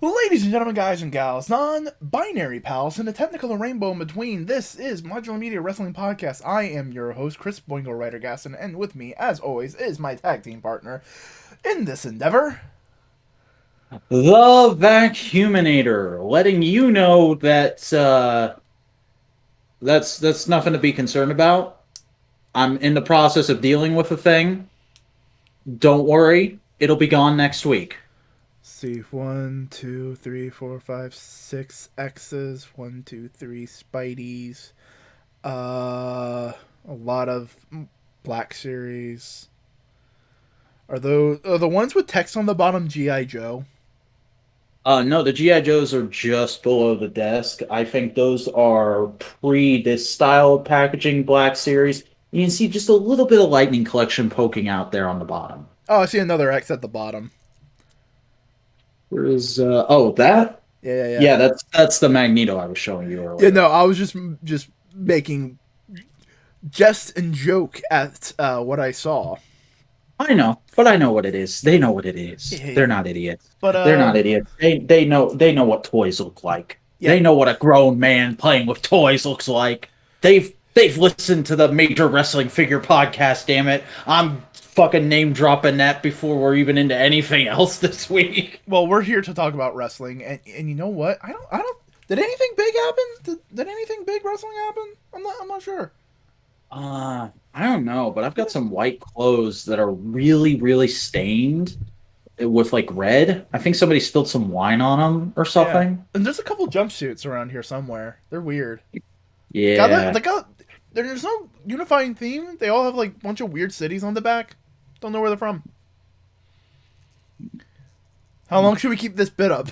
Ladies and gentlemen, guys and gals, non-binary pals, and the technical rainbow in between, this is Modular Media Wrestling Podcast. I am your host, Chris Boingo Writer Gaston, and with me, as always, is my tag team partner in this endeavor. The Vacuuminator, letting you know that that's nothing to be concerned about. I'm in the process of dealing with a thing. Don't worry, it'll be gone next week. See, 1, 2, 3, 4, 5, 6 X's, 1, 2, 3 Spideys, a lot of Black Series. Are the ones with text on the bottom G.I. Joe? No, the GI Joes are just below the desk. I think those are pre this style of packaging Black Series. You can see just a little bit of Lightning Collection poking out there on the bottom. Oh, I see another X at the bottom. Where is oh, that? Yeah. Yeah, that's the Magneto I was showing you Yeah, earlier. no, I was just making jest and joke at what I saw. I know, but I know what it is. They know what it is. Yeah. They're not idiots. But They're not idiots. They know what toys look like. yeah. They know what a grown man playing with toys looks like. They've listened to the Major Wrestling Figure podcast, damn it. I'm fucking name dropping that before we're even into anything else this week. Well, we're here to talk about wrestling, and you know what? I don't. Did anything big happen? Did anything big wrestling happen? I'm not sure. I don't know, but I've got some white clothes that are really, really stained with like red. I think somebody spilled some wine on them or Yeah, something. and there's a couple jumpsuits around here somewhere. They're weird. Yeah. There's no unifying theme. They all have like a bunch of weird cities on the back. Don't know where they're from. How long should we keep this bit up?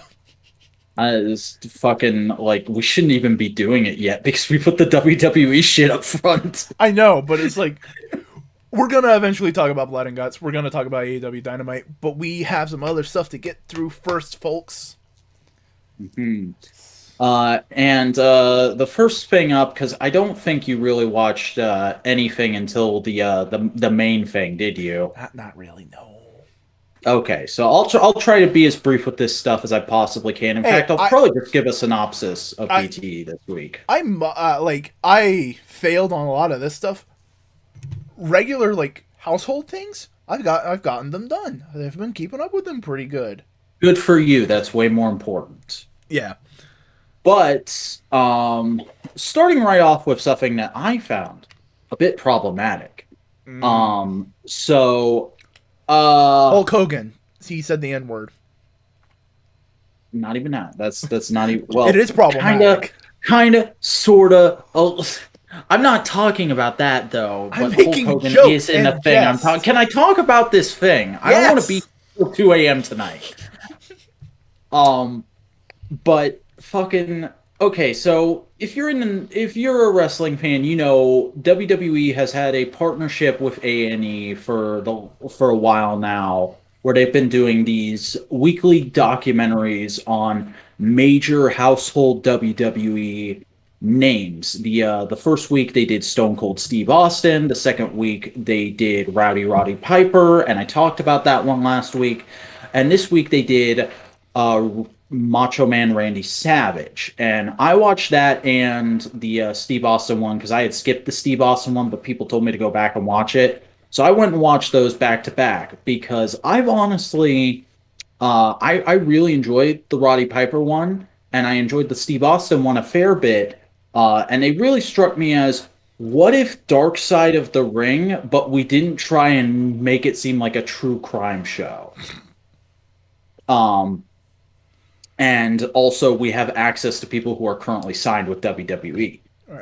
It's fucking like we shouldn't even be doing it yet because we put the WWE shit up front. I know, but it's like we're gonna eventually talk about Blood and Guts. We're gonna talk about AEW Dynamite, but we have some other stuff to get through first, folks. Hmm. And the first thing up, because I don't think you really watched anything until the main thing, did you? Not really. No. Okay, so I'll try to be as brief with this stuff as I possibly can. In Hey, fact, I'll probably just give a synopsis of I, BTE this week. I failed on a lot of this stuff. Regular like household things, I've gotten them done. I've been keeping up with them pretty good. Good for you. That's way more important. Yeah. But starting right off with something that I found a bit problematic. Mm. So uh Hulk Hogan. He said the N word. not even that. That's not even It well, is problematic. kinda, sorta. Oh, I'm not talking about that though. I'm But Hulk making Hogan jokes is in the and thing I'm talking. jest. Can I talk about this thing? I don't want to be Yes. till 2 a.m. tonight. Um, but fucking okay. So if you're a wrestling fan, you know WWE has had a partnership with A&E for a while now, where they've been doing these weekly documentaries on major household WWE names. The first week they did Stone Cold Steve Austin. The second week they did Roddy Piper, and I talked about that one last week. And this week they did uh, Macho Man Randy Savage. And I watched that and the Steve Austin one because I had skipped the Steve Austin one, but people told me to go back and watch it. So I went and watched those back to back because I've honestly, I really enjoyed the Roddy Piper one and I enjoyed the Steve Austin one a fair bit. And they really struck me as what if Dark Side of the Ring, but we didn't try and make it seem like a true crime show. Um, and also we have access to people who are currently signed with WWE.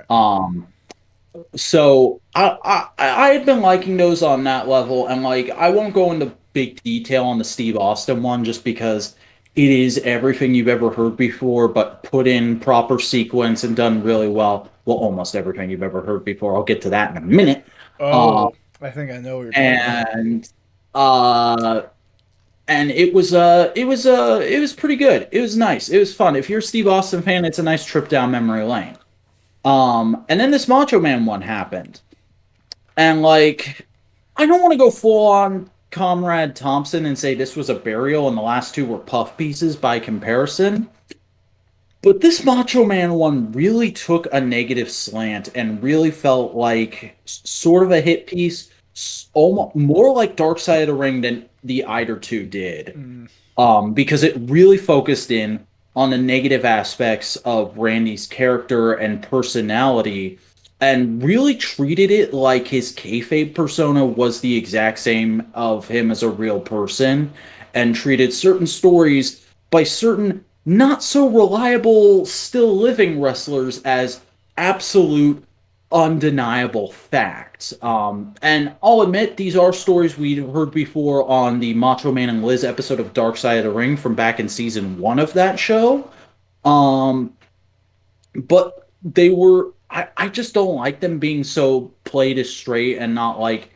All right. So I had been liking those on that level, and like I won't go into big detail on the Steve Austin one just because it is everything you've ever heard before, but put in proper sequence and done really well. Well, almost everything you've ever heard before. I'll get to that in a minute. Uh, Oh, I think I know what you're talking about. and uh, and it was pretty good. It was nice. It was fun. If you're a Steve Austin fan, it's a nice trip down memory lane. And then this Macho Man one happened, and like I don't want to go full on Comrade Thompson and say this was a burial and the last two were puff pieces by comparison. But this Macho Man one really took a negative slant and really felt like sort of a hit piece, almost more like Dark Side of the Ring than the Eider 2 did. Mm. Because it really focused in on the negative aspects of Randy's character and personality and really treated it like his kayfabe persona was the exact same of him as a real person and treated certain stories by certain not so reliable still living wrestlers as absolute undeniable facts. And I'll admit these are stories we've heard before on the Macho Man and Liz episode of Dark Side of the Ring from back in season 1 of that show. Um, but they were I just don't like them being so played as straight and not like,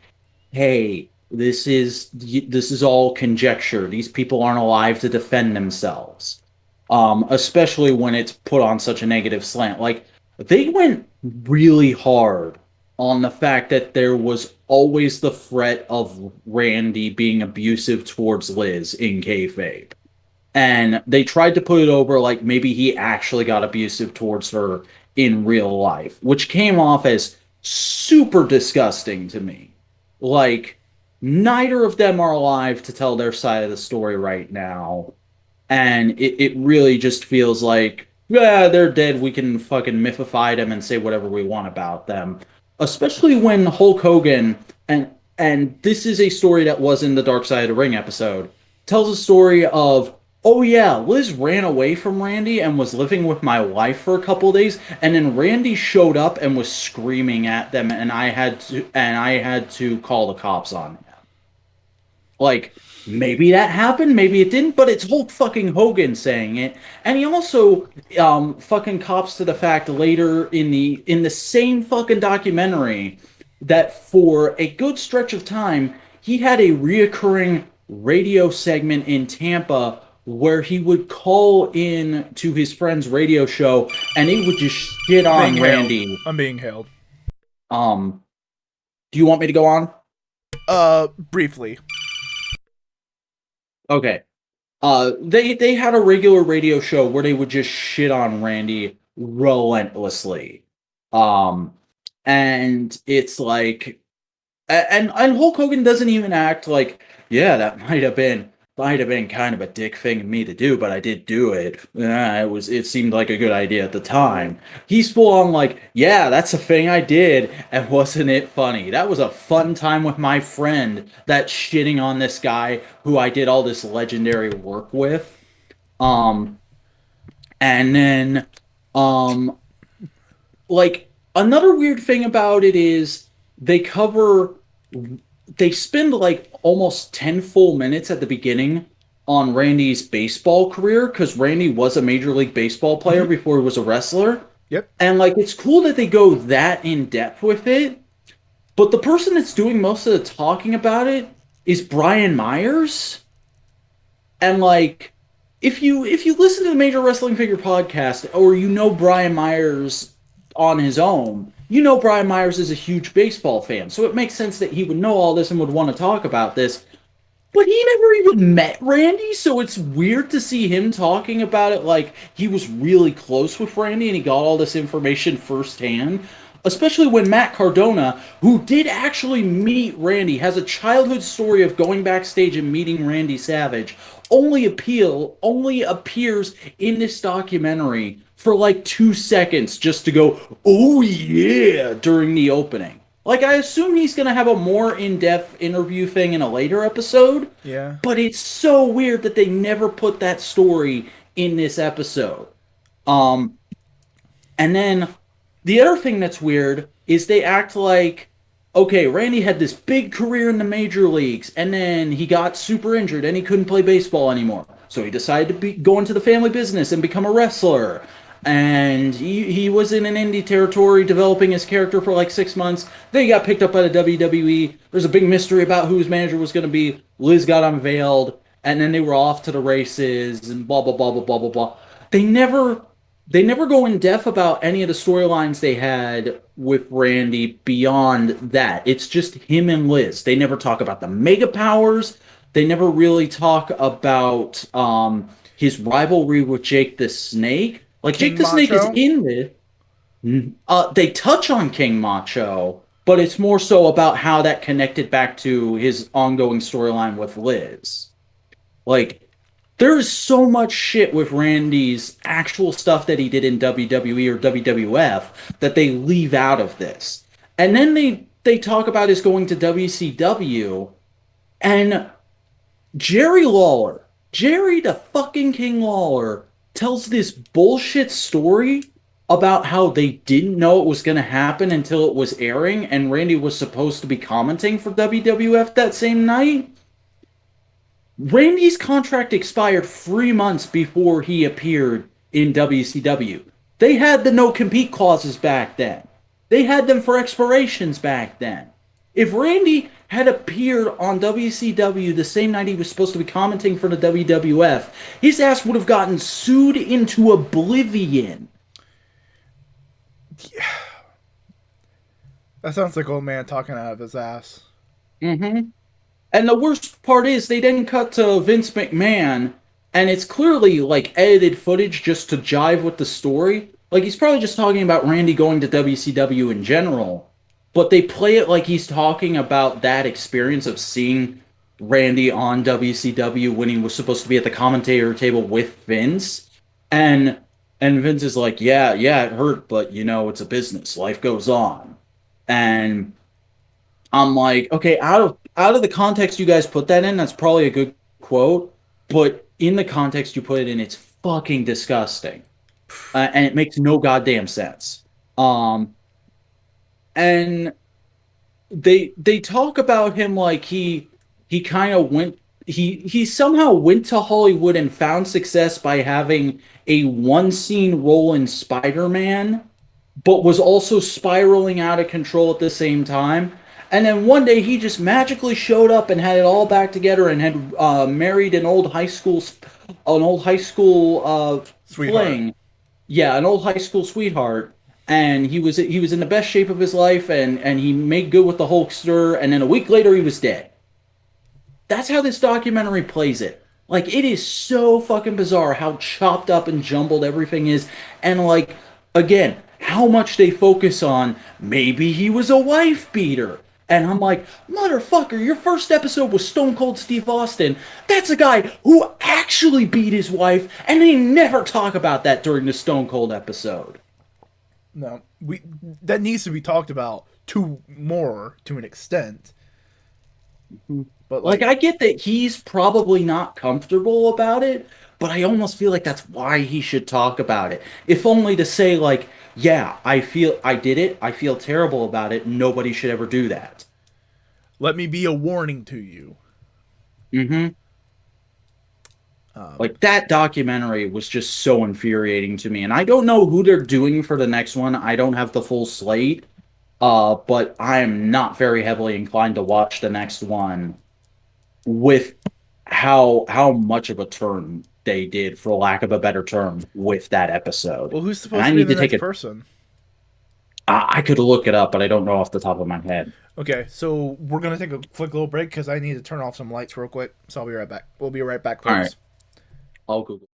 hey, this is all conjecture. These people aren't alive to defend themselves. Especially when it's put on such a negative slant. Like they went really hard on the fact that there was always the threat of Randy being abusive towards Liz in kayfabe. And they tried to put it over like maybe he actually got abusive towards her in real life, which came off as super disgusting to me. Like, neither of them are alive to tell their side of the story right now. And it really just feels like, yeah, they're dead. We can fucking mythify them and say whatever we want about them. Especially when Hulk Hogan, and this is a story that was in the Dark Side of the Ring episode, tells a story of, oh yeah, Liz ran away from Randy and was living with my wife for a couple days, and then Randy showed up and was screaming at them, and I had to call the cops on him. Like, maybe that happened, maybe it didn't, but it's Hulk fucking Hogan saying it. And he also fucking cops to the fact later in the same fucking documentary that for a good stretch of time, he had a reoccurring radio segment in Tampa where he would call in to his friend's radio show and he would just shit on Randy. I'm being hailed. Do you want me to go on? Briefly. Okay. They had a regular radio show where they would just shit on Randy relentlessly. And it's like, and Hulk Hogan doesn't even act like, yeah, that might have been kind of a dick thing of me to do, but I did do it. It seemed like a good idea at the time. He's full on like, yeah, that's a thing I did, and wasn't it funny? That was a fun time with my friend that's shitting on this guy who I did all this legendary work with. And then, like, another weird thing about it is they spend like almost 10 full minutes at the beginning on Randy's baseball career because Randy was a Major League Baseball player before he was a wrestler. Yep. And like it's cool that they go that in depth with it, but the person that's doing most of the talking about it is Brian Myers. And like if you listen to the Major Wrestling Figure podcast or you know Brian Myers on his own, you know Brian Myers is a huge baseball fan, so it makes sense that he would know all this and would want to talk about this. But he never even met Randy, so it's weird to see him talking about it like he was really close with Randy and he got all this information firsthand. Especially when Matt Cardona, who did actually meet Randy, has a childhood story of going backstage and meeting Randy Savage, only appears in this documentary for like 2 seconds just to go, oh yeah, during the opening. Like, I assume he's going to have a more in-depth interview thing in a later episode. Yeah. But it's so weird that they never put that story in this episode. And then the other thing that's weird is they act like, okay, Randy had this big career in the major leagues, and then he got super injured and he couldn't play baseball anymore. So he decided to go into the family business and become a wrestler. And he was in an indie territory developing his character for like 6 months. Then he got picked up by the WWE. There's a big mystery about who his manager was going to be. Liz got unveiled, and then they were off to the races and blah, blah, blah, blah, blah, blah, blah. They never they never go in depth about any of the storylines they had with Randy beyond that. It's just him and Liz. They never talk about the mega powers. They never really talk about his rivalry with Jake the Snake. Like Jake King the Snake is Macho. in this. They touch on King Macho, but it's more so about how that connected back to his ongoing storyline with Liz. Like, there's so much shit with Randy's actual stuff that he did in WWE or WWF that they leave out of this. And then they talk about his going to WCW and Jerry the fucking King Lawler tells this bullshit story about how they didn't know it was going to happen until it was airing and Randy was supposed to be commenting for WWF that same night. Randy's contract expired 3 months before he appeared in WCW. They had the no compete clauses back then. They had them for expirations back then. If Randy had appeared on WCW the same night he was supposed to be commenting for the WWF, his ass would have gotten sued into oblivion. That sounds like old man talking out of his ass. Mm-hmm. And the worst part is they then cut to Vince McMahon, and it's clearly like edited footage just to jive with the story. Like he's probably just talking about Randy going to WCW in general, but they play it like he's talking about that experience of seeing Randy on WCW when he was supposed to be at the commentator table with Vince. And and Vince is like, "Yeah, yeah, it hurt, but you know, it's a business. Life goes on." And I'm like, okay, out of the context you guys put that in, that's probably a good quote, but in the context you put it in, it's fucking disgusting, and it makes no goddamn sense. Um, and they talk about him like he kind of went he somehow went to Hollywood and found success by having a one scene role in Spider-Man but was also spiraling out of control at the same time. And then one day he just magically showed up and had it all back together and had married an old high school Sweetheart. fling, yeah, an old high school sweetheart. And he was in the best shape of his life, and he made good with the Hulkster. And then a week later he was dead. That's how this documentary plays it. Like it is so fucking bizarre how chopped up and jumbled everything is, and like again, how much they focus on maybe he was a wife beater. And I'm like, motherfucker, your first episode was Stone Cold Steve Austin. That's a guy who actually beat his wife, and they never talk about that during the Stone Cold episode. No, we that needs to be talked about to more to an extent. But Like, like, I get that he's probably not comfortable about it, but I almost feel like that's why he should talk about it. If only to say, like, yeah, I did it, I feel terrible about it, nobody should ever do that. let me be a warning to you. Hmm. Um, Like, that documentary was just so infuriating to me, and I don't know who they're doing for the next one. I don't have the full slate, but I am not very heavily inclined to watch the next one with how much of a turn they did, for lack of a better term, with that episode. well, who's And supposed I to be need the to take next a. person? I could look it up, but I don't know off the top of my head. Okay, so we're gonna take a quick little break because I need to turn off some lights real quick. So I'll be right back. We'll be right back, All right, folks. I'll Google.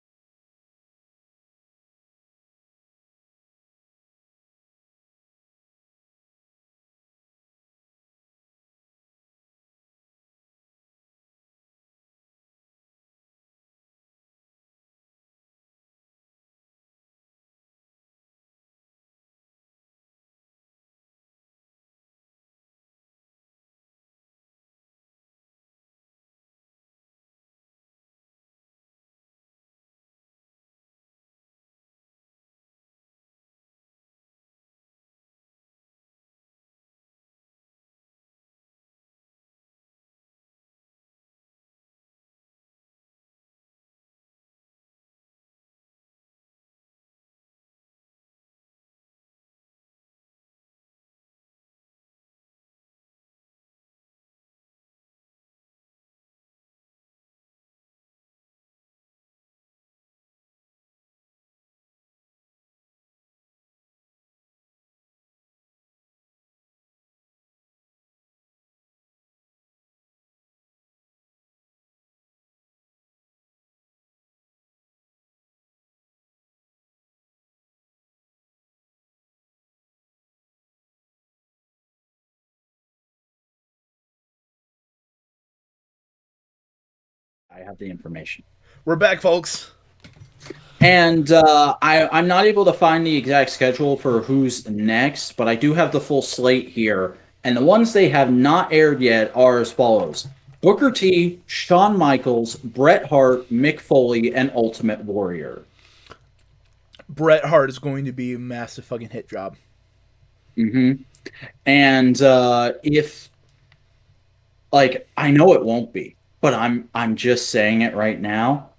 I have the information. We're back, folks. And I'm not able to find the exact schedule for who's next, but I do have the full slate here. And the ones they have not aired yet are as follows: Booker T, Shawn Michaels, Bret Hart, Mick Foley, and Ultimate Warrior. Bret Hart is going to be a massive fucking hit job. hmm And if like I know it won't be, but I'm just saying it right now.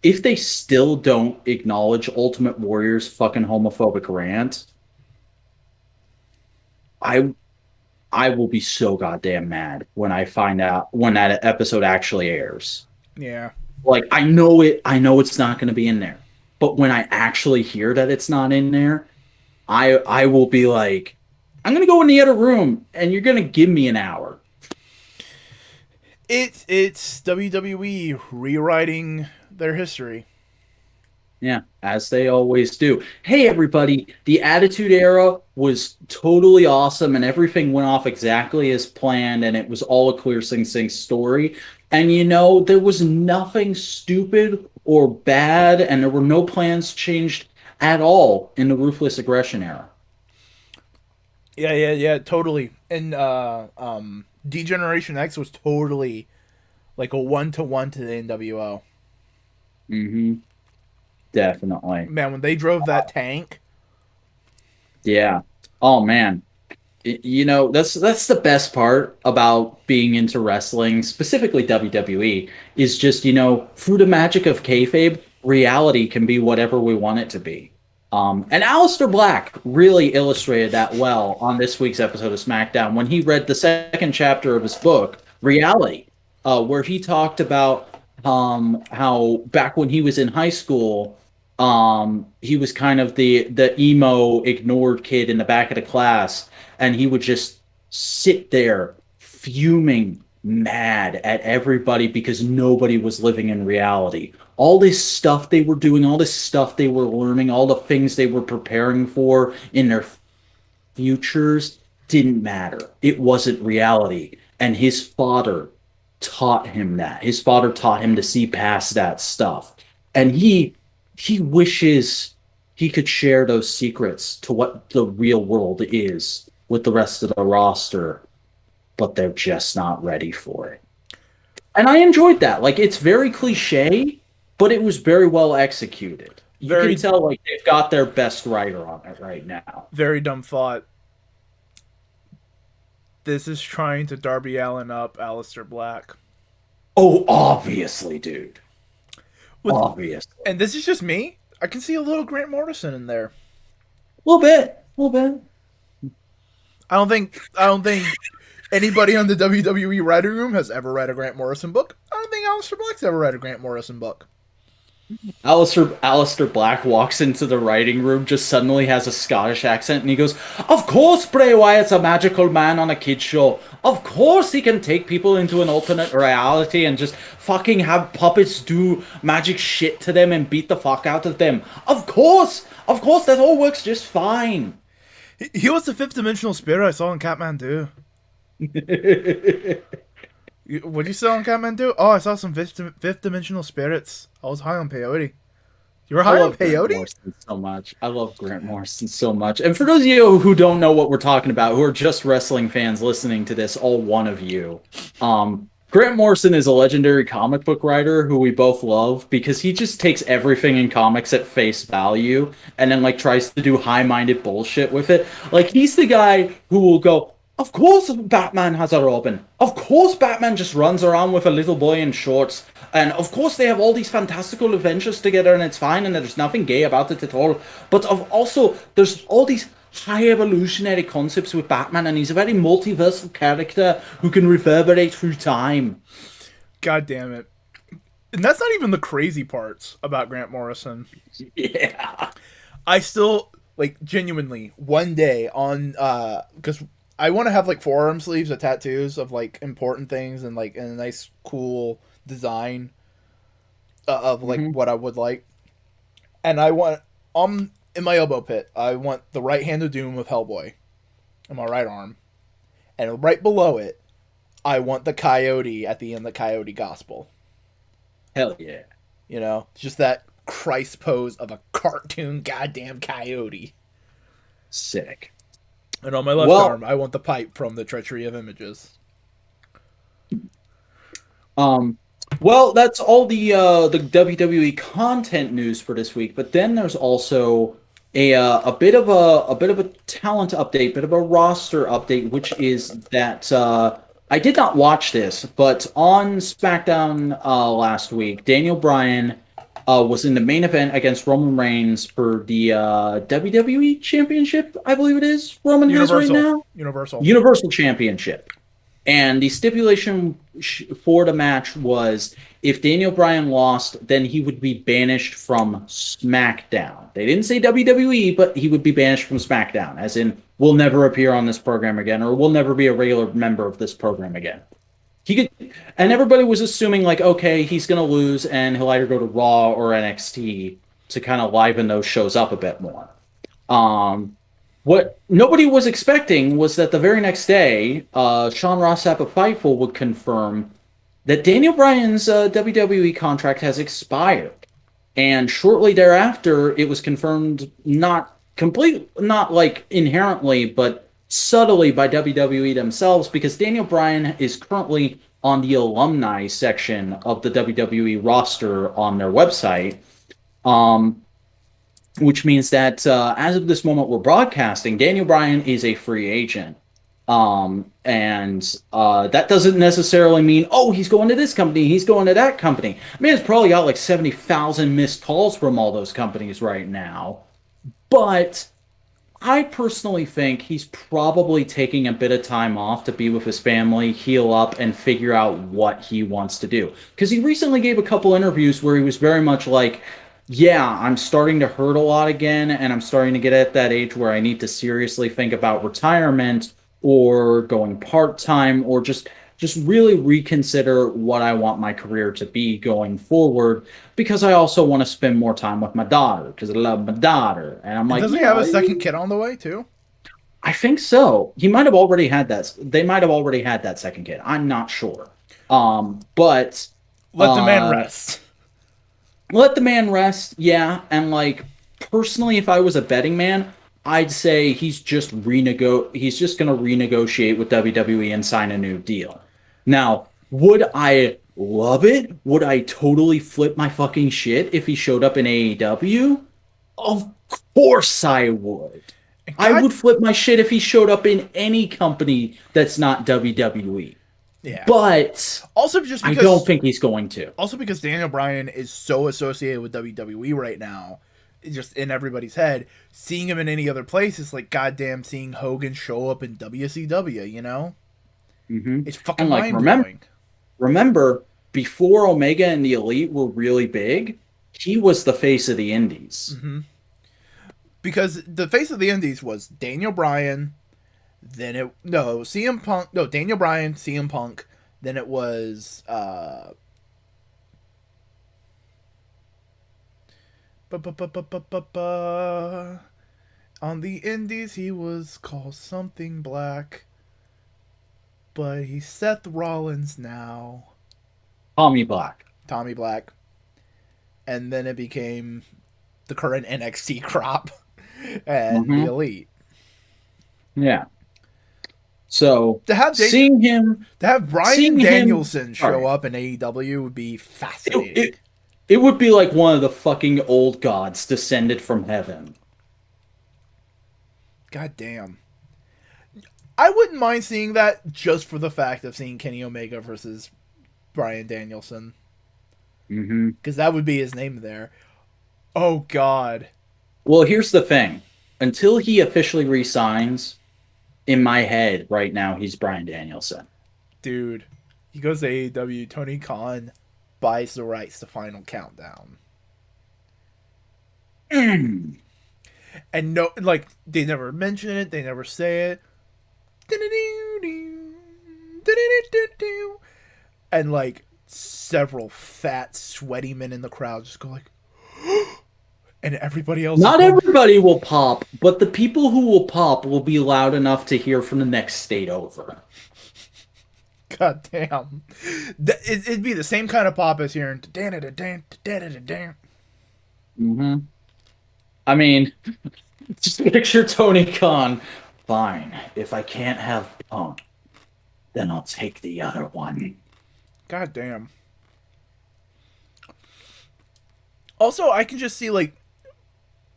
If they still don't acknowledge Ultimate Warrior's fucking homophobic rant, I I will be so goddamn mad when I find out when that episode actually airs. Yeah. Like I know it's not going to be in there. But when I actually hear that it's not in there, I will be like, I'm going to go in the other room and you're going to give me an hour. It's WWE rewriting their history. Yeah, as they always do. Hey, everybody, the Attitude Era was totally awesome and everything went off exactly as planned and it was all a clear Sing Sing story. And you know, there was nothing stupid or bad and there were no plans changed at all in the Ruthless Aggression Era. Yeah, totally. And Degeneration X was totally like a 1-to-1 to the NWO. Mm-hmm. Definitely. Man, when they drove that tank. Yeah. Oh man. You know, that's the best part about being into wrestling, specifically WWE, is just, you know, through the magic of kayfabe, reality can be whatever we want it to be. And Aleister Black really illustrated that well on this week's episode of SmackDown when he read the second chapter of his book, Reality, where he talked about how back when he was in high school, he was kind of the emo ignored kid in the back of the class, and he would just sit there fuming mad at everybody because nobody was living in reality. All this stuff they were doing, all this stuff they were learning, all the things they were preparing for in their futures didn't matter. It wasn't reality. And his father taught him that. His father taught him to see past that stuff. And he wishes he could share those secrets to what the real world is with the rest of the roster, but they're just not ready for it. And I enjoyed that. Like, it's very cliche, but it was very well executed. You Very, can tell like they've got their best writer on it right now. very dumb thought. This is trying to Darby Allin up Aleister Black. Oh, obviously, dude. With, Obviously. and this is just me. I can see a little Grant Morrison in there. A little bit. A little bit. I don't think anybody on the WWE writing room has ever read a Grant Morrison book. I don't think Aleister Black's ever read a Grant Morrison book. Alistair Black walks into the writing room, just suddenly has a Scottish accent, and he goes, "Of course Bray Wyatt's a magical man on a kid's show. Of course he can take people into an alternate reality and just fucking have puppets do magic shit to them and beat the fuck out of them. Of course! Of course, that all works just fine." He was the fifth dimensional spirit I saw in Kathmandu. What'd you saw in Kathmandu? Oh, I saw some fifth dimensional spirits. I was high on peyote. You were I high on love Grant peyote? Morrison so much. I love Grant Morrison so much. And for those of you who don't know what we're talking about, who are just wrestling fans listening to this, all one of you, Grant Morrison is a legendary comic book writer who we both love because he just takes everything in comics at face value and then like tries to do high-minded bullshit with it. Like he's the guy who will go, "Of course Batman has a Robin. Of course Batman just runs around with a little boy in shorts. And of course they have all these fantastical adventures together and it's fine and there's nothing gay about it at all. But also there's all these high evolutionary concepts with Batman and he's a very multiversal character who can reverberate through time." God damn it. And that's not even the crazy parts about Grant Morrison. Yeah. I still, like, genuinely, one day on, because I want to have, like, forearm sleeves of tattoos of, like, important things and, like, in a nice, cool design of, like, what I would like. And I want, in my elbow pit, I want the right hand of doom of Hellboy in my right arm. And right below it, I want the coyote at the end, the coyote gospel. Hell yeah. You know, just that Christ pose of a cartoon goddamn coyote. Sick. And on my left Well, arm, I want the pipe from the Treachery of Images. um, well, that's all the WWE content news for this week. But then there's also a bit of a talent update, bit of a roster update, which is that I did not watch this, but on SmackDown last week, Daniel Bryan was in the main event against Roman Reigns for the WWE Championship, I believe it is. Roman has right Universal. now. Universal. Universal Championship. And the stipulation for the match was if Daniel Bryan lost, then he would be banished from SmackDown. They didn't say WWE, but he would be banished from SmackDown, as in, will never appear on this program again, or will never be a regular member of this program again. He could, and everybody was assuming, like, okay, he's going to lose, and he'll either go to Raw or NXT to kind of liven those shows up a bit more. What nobody was expecting was that the very next day, Sean Ross Sapp of Fightful would confirm that Daniel Bryan's WWE contract has expired. And shortly thereafter, it was confirmed not like inherently, but subtly by WWE themselves, because Daniel Bryan is currently on the alumni section of the WWE roster on their website. Which means that as of this moment we're broadcasting, Daniel Bryan is a free agent. And that doesn't necessarily mean, oh, he's going to this company, he's going to that company. I mean, it's probably got like 70,000 missed calls from all those companies right now. But I personally think he's probably taking a bit of time off to be with his family, heal up, and figure out what he wants to do. Because he recently gave a couple interviews where he was very much like, yeah, I'm starting to hurt a lot again, and I'm starting to get at that age where I need to seriously think about retirement or going part-time or just really reconsider what I want my career to be going forward, because I also want to spend more time with my daughter because I love my daughter. And I'm And like, doesn't he have a second kid on the way, too? I think so. He might have already had that. They might have already had that second kid. I'm not sure. But Let the man rest. let the man rest. Yeah, and like personally, if I was a betting man, I'd say he's just going to renegotiate with WWE and sign a new deal. Now, would I love it? Would I totally flip my fucking shit if he showed up in AEW? Of course I would. I would flip my shit if he showed up in any company that's not WWE. Yeah. But also just because I don't think he's going to. Also because Daniel Bryan is so associated with WWE right now, just in everybody's head, seeing him in any other place is like goddamn seeing Hogan show up in WCW, you know? Mm-hmm. It's fucking mind blowing. Remember, before Omega and the Elite were really big, he was the face of the Indies. Mm-hmm. Because the face of the Indies was Daniel Bryan, then CM Punk, Daniel Bryan, CM Punk, then it was on the Indies he was called something black, but he's Seth Rollins now. Tommy Black. And then it became the current NXT crop and the Elite. Yeah. So to have Bryan Danielson show up in AEW would be fascinating. It would be like one of the fucking old gods descended from heaven. God damn. I wouldn't mind seeing that just for the fact of seeing Kenny Omega versus Bryan Danielson. Because that would be his name there. Oh, God. Well, here's the thing. Until he officially resigns, in my head right now, he's Bryan Danielson. Dude, he goes to AEW. Tony Khan buys the rights to Final Countdown. And no, like, they never mention it. They never say it. And, like, several fat, sweaty men in the crowd just go like, and everybody else. Not everybody will pop, but the people who will pop will be loud enough to hear from the next state over. God damn. It'd be the same kind of pop as hearing. Dan. Hmm. I mean, just picture Tony Khan. Fine, if I can't have Punk, then I'll take the other one. God damn. Also, I can just see like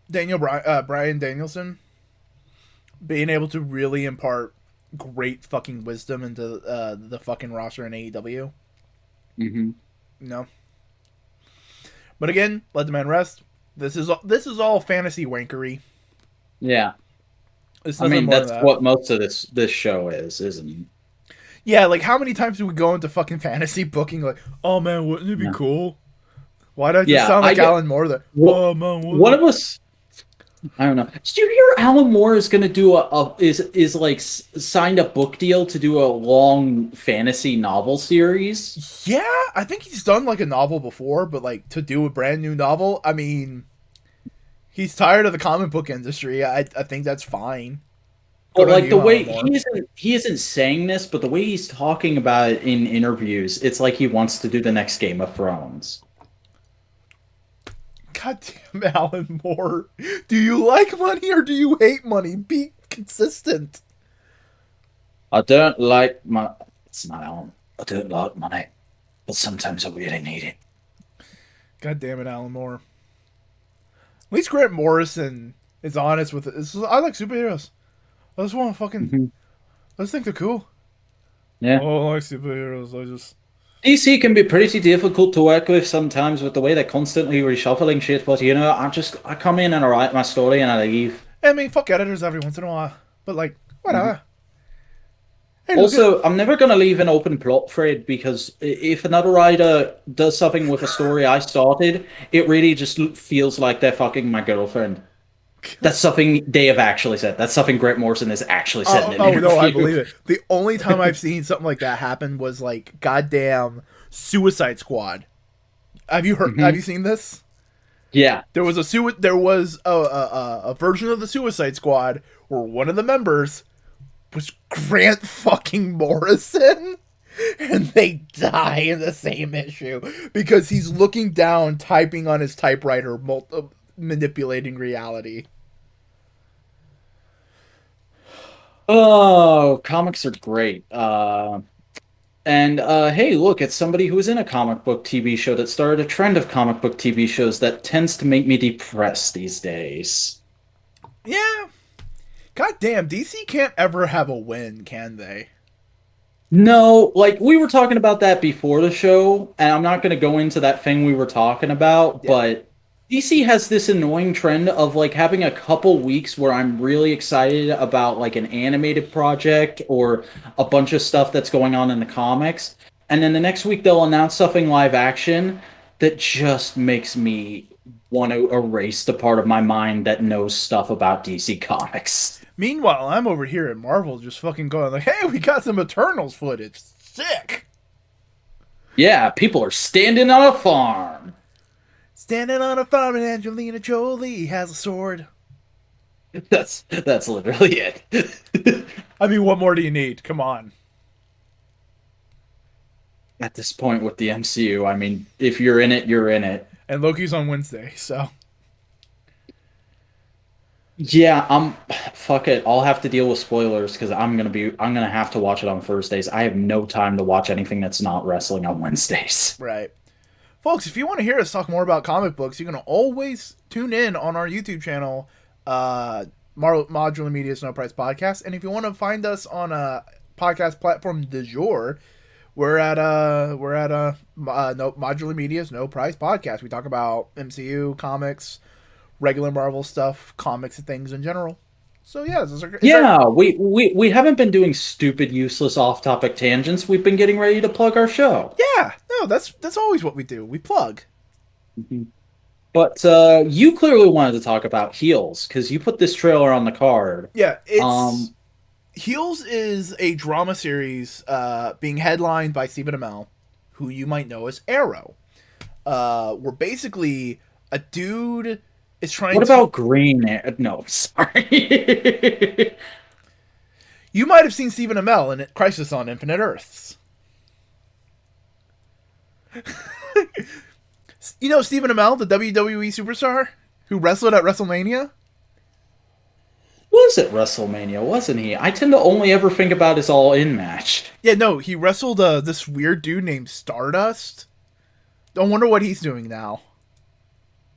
Brian Danielson being able to really impart great fucking wisdom into the fucking roster in AEW. Hmm. No, but again, let the man rest. This is all fantasy wankery. Yeah, It's I nothing mean more than that's that. what most of this show is, isn't it? Yeah, like how many times do we go into fucking fantasy booking? Like, oh man, wouldn't it be Yeah, cool? Why do I just yeah. sound I like get Alan Moore? That what oh man, one what? of us. I don't know. Did you hear Alan Moore is going to do is like signed a book deal to do a long fantasy novel series? Yeah, I think he's done like a novel before, but like to do a brand new novel, I mean, he's tired of the comic book industry. I think that's fine. But Good on like the you, way Alan Moore. he isn't saying this, but the way he's talking about it in interviews, it's like he wants to do the next Game of Thrones. God damn, Alan Moore. Do you like money or do you hate money? Be consistent. I don't like my. It's not Alan. I don't like money, but sometimes I really need it. God damn it, Alan Moore. At least Grant Morrison is honest with it. I like superheroes. I just want to fucking. Hmm. I just think they're cool. Yeah. Oh, I like superheroes. I just. DC can be pretty difficult to work with sometimes with the way they're constantly reshuffling shit, but you know, I come in and I write my story and I leave. I mean, fuck editors every once in a while, but like, Mhm. whatever. Hey, look at. Also, I'm never gonna leave an open plot thread because if another writer does something with a story I started, it really just feels like they're fucking my girlfriend. That's something they have actually said. That's something Grant Morrison has actually said in Oh, an oh no, I interview. believe it. The only time I've seen something like that happen was like goddamn Suicide Squad. Have you heard? Have you Hmm. seen this? Yeah. There was a version of the Suicide Squad where one of the members was Grant fucking Morrison, and they die in the same issue because he's looking down, typing on his typewriter, manipulating reality. Oh, comics are great. And hey, look, it's somebody who was in a comic book TV show that started a trend of comic book TV shows that tends to make me depressed these days. Yeah, god damn, DC can't ever have a win, can they? No, like we were talking about that before the show, and I'm not going to go into that thing we were talking about, Yeah. but DC has this annoying trend of like having a couple weeks where I'm really excited about like an animated project or a bunch of stuff that's going on in the comics, and then the next week they'll announce something live action that just makes me want to erase the part of my mind that knows stuff about DC Comics. Meanwhile, I'm over here at Marvel just fucking going like, hey, we got some Eternals footage. Sick. Yeah, people are standing on a farm. Standing on a farm and Angelina Jolie has a sword. That's literally it. I mean, what more do you need? Come on. At this point with the MCU, I mean, if you're in it, you're in it. And Loki's on Wednesday, so Yeah, I'm fuck it. I'll have to deal with spoilers because I'm gonna have to watch it on Thursdays. I have no time to watch anything that's not wrestling on Wednesdays. right. Folks, if you want to hear us talk more about comic books, you can always tune in on our YouTube channel, Modular Media's No Price Podcast. And if you want to find us on a podcast platform du jour, we're at no Modular Media's No Price Podcast. We talk about MCU comics, regular Marvel stuff, comics and things in general. So yeah, Yeah, we haven't been doing stupid, useless, off-topic tangents. We've been getting ready to plug our show. yeah, no, that's always what we do. We plug. Mhm. But you clearly wanted to talk about Heels because you put this trailer on the card. Yeah, it's Um, Heels is a drama series being headlined by Stephen Amell, who you might know as Arrow. Where basically a dude is trying what to. about Green? No, sorry. You might have seen Stephen Amell in Crisis on Infinite Earths. You know Stephen Amell, the WWE superstar who wrestled at WrestleMania? Was it WrestleMania, wasn't he? I tend to only ever think about his All In match. Yeah, no, he wrestled this weird dude named Stardust. I wonder what he's doing now.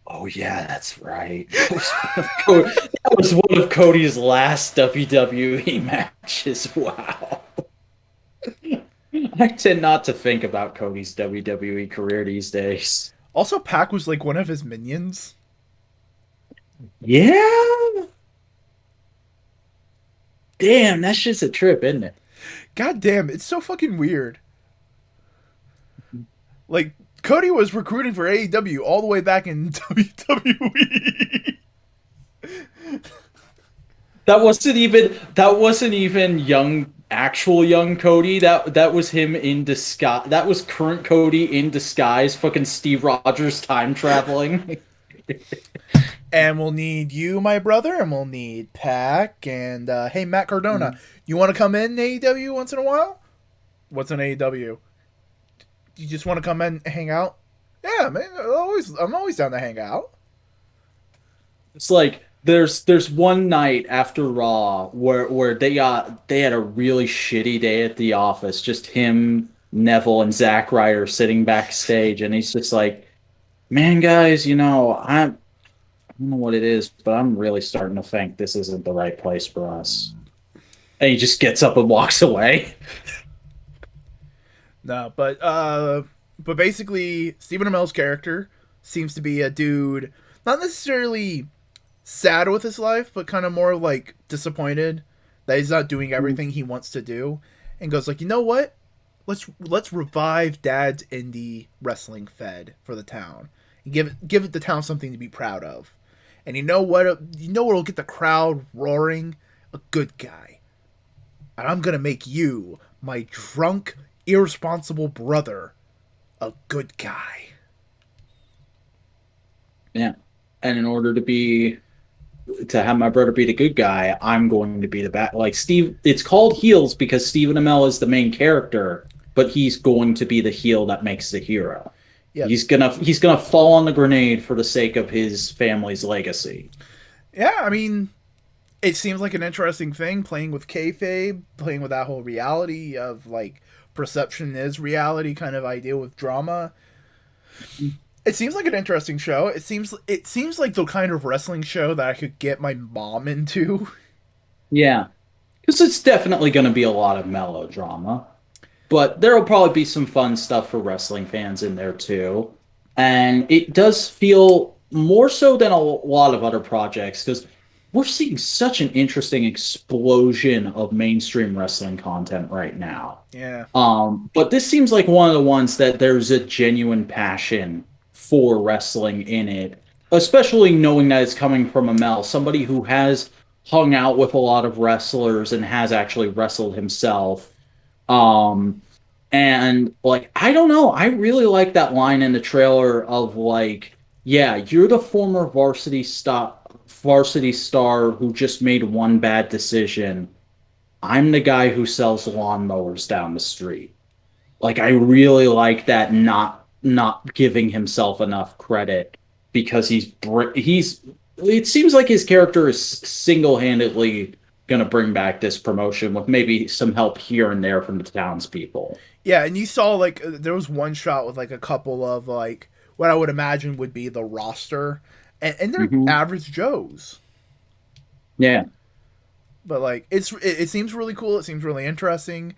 Oh yeah, that's right. That was one of Cody's last WWE matches. Wow. I tend not to think about Cody's WWE career these days. Also, Pac was like one of his minions. Yeah. Damn, that's just a trip, isn't it? God damn, it's so fucking weird. Like, Cody was recruiting for AEW all the way back in WWE. That wasn't even young Cody. That was him in disguise. That was current Cody in disguise, fucking Steve Rogers time traveling. And we'll need you, my brother, and we'll need Pac, and hey, Matt Cardona, you want to come in AEW once in a while? What's an AEW? You just want to come in and hang out? Yeah, man, I'm always down to hang out. It's like there's one night after Raw where they had a really shitty day at the office, just him, Neville, and Zack Ryder sitting backstage, and he's just like, "Man, guys, I don't know what it is, but I'm really starting to think this isn't the right place for us." And he just gets up and walks away. No, but basically, Stephen Amell's character seems to be a dude, not necessarily sad with his life, but kind of more like disappointed that he's not doing everything he wants to do, and goes like, you know what? Let's revive Dad's indie wrestling fed for the town and give the town something to be proud of. And you know what? You know what'll get the crowd roaring? A good guy. And I'm gonna make you, my drunk, irresponsible brother, a good guy. Yeah. And in order to have my brother be the good guy, I'm going to be the bad. Like Steve, it's called heels because Stephen Amell is the main character, but he's going to be the heel that makes the hero. Yeah. He's gonna fall on the grenade for the sake of his family's legacy. Yeah, I mean, it seems like an interesting thing playing with kayfabe, playing with that whole reality of like perception is reality kind of idea with drama. It seems like an interesting show. It seems like the kind of wrestling show that I could get my mom into. Yeah, because it's definitely going to be a lot of melodrama, but there will probably be some fun stuff for wrestling fans in there too. And it does feel more so than a lot of other projects because we're seeing such an interesting explosion of mainstream wrestling content right now. Yeah. But this seems like one of the ones that there's a genuine passion for wrestling in it, especially knowing that it's coming from Amel, somebody who has hung out with a lot of wrestlers and has actually wrestled himself. And like, I don't know, I really like that line in the trailer of like, yeah, you're the former varsity star who just made one bad decision. I'm the guy who sells lawnmowers down the street. Like I really like that not giving himself enough credit because he's it seems like his character is single-handedly going to bring back this promotion with maybe some help here and there from the townspeople. Yeah, and you saw like there was one shot with like a couple of like what I would imagine would be the roster, and they're average Joes. Yeah. But like it seems really cool. It seems really interesting.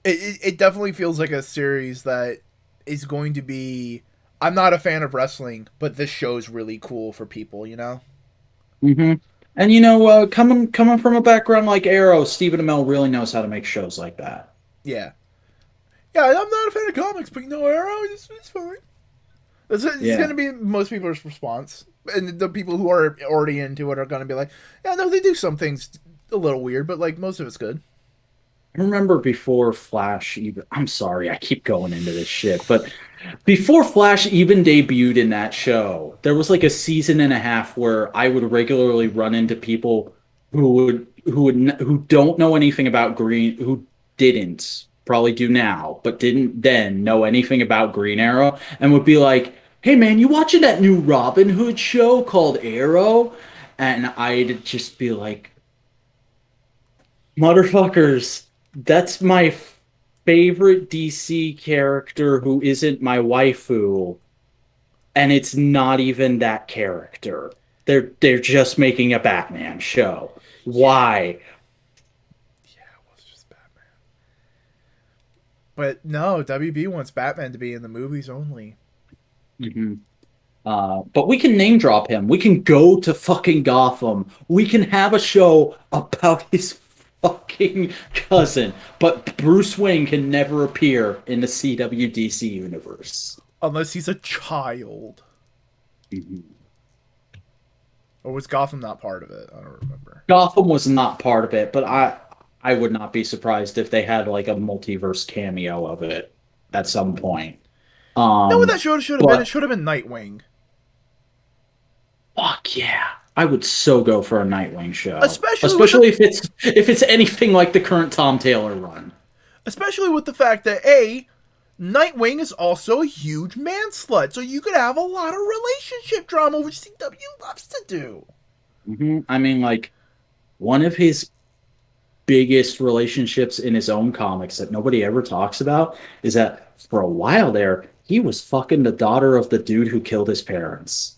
It definitely feels like a series that is going to be. I'm not a fan of wrestling, but this show's really cool for people. You know. hmm And coming from a background like Arrow, Stephen Amell really knows how to make shows like that. Yeah. Yeah, I'm not a fan of comics, but you know, Arrow, it's fine. It's Yeah. going to be most people's response. And the people who are already into it are going to be like, yeah, no, they do some things a little weird, but like most of it's good. I remember before Flash even, I'm sorry, I keep going into this shit, but before Flash even debuted in that show, there was like a season and a half where I would regularly run into people who don't know anything about Green, who didn't probably do now, but didn't then know anything about Green Arrow, and would be like, "Hey man, you watching that new Robin Hood show called Arrow?" And I'd just be like, "Motherfuckers, that's my favorite DC character who isn't my waifu, and it's not even that character. They're just making a Batman show. Why?" Yeah, it was just Batman. But no, WB wants Batman to be in the movies only. Mhm. But we can name drop him. We can go to fucking Gotham. We can have a show about his fucking cousin. But Bruce Wayne can never appear in the CWDC universe. Unless he's a child. Mhm. Or was Gotham not part of it? I don't remember. Gotham was not part of it, but I would not be surprised if they had like a multiverse cameo of it at some point. You know what that should have been? It But should have been Nightwing. fuck yeah. I would so go for a Nightwing show. Especially with Especially the, if it's anything like the current Tom Taylor run. especially with the fact that A, Nightwing is also a huge man slut, so you could have a lot of relationship drama, which CW loves to do. I mean, like, one of his biggest relationships in his own comics that nobody ever talks about is that for a while there, he was fucking the daughter of the dude who killed his parents.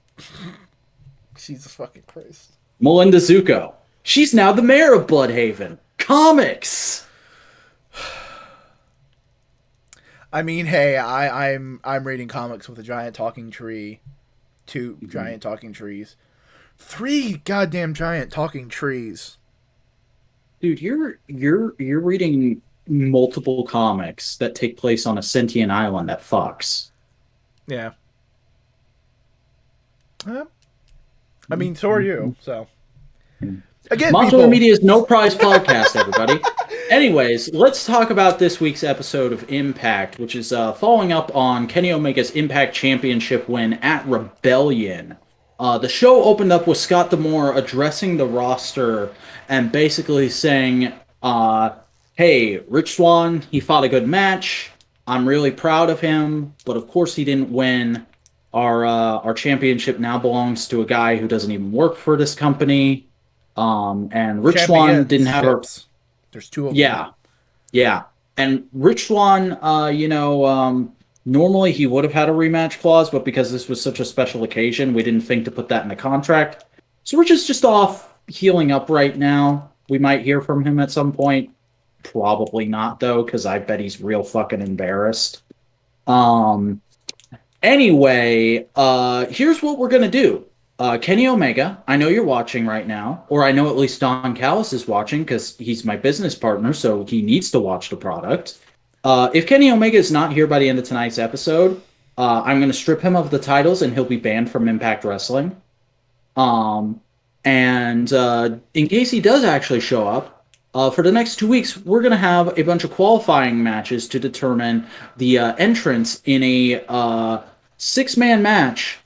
Jesus fucking Christ. Melinda Zuko. She's now the mayor of Bloodhaven. Comics! I mean, hey, I'm reading comics with a giant talking tree, 2 giant talking trees, 3 goddamn giant talking trees. Dude, you're reading multiple comics that take place on a sentient island that fucks. Yeah. I mean, so are you. So again, Modular people. Media is no prize podcast, everybody. Anyways, let's talk about this week's episode of Impact, which is following up on Kenny Omega's Impact Championship win at Rebellion. The show opened up with Scott D'Amore addressing the roster and basically saying, hey, Rich Swann, he fought a good match. I'm really proud of him, but of course he didn't win. Our championship now belongs to a guy who doesn't even work for this company. And Rich Swann didn't have a... There's 2 of them. Yeah. And Rich Swann, normally he would have had a rematch clause, but because this was such a special occasion, we didn't think to put that in the contract. So Rich is just off healing up right now. We might hear from him at some point. Probably not, though, because I bet he's real fucking embarrassed. Anyway, here's what we're going to do. Kenny Omega, I know you're watching right now, or I know at least Don Callis is watching because he's my business partner, so he needs to watch the product. If Kenny Omega is not here by the end of tonight's episode, I'm going to strip him of the titles and he'll be banned from Impact Wrestling. And in case he does actually show up, for the next 2 weeks, we're going to have a bunch of qualifying matches to determine the entrance in a 6-man match,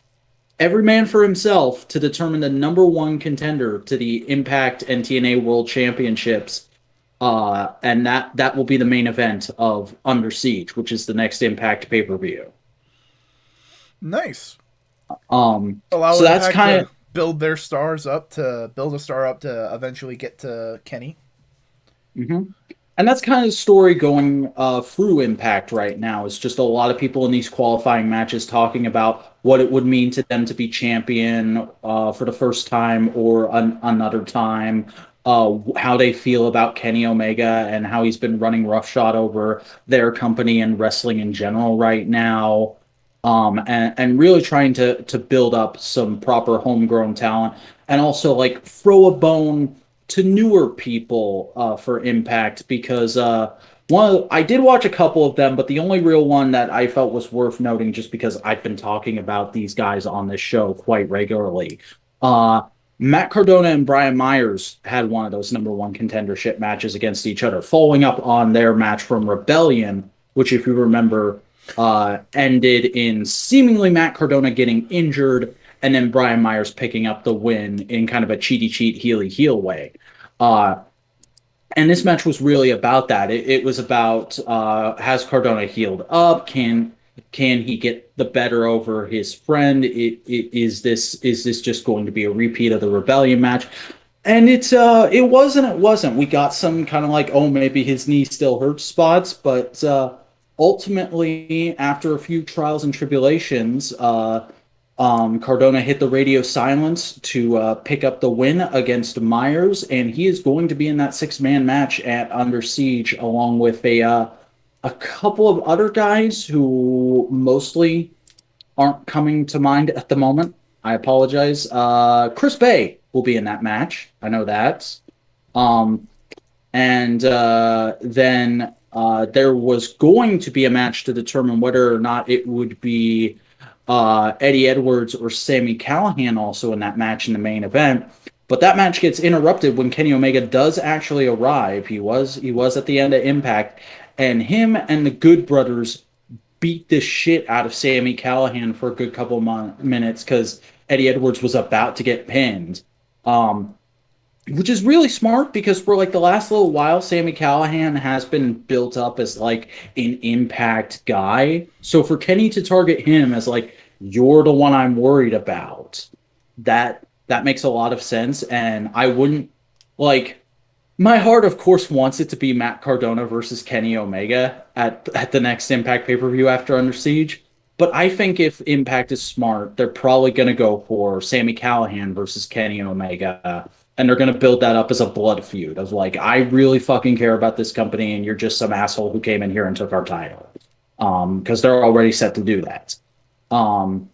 every man for himself, to determine the number 1 contender to the Impact and TNA World Championships. And that will be the main event of Under Siege, which is the next Impact pay-per-view. Nice. So Allow that's Impact kind of... to build a star up to eventually get to Kenny. And that's kind of the story going through Impact right now. It's just a lot of people in these qualifying matches talking about what it would mean to them to be champion for the first time or another time, how they feel about Kenny Omega and how he's been running roughshod over their company and wrestling in general right now, and really trying to build up some proper homegrown talent and also like throw a bone to newer people for Impact, because I did watch a couple of them, but the only real one that I felt was worth noting, just because I've been talking about these guys on this show quite regularly. Matt Cardona and Brian Myers had one of those number 1 contendership matches against each other, following up on their match from Rebellion, which, if you remember, ended in seemingly Matt Cardona getting injured and then Brian Myers picking up the win in kind of a cheaty cheat, heely heel way. And this match was really about that. It was about has Cardona healed up? Can he get the better over his friend? Is this just going to be a repeat of the Rebellion match? And it was and it wasn't. We got some kind of like, oh, maybe his knee still hurts spots, but ultimately, after a few trials and tribulations, Cardona hit the radio silence to pick up the win against Myers, and he is going to be in that six-man match at Under Siege, along with a couple of other guys who mostly aren't coming to mind at the moment. I apologize. Chris Bay will be in that match. I know that. Um, and then there was going to be a match to determine whether or not it would be Eddie Edwards or Sami Callihan also in that match in the main event. But that match gets interrupted when Kenny Omega does actually arrive. He was at the end of Impact, and him and the Good Brothers beat the shit out of Sami Callihan for a good couple minutes because Eddie Edwards was about to get pinned. Um, which is really smart because for like the last little while, Sami Callihan has been built up as like an impact guy. So for Kenny to target him as like you're the one I'm worried about, that makes a lot of sense. And I wouldn't like my heart, of course, wants it to be Matt Cardona versus Kenny Omega at the next Impact pay per view after Under Siege. But I think if Impact is smart, they're probably going to go for Sami Callihan versus Kenny Omega, and they're going to build that up as a blood feud of like, I really fucking care about this company, and you're just some asshole who came in here and took our title, because they're already set to do that. Um,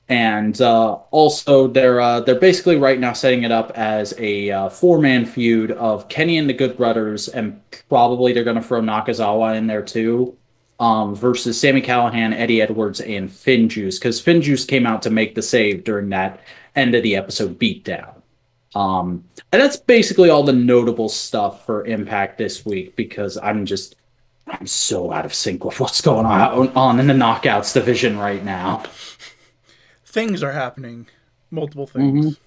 and also, they're basically right now setting it up as a four-man feud of Kenny and the Good Brothers, and probably they're going to throw Nakazawa in there too, versus Sami Callihan, Eddie Edwards, and Finjuice, because Finjuice came out to make the save during that end of the episode beatdown. And that's basically all the notable stuff for Impact this week because I'm so out of sync with what's going on in the Knockouts division right now. Things are happening. Multiple Mm-hmm. things.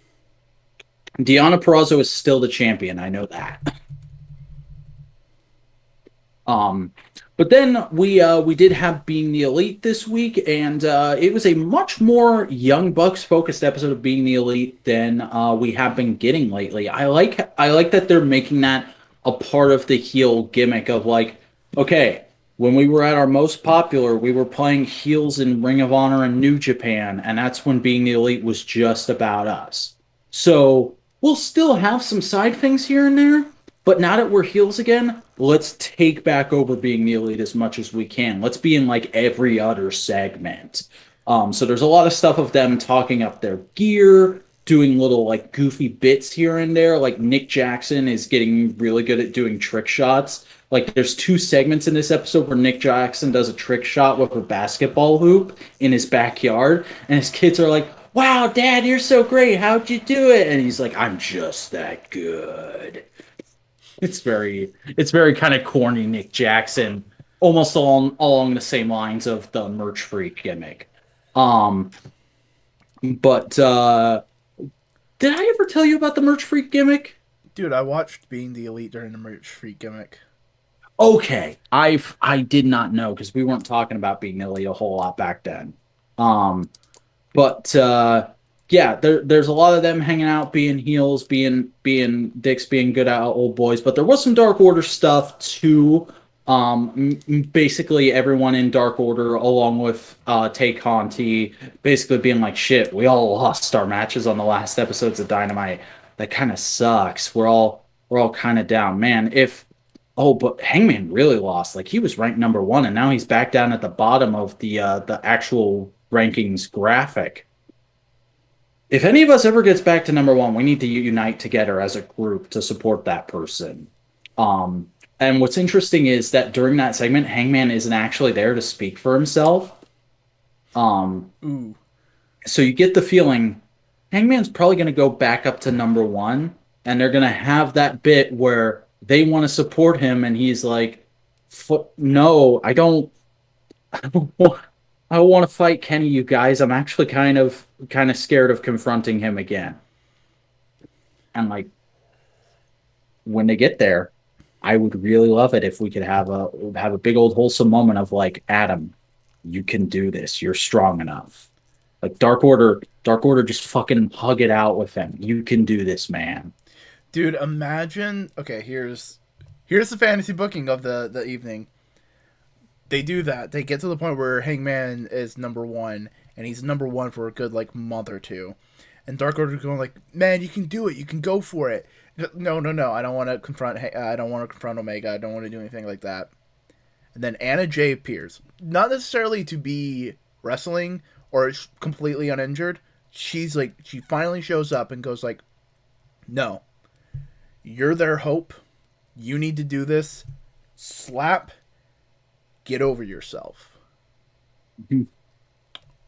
Deonna Purrazzo is still the champion. I know that. Um, but then we did have Being the Elite this week, and it was a much more Young Bucks focused episode of Being the Elite than we have been getting lately. I like that they're making that a part of the heel gimmick of like, okay, when we were at our most popular, we were playing heels in Ring of Honor and New Japan, and that's when Being the Elite was just about us. So we'll still have some side things here and there, but now that we're heels again, let's take back over Being the Elite as much as we can. Let's be in like every other segment. So there's a lot of stuff of them talking up their gear, doing little like goofy bits here and there. Like Nick Jackson is getting really good at doing trick shots. Like there's two segments in this episode where Nick Jackson does a trick shot with a basketball hoop in his backyard, and his kids are like, "Wow, Dad, you're so great. How'd you do it?" And he's like, "I'm just that good." It's very kind of corny Nick Jackson, almost along the same lines of the merch freak gimmick. Um, but did I ever tell you about the merch freak gimmick? Dude, I watched Being the Elite during the Merch Freak gimmick. Okay, I did not know because we weren't talking about being elite a whole lot back then. Um, but yeah, there's a lot of them hanging out, being heels, being dicks, being good out old boys. But there was some Dark Order stuff too. Basically everyone in Dark Order, along with Tay Conti, basically being like, "Shit, we all lost our matches on the last episodes of Dynamite. That kind of sucks. We're all kind of down, man. If Oh, but Hangman really lost. Like he was ranked number one, and now he's back down at the bottom of the actual rankings graphic. If any of us ever gets back to number one, we need to unite together as a group to support that person. And what's interesting is that during that segment, Hangman isn't actually there to speak for himself. Um, Ooh. so you get the feeling Hangman's probably going to go back up to number one, and they're going to have that bit where they want to support him, and he's like, "No, I don't. I don't want to fight Kenny, you guys. I'm actually kind of scared of confronting him again." And like when they get there, I would really love it if we could have a big old wholesome moment of like, Adam, you can do this. You're strong enough. Like Dark Order, just fucking hug it out with him. You can do this, man. Dude, imagine. Okay, here's the fantasy booking of the evening. They do that. They get to the point where Hangman is number one, and he's number one for a good like month or two, and Dark Order's going like, "Man, you can do it. You can go for it." No, no, no. I don't want to confront. I don't want to confront Omega. I don't want to do anything like that. And then Anna Jay appears, not necessarily to be wrestling or completely uninjured. She's like, she finally shows up and goes like, "No, you're their hope. You need to do this. Slap. Get over yourself."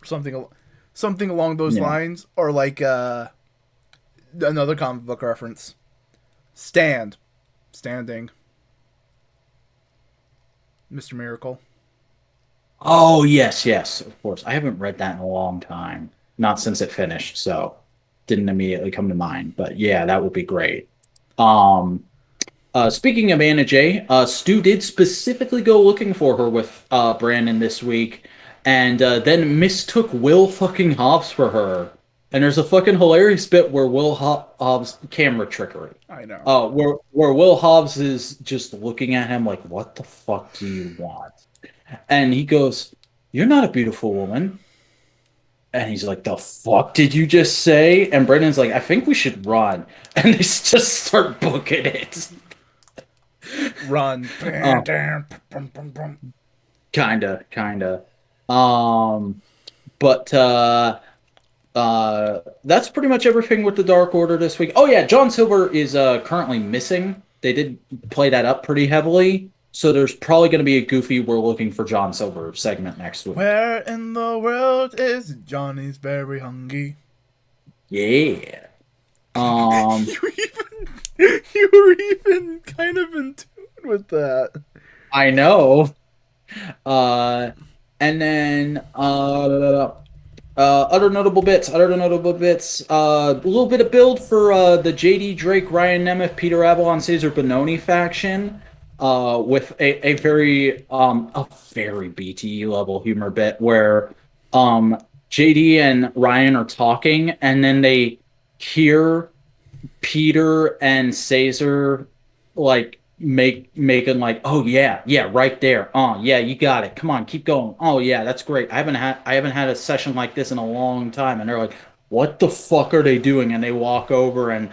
Something, something along those Yeah. lines, or like another comic book reference. Stand, standing, Mr. Miracle. Oh yes, yes, of course. I haven't read that in a long time. Not since it finished, so didn't immediately come to mind. But yeah, that would be great. Um, Speaking of Anna Jay, Stu did specifically go looking for her with Brandon this week, and then mistook Will fucking Hobbs for her. And there's a fucking hilarious bit where Hobbs camera trickery. I know. Where Will Hobbs is just looking at him like, "What the fuck do you want?" And he goes, "You're not a beautiful woman." And he's like, "The fuck did you just say?" And Brandon's like, "I think we should run." And they just start booking it. Run. Uh, kinda. Um, but that's pretty much everything with the Dark Order this week. Oh yeah, John Silver is currently missing. They did play that up pretty heavily, so there's probably going to be a goofy "We're looking for John Silver" segment next week. Where in the world is Johnny's Berry Hungry? Yeah. Um, You were even kind of in tune with that. I know. Uh, and then other notable bits. A little bit of build for the JD Drake, Ryan Nemeth, Peter Avalon, Cesar Bononi faction. With a very BTE level humor bit where JD and Ryan are talking, and then they hear Peter and Caesar like making like, "Oh yeah, yeah, right there. Oh yeah, you got it. Come on, keep going. Oh yeah, that's great. I haven't had a session like this in a long time." And they're like, "What the fuck are they doing?" And they walk over, and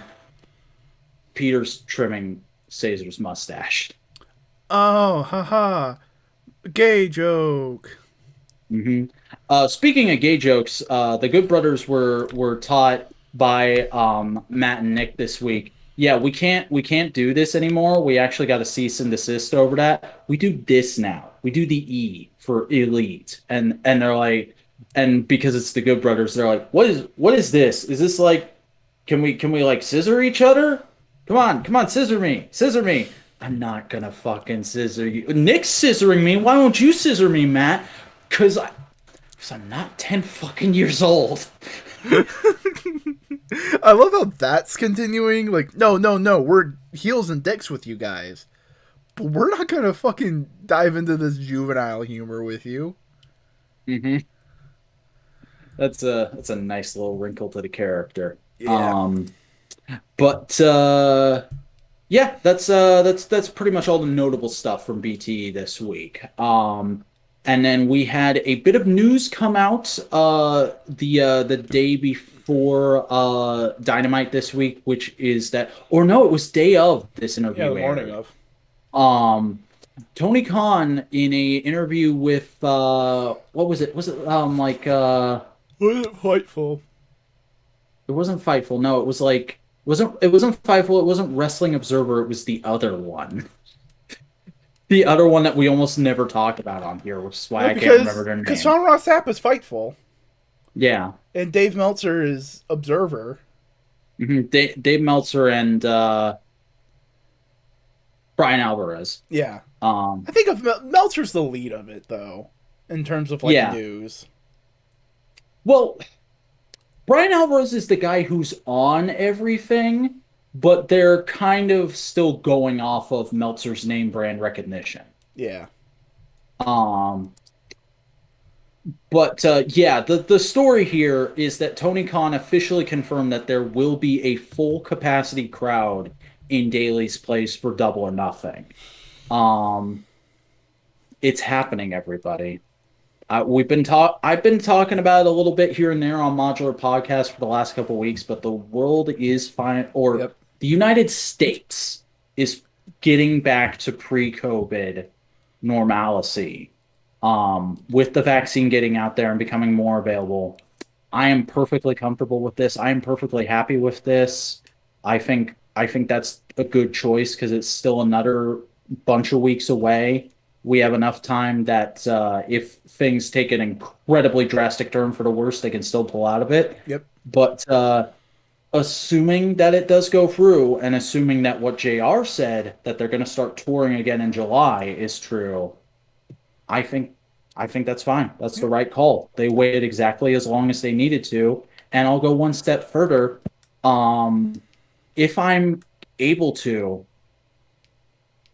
Peter's trimming Caesar's mustache. Oh, haha. Gay joke. hmm Speaking of gay jokes, the Good Brothers were taught by Matt and Nick this week. Yeah, we can't do this anymore. We actually got a cease and desist over that. We do this now. We do the E for elite, and they're like, and because it's the Good Brothers, they're like, what is this? Is this like, can we like scissor each other? Come on, scissor me. I'm not gonna fucking scissor you. Nick's scissoring me. Why won't you scissor me, Matt? Because I'm not 10 fucking years old. I love how that's continuing. Like, no, no, no. We're heels and dicks with you guys. But we're not gonna fucking dive into this juvenile humor with you. hmm That's a nice little wrinkle to the character. Yeah. But yeah, that's pretty much all the notable stuff from BTE this week. And then we had a bit of news come out the day before Dynamite this week, which is that, or no, it was day of this Yeah, interview the morning aired. of. Um, Tony Khan in a interview with what was it? Was it like Was it Fightful? it wasn't Fightful. No, it was like it wasn't Fightful. It wasn't Wrestling Observer. It was the other one. The other one that we almost never talked about on here, which is why No, I can't remember their because name. Sean Ross Sapp is Fightful, Yeah. and Dave Meltzer is Observer. Dave Meltzer and Brian Alvarez. Yeah, Um, I think of Meltzer's the lead of it though, in terms of like yeah. news. Well, Brian Alvarez is the guy who's on everything, but they're kind of still going off of Meltzer's name brand recognition. Yeah. Um, but yeah, the story here is that Tony Khan officially confirmed that there will be a full capacity crowd in Daly's place for Double or Nothing. Um, it's happening, everybody. I've been talking about it a little bit here and there on Modular Podcast for the last couple of weeks, but the world is fine, or Yep. the United States is getting back to pre-COVID normalcy. With the vaccine getting out there and becoming more available, I am perfectly comfortable with this. I am perfectly happy with this. I think that's a good choice because it's still another bunch of weeks away. We have enough time that if things take an incredibly drastic turn for the worse, they can still pull out of it. Yep. But assuming that it does go through, and assuming that what JR said that they're going to start touring again in July is true, I think I think that's fine. That's the Yep. right call. They waited exactly as long as they needed to, and I'll go one step further. Um, if I'm able to,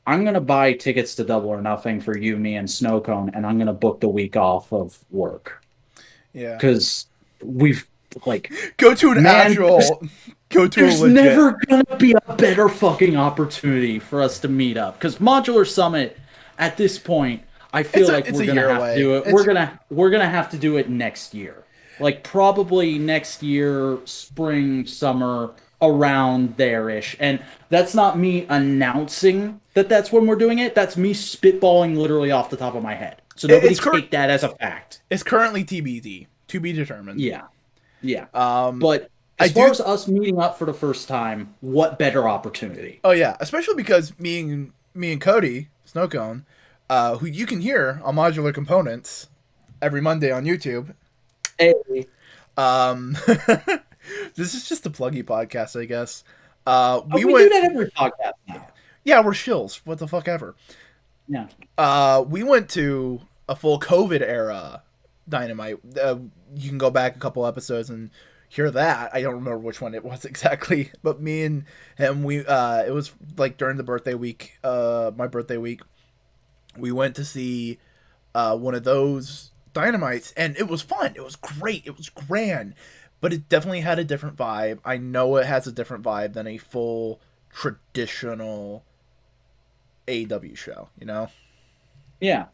I'm gonna buy tickets to Double or Nothing for you, me, and Snowcone, and I'm gonna book the week off of work Yeah. because we've like, Go to an man, actual. Go to a there's legit. never gonna be a better fucking opportunity for us to meet up because Modular Summit at this point, I feel like It's we're a gonna year have to away. do it. It's We're gonna have to do it next year. Like probably next year, spring, summer, around there ish. And that's not me announcing that that's when we're doing it. That's me spitballing literally off the top of my head. So nobody it's take that as a fact. it's currently TBD, to be determined. Yeah. Yeah. Um, But I as far do. as us meeting up for the first time, what better opportunity? Oh yeah, especially because me and Cody Snowcone, who you can hear on Modular Components every Monday on YouTube. Hey, Um, this is just a pluggy podcast, I guess. oh, We we do went. that every podcast now. Yeah, we're shills. What the fuck ever. Yeah. We went to a full COVID era Dynamite. You can go back a couple episodes and hear that. I don't remember which one it was exactly, but me and him, we it was like during the birthday week, my birthday week. We went to see one of those Dynamites, and it was fun. It was great. It was grand, but it definitely had a different vibe. I know it has a different vibe than a full traditional AEW show. You know. Yeah.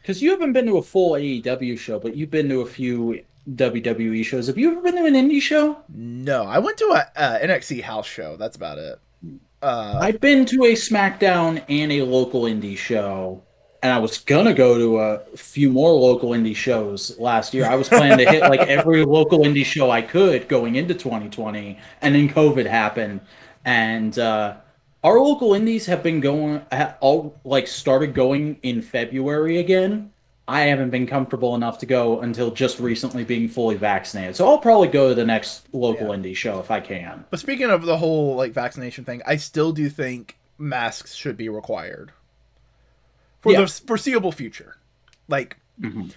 Because you haven't been to a full AEW show, but you've been to a few WWE shows. Have you ever been to an indie show? No, I went to a NXT house show. That's about it. I've been to a SmackDown and a local indie show, and I was gonna go to a few more local indie shows last year. I was planning to hit like every local indie show I could going into 2020, and then COVID happened, and our local indies have been going all like started going in February again. I haven't been comfortable enough to go until just recently being fully vaccinated, so I'll probably go to the next local Yeah. indie show if I can. But speaking of the whole like vaccination thing, I still do think masks should be required for Yeah. the foreseeable future. Like, Mhm.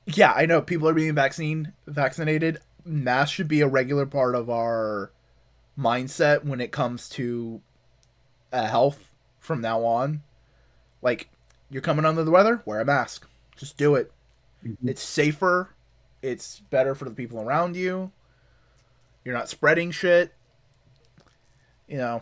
yeah, I know people are being vaccinated. Masks should be a regular part of our mindset when it comes to health from now on. Like, you're coming under the weather, wear a mask. Just do it. Mhm. It's safer. It's better for the people around you. You're not spreading shit. You know,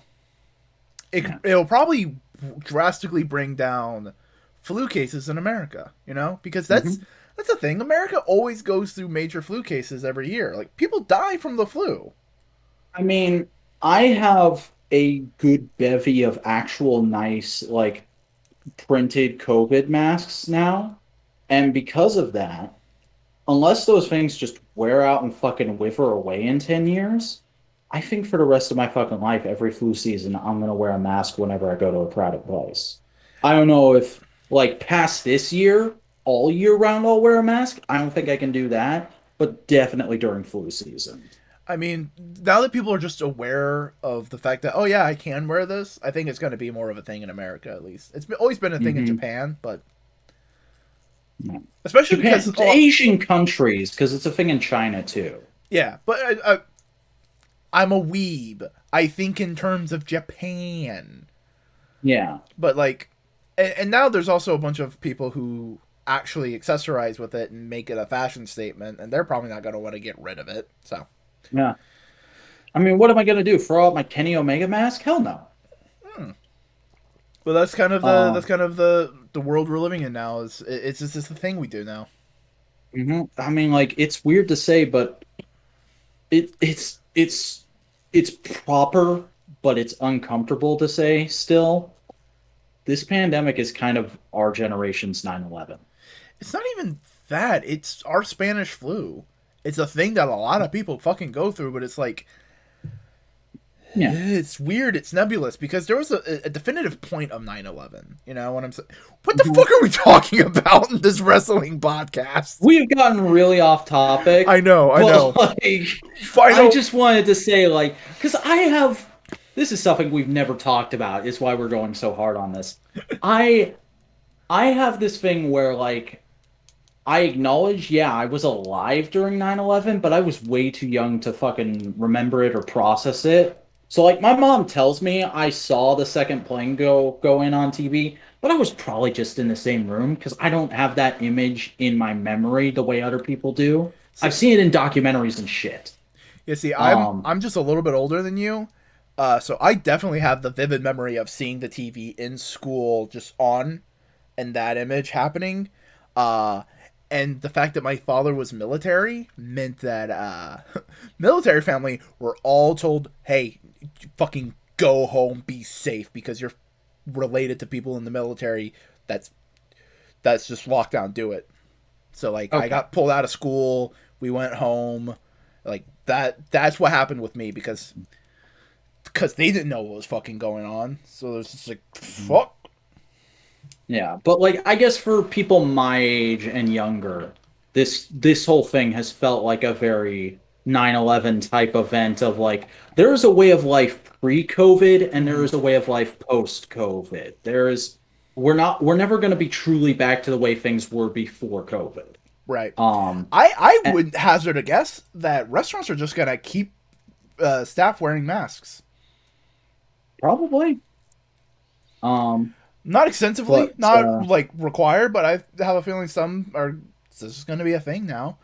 Yeah. it'll probably drastically bring down flu cases in America. You know, because Mhm. that's the thing. America always goes through major flu cases every year. Like people die from the flu. I mean, I have a good bevy of actual nice, like, printed COVID masks now. And because of that, unless those things just wear out and fucking wither away in 10 years, I think for the rest of my fucking life, every flu season, I'm going to wear a mask whenever I go to a crowded place. I don't know if, like, past this year, all year round, I'll wear a mask. I don't think I can do that, but definitely during flu season. I mean, now that people are just aware of the fact that oh yeah, I can wear this, I think it's going to be more of a thing in America at least. Always been a thing in Hmm. Japan, but especially because Japan, Asian countries, because it's a thing in China too. yeah, but I'm a weeb. I think in terms of Japan. Yeah. But like, and now there's also a bunch of people who actually accessorize with it and make it a fashion statement, and they're probably not going to want to get rid of it. So, Yeah. I mean, what am I gonna do? Throw out my Kenny Omega mask? Hell no. but that's kind of Um, the world we're living in now. It's just the thing we do now. I mean, like, it's weird to say, but it's proper, but it's uncomfortable to say still. This pandemic is kind of our generation's 9/11. It's not even that. It's our Spanish flu. It's a thing that a lot of people fucking go through, but it's like Yeah. it's weird. It's nebulous because there was a definitive point of 9/11. You know what I'm saying? What the Mhm. fuck are we talking about in this wrestling podcast? We've gotten really off topic, I know, I but know. like I I know. just wanted to say like cuz I have this is something we've never talked about. Is why we're going so hard on this. I I have this thing where like I acknowledge, yeah, I was alive during 9/11, but I was way too young to fucking remember it or process it. So like my mom tells me I saw the second plane go in on TV, but I was probably just in the same room because I don't have that image in my memory the way other people do. See, I've seen it in documentaries and shit. yeah, see, Um, I'm just a little bit older than you, so I definitely have the vivid memory of seeing the TV in school just on, and that image happening. Uh, and the fact that my father was military meant that military family were all told, "Hey, fucking go home, be safe," because you're related to people in the military. That's just lockdown, do it. So like I okay. got pulled out of school, we went home, like that's what happened with me because they didn't know what was fucking going on. So it was just like fuck. Yeah, but like I guess for people my age and younger, this whole thing has felt like a very 9/11 type event of like there is a way of life pre-COVID and there Mm-hmm. is a way of life post-COVID. We're never going to be truly back to the way things were before COVID. Right. Um I eh, would hazard a guess that restaurants are just gonna keep staff wearing masks. Probably. Um Not extensively, but not like required, but I have a feeling some are. This is going to be a thing now.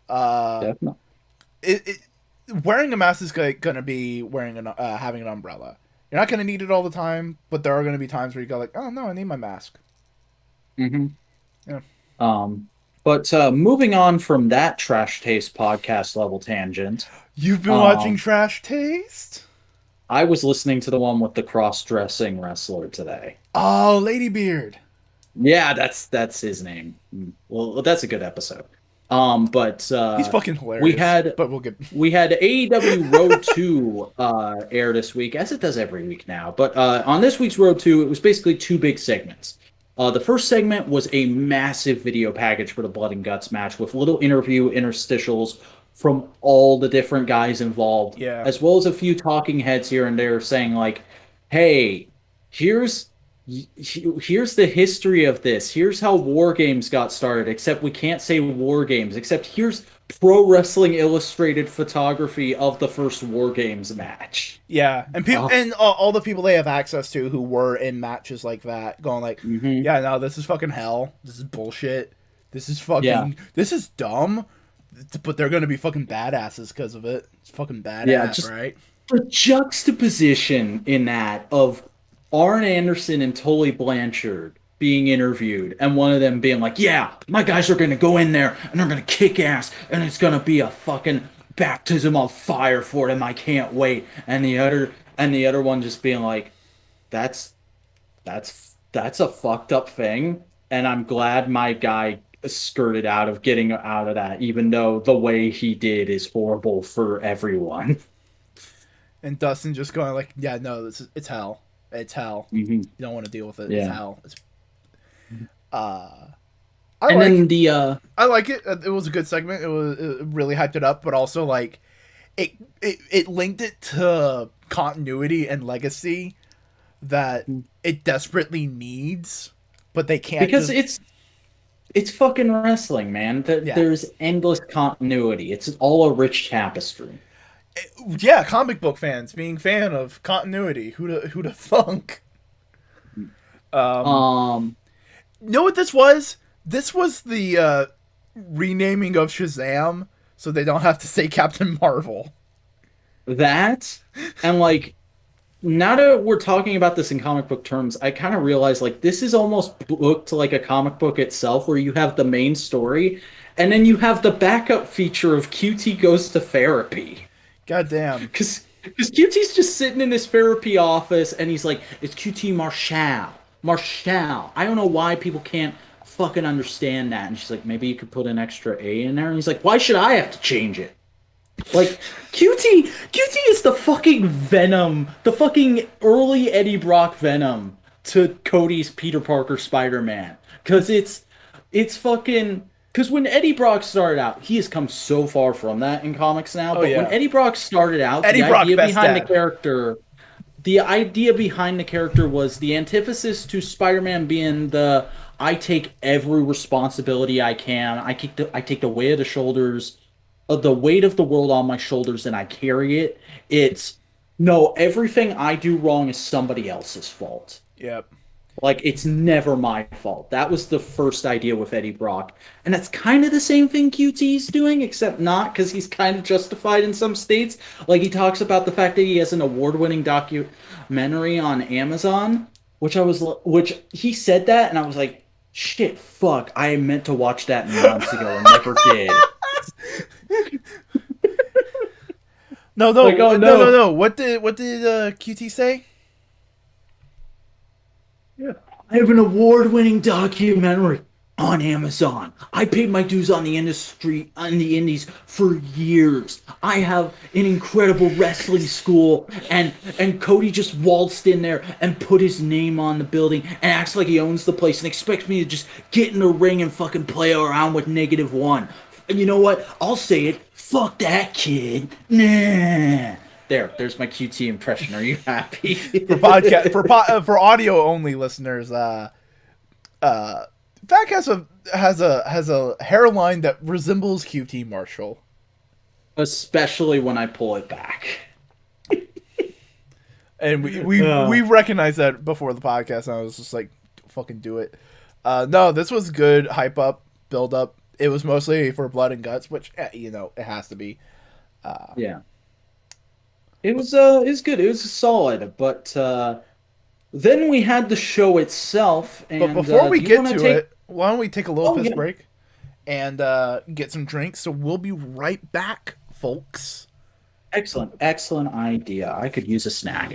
Uh, definitely. it wearing a mask is going to be wearing having an umbrella. You're not going to need it all the time, but there are going to be times where you go like, oh no, I need my mask. Mhm. Yeah, Um but moving on from that trash taste podcast level tangent, you've been watching um Trash Taste. I was listening to the one with the cross-dressing wrestler today. Oh, Ladybeard. Yeah, that's his name. Well, that's a good episode. But He's fucking we hilarious. had But we'll get. we had AEW Road 2 air this week, as it does every week now. But on this week's Road 2, it was basically two big segments. The first segment was a massive video package for the Blood and Guts match with little interview interstitials from all the different guys involved, Yeah, as well as a few talking heads here and there saying like, "Hey, here's here's the history of this. Here's how War Games got started, except we can't say War Games, except here's Pro Wrestling Illustrated photography of the first War Games match." yeah, and people Oh, and all the people they have access to who were in matches like that, going like, hmm. yeah, no, this is fucking hell. This is bullshit. Yeah, This is dumb. But they're gonna be fucking badasses because of it. It's fucking yeah, badass, just right? the juxtaposition in that of Arn Anderson and Tully Blanchard being interviewed, and one of them being like, "Yeah, my guys are gonna go in there and they're gonna kick ass, and it's gonna be a fucking baptism of fire for them. I can't wait." And the other one just being like, "That's that's a fucked up thing, and I'm glad my guy skirted out of getting out of that, even though the way he did is horrible for everyone." And Dustin just going like, yeah, no, it's hell. It's hell. Hmm. You don't want to deal with it. It's Yeah. hell. It's uh, I And like then the I like it. It was a good segment. It really hyped it up, but also like it linked it to continuity and legacy that it desperately needs, but they can't because just it's fucking wrestling, man. yeah. There's endless continuity. It's all a rich tapestry. Yeah, comic book fans being fan of continuity. Who'da thunk? Um, Um, you know what this was? This was the renaming of Shazam, so they don't have to say Captain Marvel. that and like now that we're talking about this in comic book terms, I kind of realize like this is almost booked like a comic book itself, where you have the main story, and then you have the backup feature of QT goes to therapy. God damn. Because QT's just sitting in his therapy office, and he's like, "It's QT Marshall, Marshall." I don't know why people can't fucking understand that. And she's like, "Maybe you could put an extra A in there." And he's like, "Why should I have to change it?" Like QT is the fucking Venom, the fucking early Eddie Brock Venom to Cody's Peter Parker Spider-Man. Cause it's fucking because when Eddie Brock started out, he has come so far from that in comics now. Oh But when yeah, Eddie Brock started out, Eddie Brock, best dad. The idea behind the character was the antithesis to Spider-Man being the I take every responsibility I can. I take the weight of the shoulders of the weight of the world on my shoulders and I carry it. It's no, everything I do wrong is somebody else's fault. Yep. Like it's never my fault. That was the first idea with Eddie Brock. And that's kind of the same thing QT's doing, except not because he's kind of justified in some states. Like he talks about the fact that he has an award-winning documentary on Amazon, which he said that and I was like, shit, fuck, I meant to watch that months ago and never did. No, no, Like, oh no, no, no. no. What did QT say? Yeah. I have an award-winning documentary on Amazon. I paid my dues on the indies for years. I have an incredible wrestling school, and Cody just waltzed in there and put his name on the building and acts like he owns the place and expects me to just get in the ring and fucking play around with -1. And you know what? I'll say it. Fuck that kid. Nah. There's my QT impression. Are you happy? For podcast for audio only listeners, Fak has a hairline that resembles QT Marshall, Especially when I pull it back. and we Uh, recognized that before the podcast. And I was just like, "Fucking do it." No, this was good hype up, build up. It was mostly for blood and guts, which it has to be. yeah. It was good. It was solid, but then we had the show itself, But and before we do you get want to to take? it, why don't we take a little Oh piss yeah, break and get some drinks? So we'll be right back, folks. excellent, excellent idea. I could use a snack.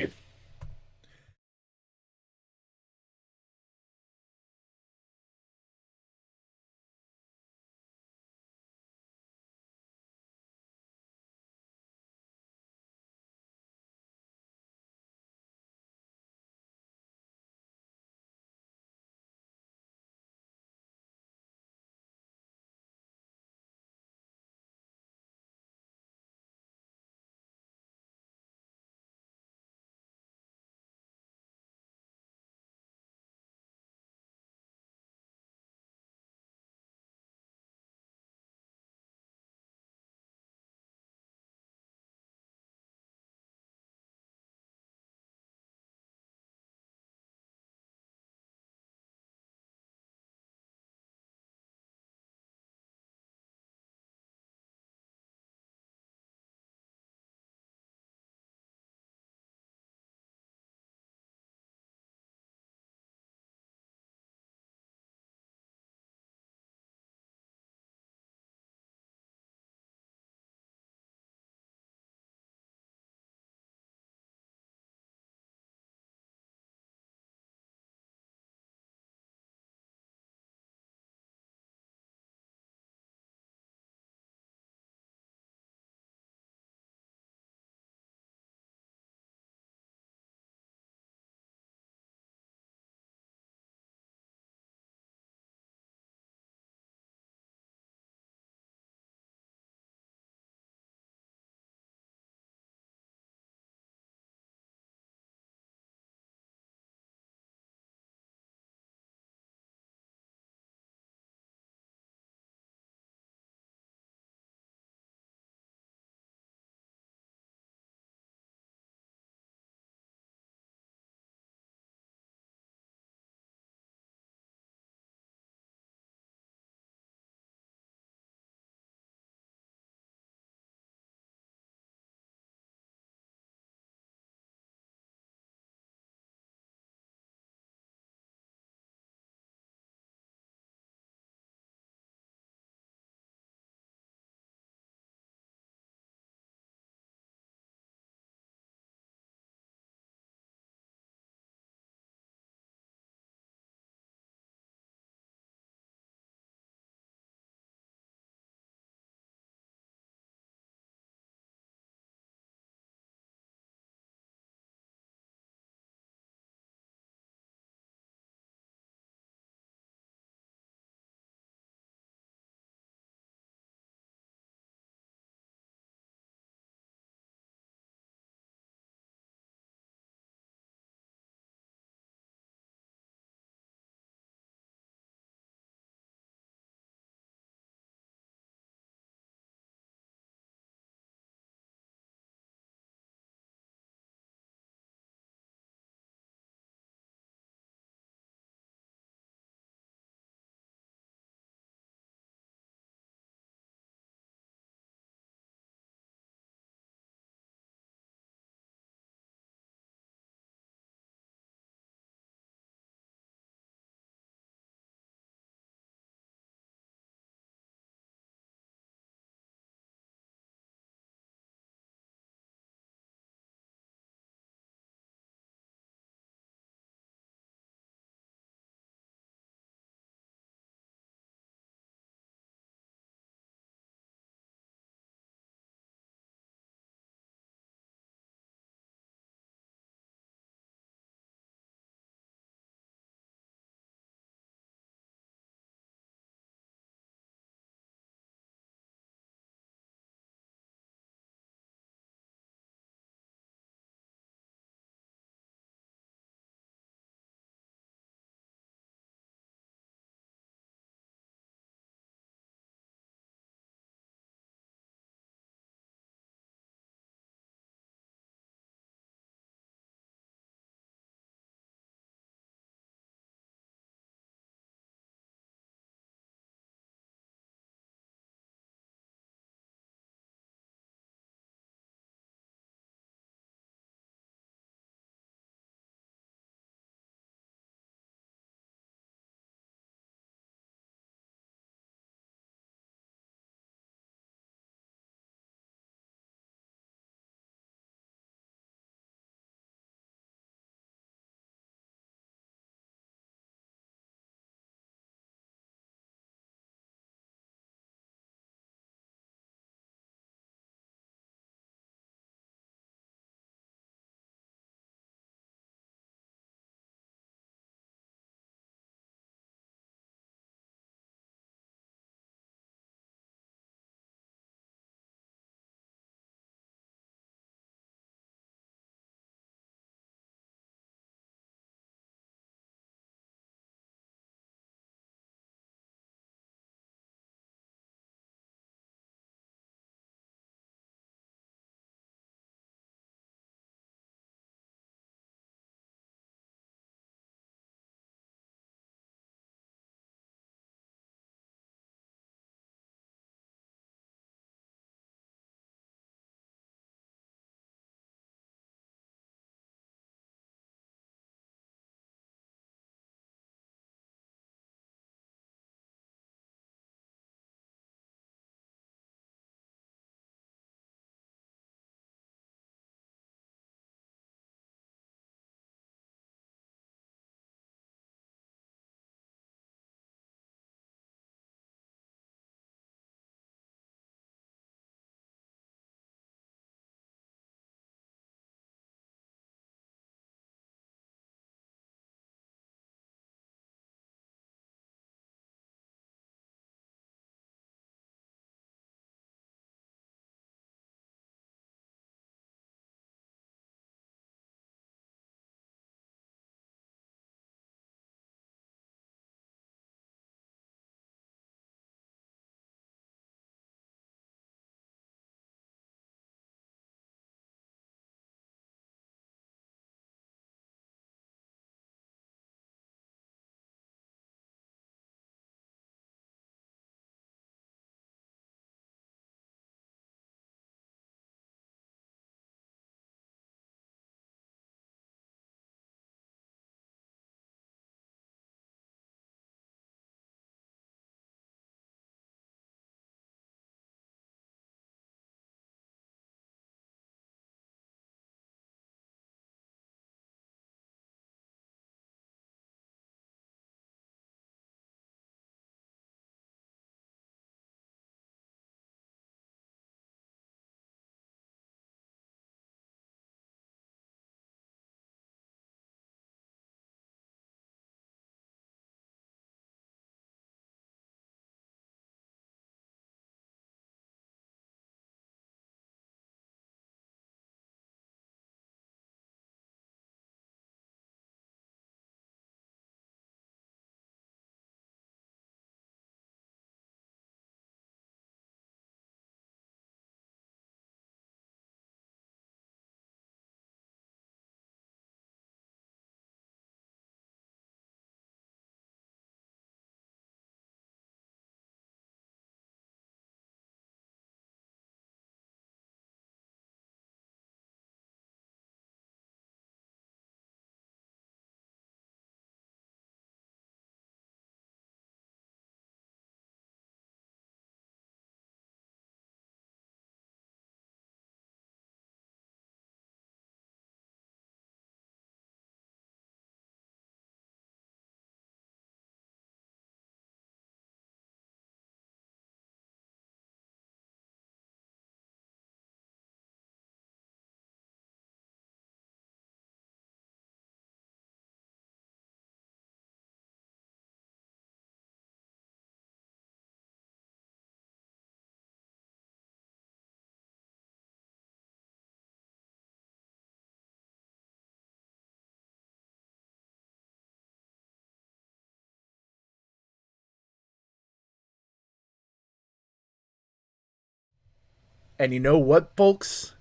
And you know what, folks?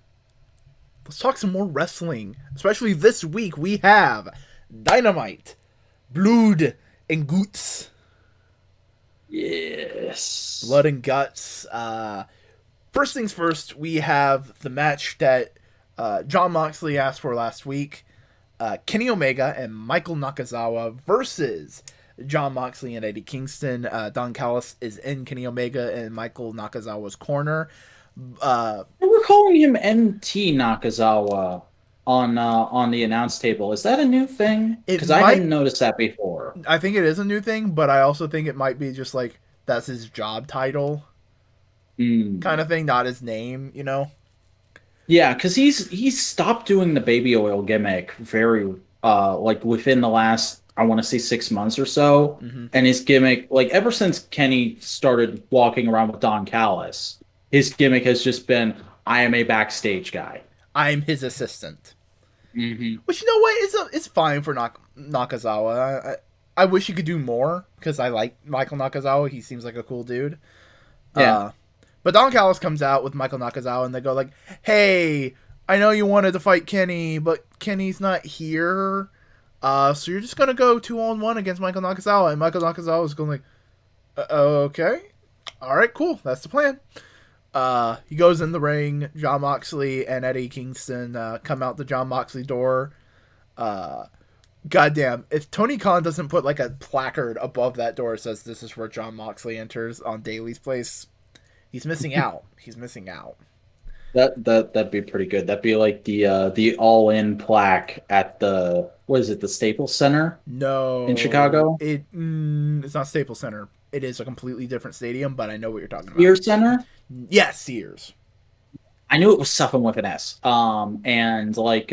Let's talk some more wrestling. Especially this week, we have Dynamite, Blood, and Guts. Yes. Blood and Guts. First things first, we have the match that Jon Moxley asked for last week. Kenny Omega and Michael Nakazawa versus Jon Moxley and Eddie Kingston. Don Callis is in Kenny Omega and Michael Nakazawa's corner. We're calling him MT Nakazawa on the announce table. Is that a new thing? Because I hadn't noticed that before. I think it is a new thing, but I also think it might be just like that's his job title kind of thing, not his name, you know? Yeah, because he's stopped doing the baby oil gimmick very like within the last, I want to say, 6 months or so. And his gimmick, like ever since Kenny started walking around with Don Callis, his gimmick has just been, I am a backstage guy. I'm his assistant. Which, you know what, it's fine for Nakazawa. I wish he could do more because I like Michael Nakazawa. He seems like a cool dude. Yeah. But Don Callis comes out with Michael Nakazawa and they go like, hey, I know you wanted to fight Kenny, but Kenny's not here. So you're just going to go 2-on-1 against Michael Nakazawa. And Michael Nakazawa is going like, okay. All right, cool. That's the plan. He goes in the ring. Jon Moxley and Eddie Kingston come out the Jon Moxley door. Goddamn, if Tony Khan doesn't put like a placard above that door that says this is where Jon Moxley enters on Daly's place, he's missing out. He's missing out. That'd be pretty good. That'd be like the all-in plaque at the, what is it, the Staples Center? No, in Chicago. It's not Staples Center. It is a completely different stadium, but I know what you're talking about. Sears Center. Yes, Sears. I knew it was something with an S. And like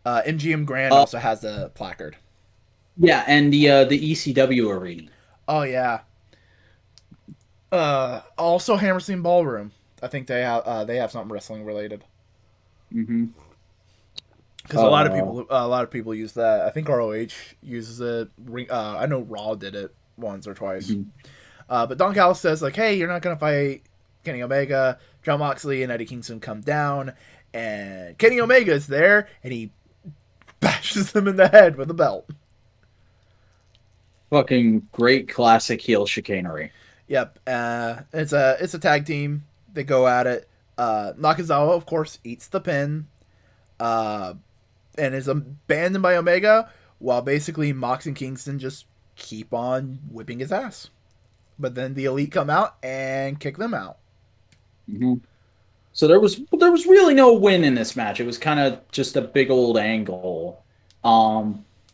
MGM Grand also has a placard. Yeah, and the ECW arena. Oh yeah. Also Hammerstein Ballroom. I think they have something wrestling related. Because a lot of people use that. I think ROH uses it. I know Raw did it once or twice. But Don Callis says like, "Hey, you're not gonna fight Kenny Omega." Jon Moxley and Eddie Kingston come down, and Kenny Omega is there, and he bashes them in the head with a belt. Fucking great classic heel chicanery. Yep. It's a tag team. They go at it. Nakazawa, of course, eats the pin. And is abandoned by Omega, while basically Mox and Kingston just keep on whipping his ass. But then the Elite come out and kick them out. So there was really no win in this match. It was kind of just a big old angle,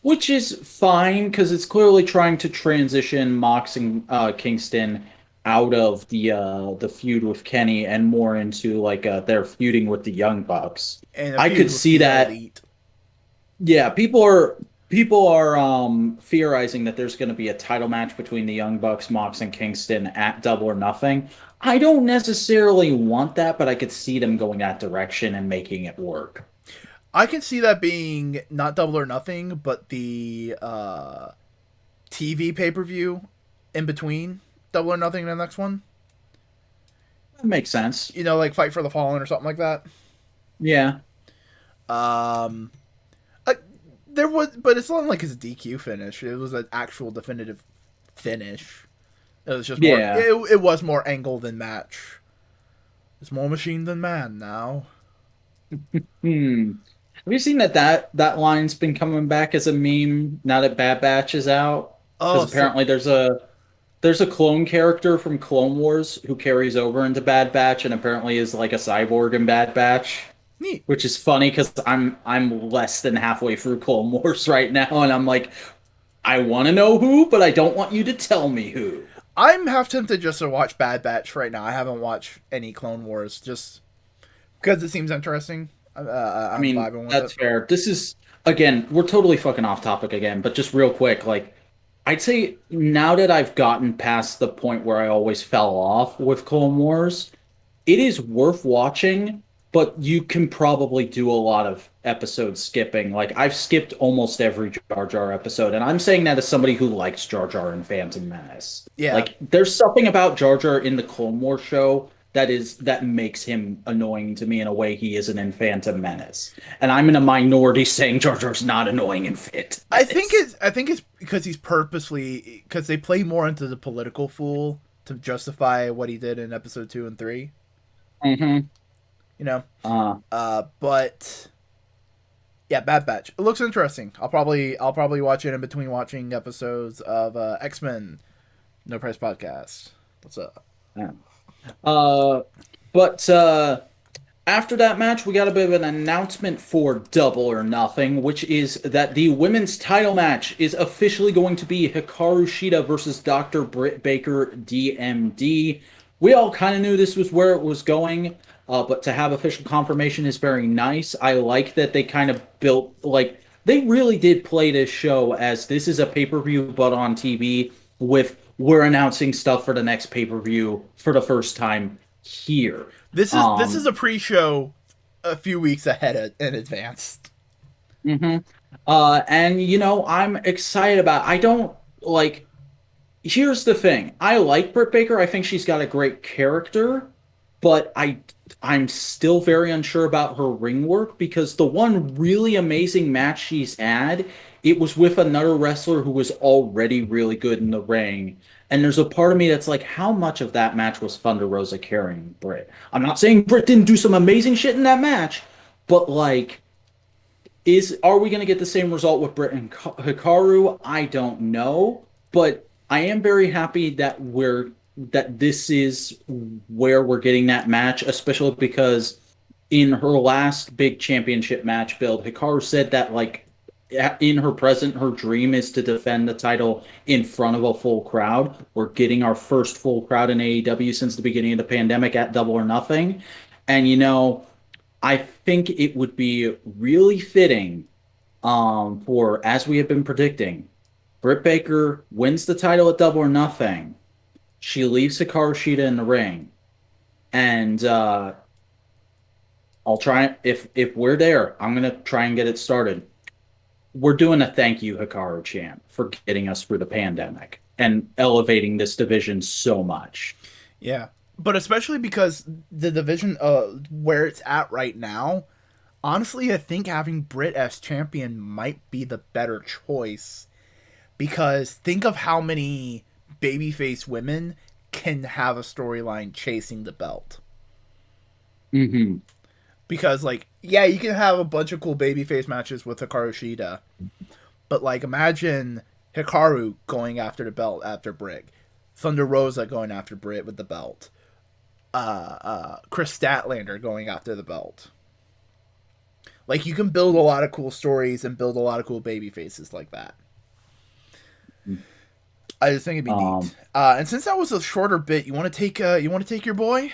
which is fine because it's clearly trying to transition Mox and Kingston out of the feud with Kenny and more into like their feuding with the Young Bucks. And I could see that. Elite. Yeah, people are theorizing that there's going to be a title match between the Young Bucks, Mox, and Kingston at Double or Nothing. I don't necessarily want that, but I could see them going that direction and making it work. I can see that being not Double or Nothing, but the TV pay-per-view in between Double or Nothing and the next one. That makes sense. You know, like Fight for the Fallen or something like that. Yeah. There was, but it's not like his DQ finish. It was an actual definitive finish. It was just more, it was more angle than match. It's more machine than man now. Have you seen that line's been coming back as a meme now that Bad Batch is out? Because apparently there's a clone character from Clone Wars who carries over into Bad Batch and apparently is like a cyborg in Bad Batch. Neat. Which is funny because I'm less than halfway through Clone Wars right now, and I'm like, I want to know who, but I don't want you to tell me who. I'm half tempted just to watch Bad Batch right now. I haven't watched any Clone Wars just because it seems interesting. I mean, that's fair. This is, again, we're totally fucking off topic again, but just real quick, like, I'd say now that I've gotten past the point where I always fell off with Clone Wars, it is worth watching. But you can probably do a lot of episode skipping. Like, I've skipped almost every Jar Jar episode, and I'm saying that as somebody who likes Jar Jar and Phantom Menace. Yeah. Like, there's something about Jar Jar in the Clone Wars show that makes him annoying to me in a way he isn't in Phantom Menace. And I'm in a minority saying Jar Jar's not annoying in Phantom Menace. I think it's because he's purposely because they play more into the political fool to justify what he did in episode 2 and 3. Mm-hmm. You know, Uh, but yeah, Bad Batch. It looks interesting. I'll probably watch it in between watching episodes of X-Men No Price Podcast. What's up? yeah. Uh, but after that match, we got a bit of an announcement for Double or Nothing, which is that the women's title match is officially going to be Hikaru Shida versus Dr. Britt Baker, DMD. We all kind of knew this was where it was going, but to have official confirmation is very nice. I like that they kind of built, like, they really did play this show as this is a pay-per-view but on TV with we're announcing stuff for the next pay-per-view for the first time here. This is a pre-show a few weeks in advance. Mm-hmm. And I'm excited about. I don't like. Here's the thing. I like Britt Baker. I think she's got a great character, but I'm still very unsure about her ring work because the one really amazing match she's had, it was with another wrestler who was already really good in the ring. And there's a part of me that's like, how much of that match was Thunder Rosa carrying Britt? I'm not saying Britt didn't do some amazing shit in that match, but like, are we going to get the same result with Britt and Hikaru? I don't know, but I am very happy that this is where we're getting that match, especially because in her last big championship match build, Hikaru said that like in her present, her dream is to defend the title in front of a full crowd. We're getting our first full crowd in AEW since the beginning of the pandemic at Double or Nothing. And I think it would be really fitting for, as we have been predicting, Britt Baker wins the title at Double or Nothing. She leaves Hikaru Shida in the ring. And I'll try, if we're there, I'm going to try and get it started. We're doing a thank you, Hikaru chant, for getting us through the pandemic and elevating this division so much. Yeah, but especially because the division where it's at right now, honestly, I think having Britt as champion might be the better choice. Because think of how many babyface women can have a storyline chasing the belt. Mm-hmm. Because, like, yeah, you can have a bunch of cool babyface matches with Hikaru Shida. But, like, imagine Hikaru going after the belt after Britt. Thunder Rosa going after Britt with the belt. Chris Statlander going after the belt. Like, you can build a lot of cool stories and build a lot of cool baby faces like that. I just think it'd be neat. And since that was a shorter bit, you want to take your boy?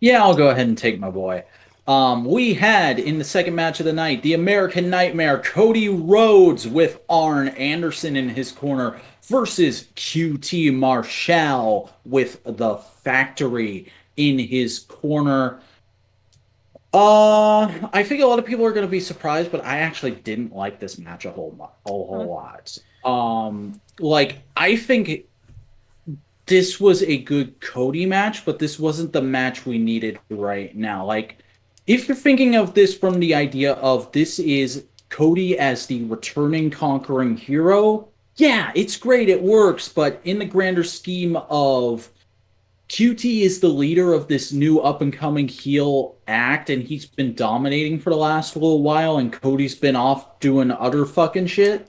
Yeah, I'll go ahead and take my boy. We had in the second match of the night the American Nightmare Cody Rhodes with Arn Anderson in his corner versus QT Marshall with the Factory in his corner. I think a lot of people are going to be surprised, but I actually didn't like this match a whole lot. Like, I think this was a good Cody match, but this wasn't the match we needed right now. Like, if you're thinking of this from the idea of this is Cody as the returning conquering hero, yeah, it's great, it works, but in the grander scheme of QT is the leader of this new up-and-coming heel act, and he's been dominating for the last little while, and Cody's been off doing other fucking shit.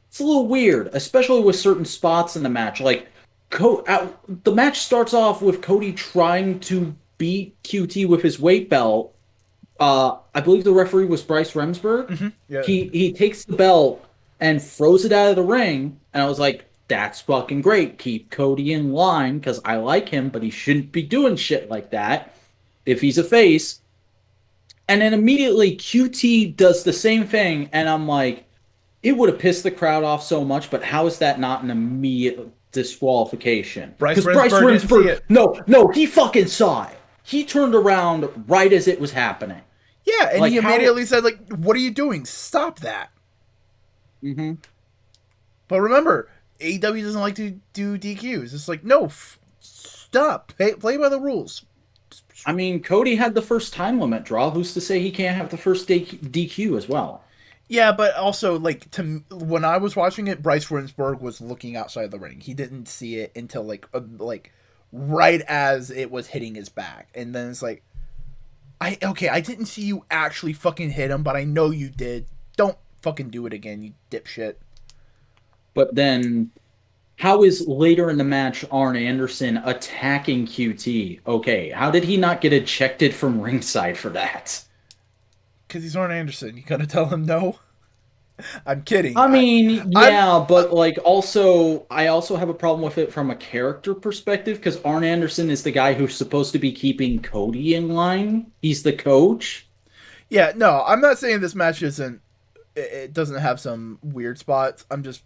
It's a little weird, especially with certain spots in the match. Like, the match starts off with Cody trying to beat QT with his weight belt. I believe the referee was Bryce Remsburg. Mm-hmm. Yeah. He takes the belt and throws it out of the ring, and I was like, that's fucking great. Keep Cody in line, because I like him, but he shouldn't be doing shit like that if he's a face. And then immediately QT does the same thing, and I'm like, it would have pissed the crowd off so much, but how is that not an immediate disqualification? Bryce Remsburg, no, he fucking saw it. He turned around right as it was happening. Yeah, and like, he immediately said, like, what are you doing? Stop that. Mm-hmm. But remember, AEW doesn't like to do DQs. It's like, no, stop. Play by the rules. I mean, Cody had the first time limit draw. Who's to say he can't have the first DQ as well? Yeah, but also like when I was watching it, Bryce Remsburg was looking outside the ring. He didn't see it until like right as it was hitting his back, and then it's like, I didn't see you actually fucking hit him, but I know you did. Don't fucking do it again, you dipshit. But then, how is later in the match Arn Anderson attacking QT? Okay, how did he not get ejected from ringside for that? Because he's Arn Anderson. You gonna tell him no? I'm kidding. I mean, I'm yeah, but like also, I also have a problem with it from a character perspective because Arn Anderson is the guy who's supposed to be keeping Cody in line. He's the coach. yeah. No, I'm not saying this match isn't. It doesn't have some weird spots. I'm just.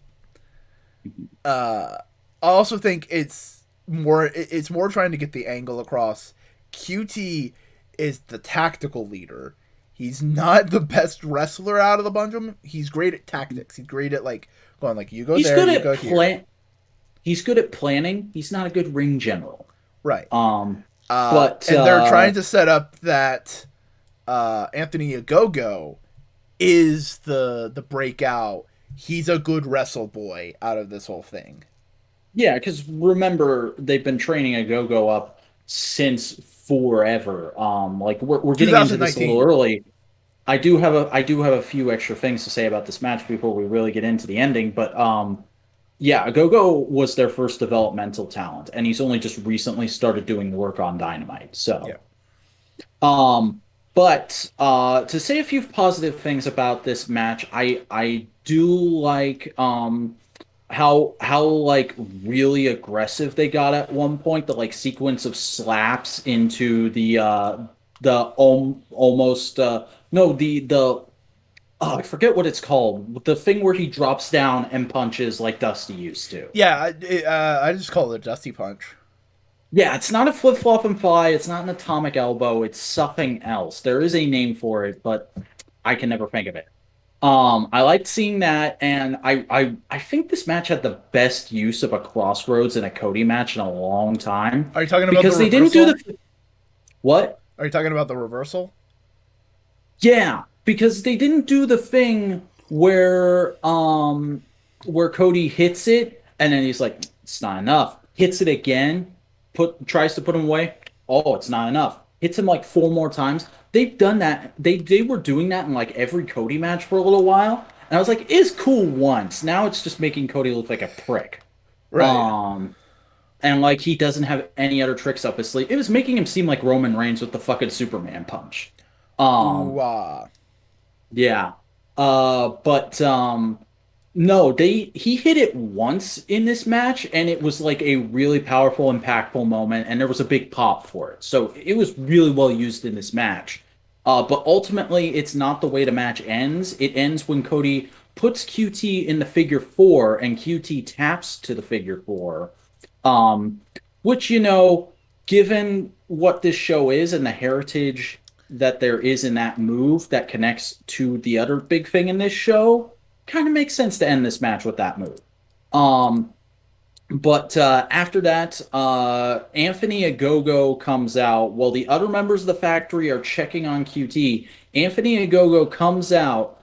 I also think It's more trying to get the angle across. QT is the tactical leader. He's not the best wrestler out of the bunch of them. He's great at tactics. He's great at like going like you go He's there, good you at go here. He's good at planning. He's not a good ring general. Right. Um, but And they're trying to set up that Anthony Ogogo is the breakout. He's a good wrestle boy out of this whole thing. yeah, because remember they've been training a go-go up since forever. Like we're getting into this a little 2019. early. I do have a few extra things to say about this match before we really get into the ending, but yeah, go was their first developmental talent, and he's only just recently started doing work on Dynamite. Yeah. So, um, but to say a few positive things about this match, I do like how like really aggressive they got at one point. The like sequence of slaps into the almost no the oh, I forget what it's called. The thing where he drops down and punches like Dusty used to. Yeah, I just call it a Dusty Punch. Yeah, it's not a flip flop and fly. It's not an atomic elbow. It's something else. There is a name for it, but I can never think of it. I liked seeing that, and I think this match had the best use of a Crossroads in a Cody match in a long time Are you talking about the because they didn't do reversal? the what? Are you talking about the reversal? Yeah, because they didn't do the thing where Cody hits it and then he's like, it's not enough. Hits it again, tries to put him away. Oh, it's not enough. Hits him like four more times. They've done that. They were doing that in like every Cody match for a little while. And I was like, it's cool once. Now it's just making Cody look like a prick. Right. Um and like he doesn't have any other tricks up his sleeve. It was making him seem like Roman Reigns with the fucking Superman punch. Ooh, Um yeah. But no, he hit it once in this match and it was like a really powerful, impactful moment and there was a big pop for it. So it was really well used in this match. But ultimately it's not the way the match ends. It ends when Cody puts QT in the figure four and QT taps to the figure four. Um, which, given what this show is and the heritage that there is in that move that connects to the other big thing in this show, kind of makes sense to end this match with that move. Um, but after that, Anthony Agogo comes out while the other members of the factory are checking on QT. Anthony Agogo comes out,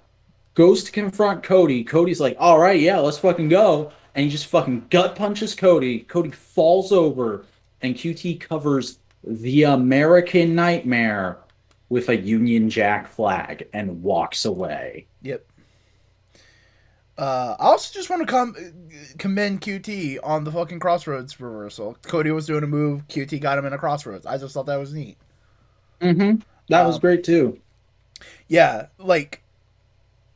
goes to confront Cody. Cody's like, all right, yeah, let's fucking go. And he just fucking gut punches Cody. Cody falls over, and QT covers the American Nightmare with a Union Jack flag and walks away. yep. I also just want to commend QT on the fucking Crossroads reversal. Cody was doing a move, QT got him in a Crossroads. I just thought that was neat. Mm-hmm. That was Um, great too. yeah, like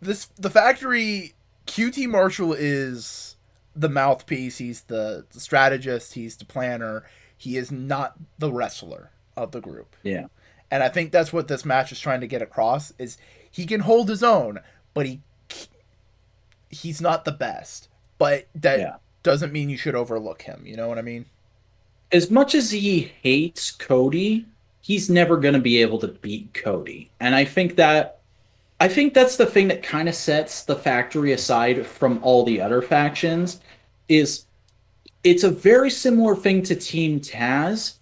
the factory. QT Marshall is the mouthpiece. He's the strategist. He's the planner. He is not the wrestler of the group. Yeah. And I think that's what this match is trying to get across is he can hold his own, but he's not the best. But that Yeah. doesn't mean you should overlook him. You know what I mean? As much as he hates Cody, he's never going to be able to beat Cody. And I think that's the thing that kind of sets the factory aside from all the other factions is it's a very similar thing to Team Taz,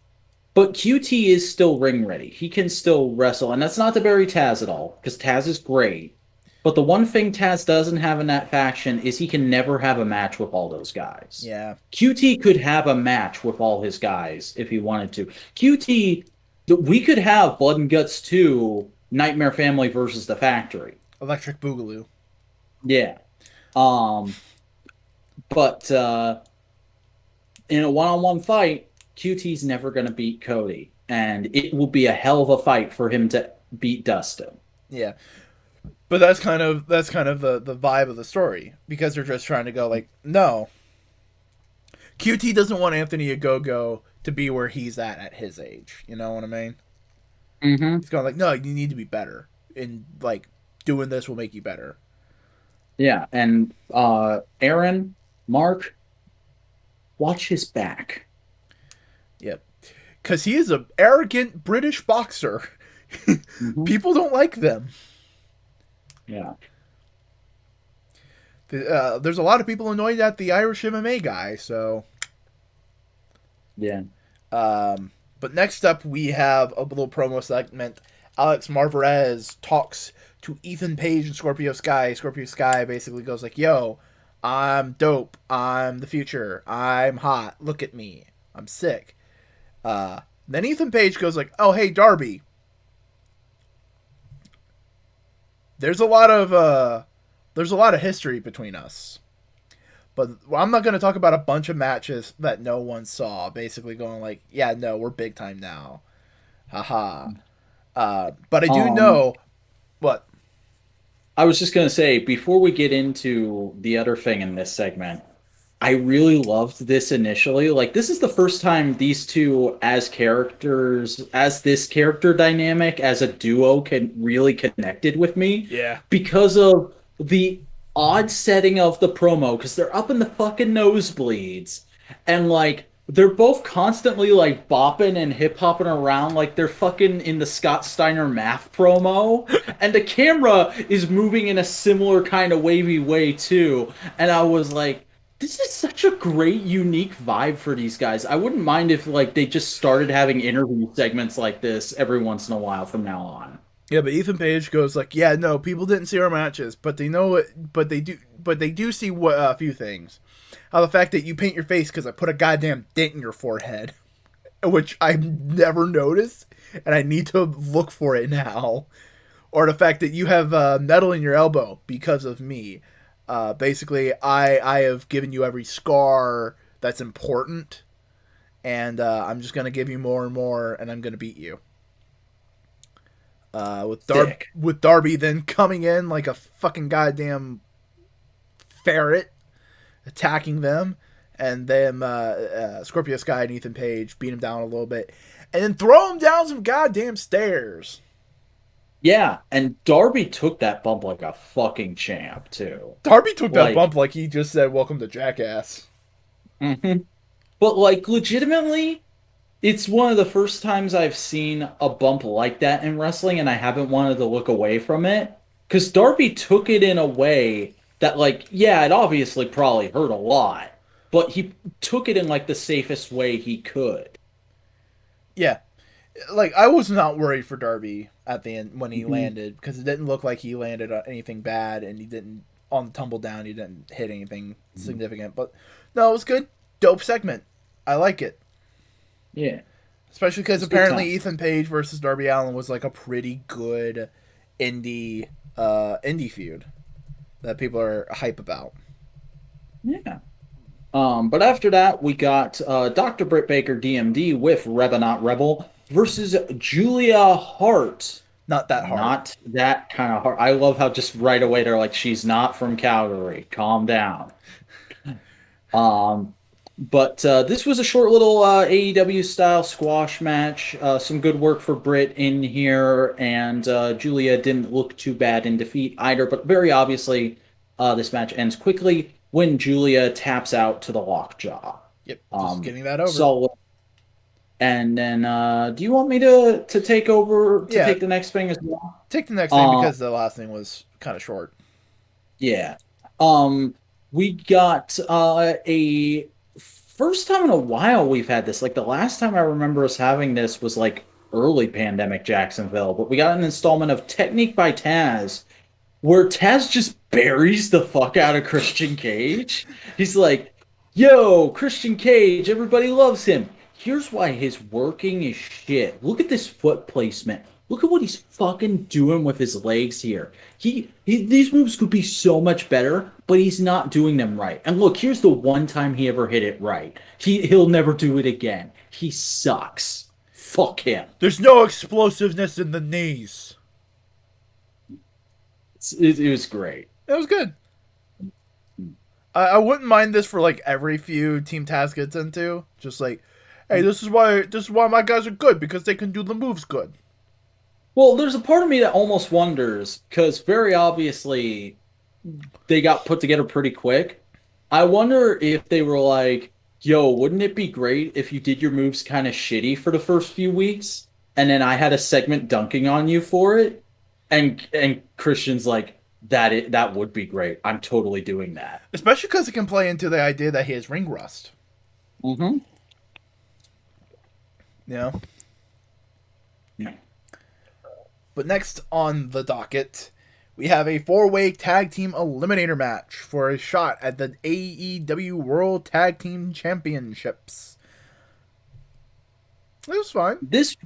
But QT is still ring ready. He can still wrestle, and that's not to bury Taz at all, because Taz is great. But the one thing Taz doesn't have in that faction is he can never have a match with all those guys. Yeah. QT could have a match with all his guys if he wanted to. QT, we could have Blood and Guts 2, Nightmare Family versus the Factory. Electric Boogaloo. Yeah. But in a one-on-one fight, QT's never going to beat Cody, and it will be a hell of a fight for him to beat Dustin. Yeah. But that's kind of the vibe of the story, because they're just trying to go like, no. QT doesn't want Anthony Ogogo to be where he's at his age. You know what I mean? Mm-hmm. He's going like, no, you need to be better, and like doing this will make you better. Yeah, and Aaron, Mark, watch his back. Yep. Because he is an arrogant British boxer. Mm-hmm. People don't like them. Yeah. There's a lot of people annoyed at the Irish MMA guy, so. Yeah. But next up, we have a little promo segment. Alex Marvarez talks to Ethan Page and Scorpio Sky. Scorpio Sky basically goes like, yo, I'm dope. I'm the future. I'm hot. Look at me. I'm sick. Then Ethan Page goes like, oh, hey, Darby. There's a lot of history between us. But I'm not going to talk about a bunch of matches that no one saw. Basically going like, yeah, no, we're big time now. Haha. But I do know what. I was just going to say, before we get into the other thing in this segment, I really loved this initially. Like, this is the first time these two as characters, as this character dynamic, as a duo can really connected with me. Yeah. Because of the odd setting of the promo, because they're up in the fucking nosebleeds. And, like, they're both constantly, like, bopping and hip-hopping around like they're fucking in the Scott Steiner math promo. And the camera is moving in a similar kind of wavy way, too. And I was like, this is such a great, unique vibe for these guys. I wouldn't mind if like they just started having interview segments like this every once in a while from now on. Yeah, but Ethan Page goes like, yeah, no, people didn't see our matches, but they know it, but they do see what a few things. How the fact that you paint your face because I put a goddamn dent in your forehead, which I've never noticed, and I need to look for it now. Or the fact that you have metal in your elbow because of me. Basically, I have given you every scar that's important, and I'm just gonna give you more and more, and I'm gonna beat you. With Darby then coming in like a fucking goddamn ferret, attacking them, and then Scorpio Sky and Ethan Page beat him down a little bit, and then throw him down some goddamn stairs. Yeah, and Darby took that bump like a fucking champ, too. Darby took that bump like he just said, welcome to Jackass. Mm-hmm. But, like, legitimately, it's one of the first times I've seen a bump like that in wrestling, and I haven't wanted to look away from it. Because Darby took it in a way that, like, yeah, it obviously probably hurt a lot, but he took it in, like, the safest way he could. Yeah. Like, I was not worried for Darby at the end when he landed, because it didn't look like he landed on anything bad, and he didn't, on the tumble down, he didn't hit anything significant. But, no, it was good. Dope segment. I like it. Yeah. Especially because apparently Ethan Page versus Darby Allin was, like, a pretty good indie feud that people are hype about. Yeah. But after that, we got Dr. Britt Baker, DMD, with Rebel Not Rebel versus Julia Hart. Not that hard. Not that kind of hard. I love how just right away they're like, she's not from Calgary. Calm down. But this was a short little AEW style squash match. Some good work for Britt in here, and Julia didn't look too bad in defeat either. But very obviously, this match ends quickly when Julia taps out to the lockjaw. Yep, just getting that over. So, and then, do you want me to take over to take the next thing as well? Take the next thing because the last thing was kind of short. Yeah. We got a first time in a while we've had this. Like the last time I remember us having this was like early pandemic Jacksonville, but we got an installment of Technique by Taz where Taz just buries the fuck out of Christian Cage. He's like, yo, Christian Cage, everybody loves him. Here's why his working is shit. Look at this foot placement. Look at what he's fucking doing with his legs here. These moves could be so much better, but he's not doing them right. And look, here's the one time he ever hit it right. He'll never do it again. He sucks. Fuck him. There's no explosiveness in the knees. It was great. It was good. I wouldn't mind this for like every few Team Taz gets into. Just like, hey, this is why my guys are good, because they can do the moves good. Well, there's a part of me that almost wonders, because very obviously they got put together pretty quick. I wonder if they were like, yo, wouldn't it be great if you did your moves kind of shitty for the first few weeks, and then I had a segment dunking on you for it? And Christian's like, that would be great. I'm totally doing that. Especially because it can play into the idea that he has ring rust. Mm-hmm. Yeah. Yeah. But next on the docket, we have a 4-way tag team eliminator match for a shot at the AEW World Tag Team Championships. It was fine. This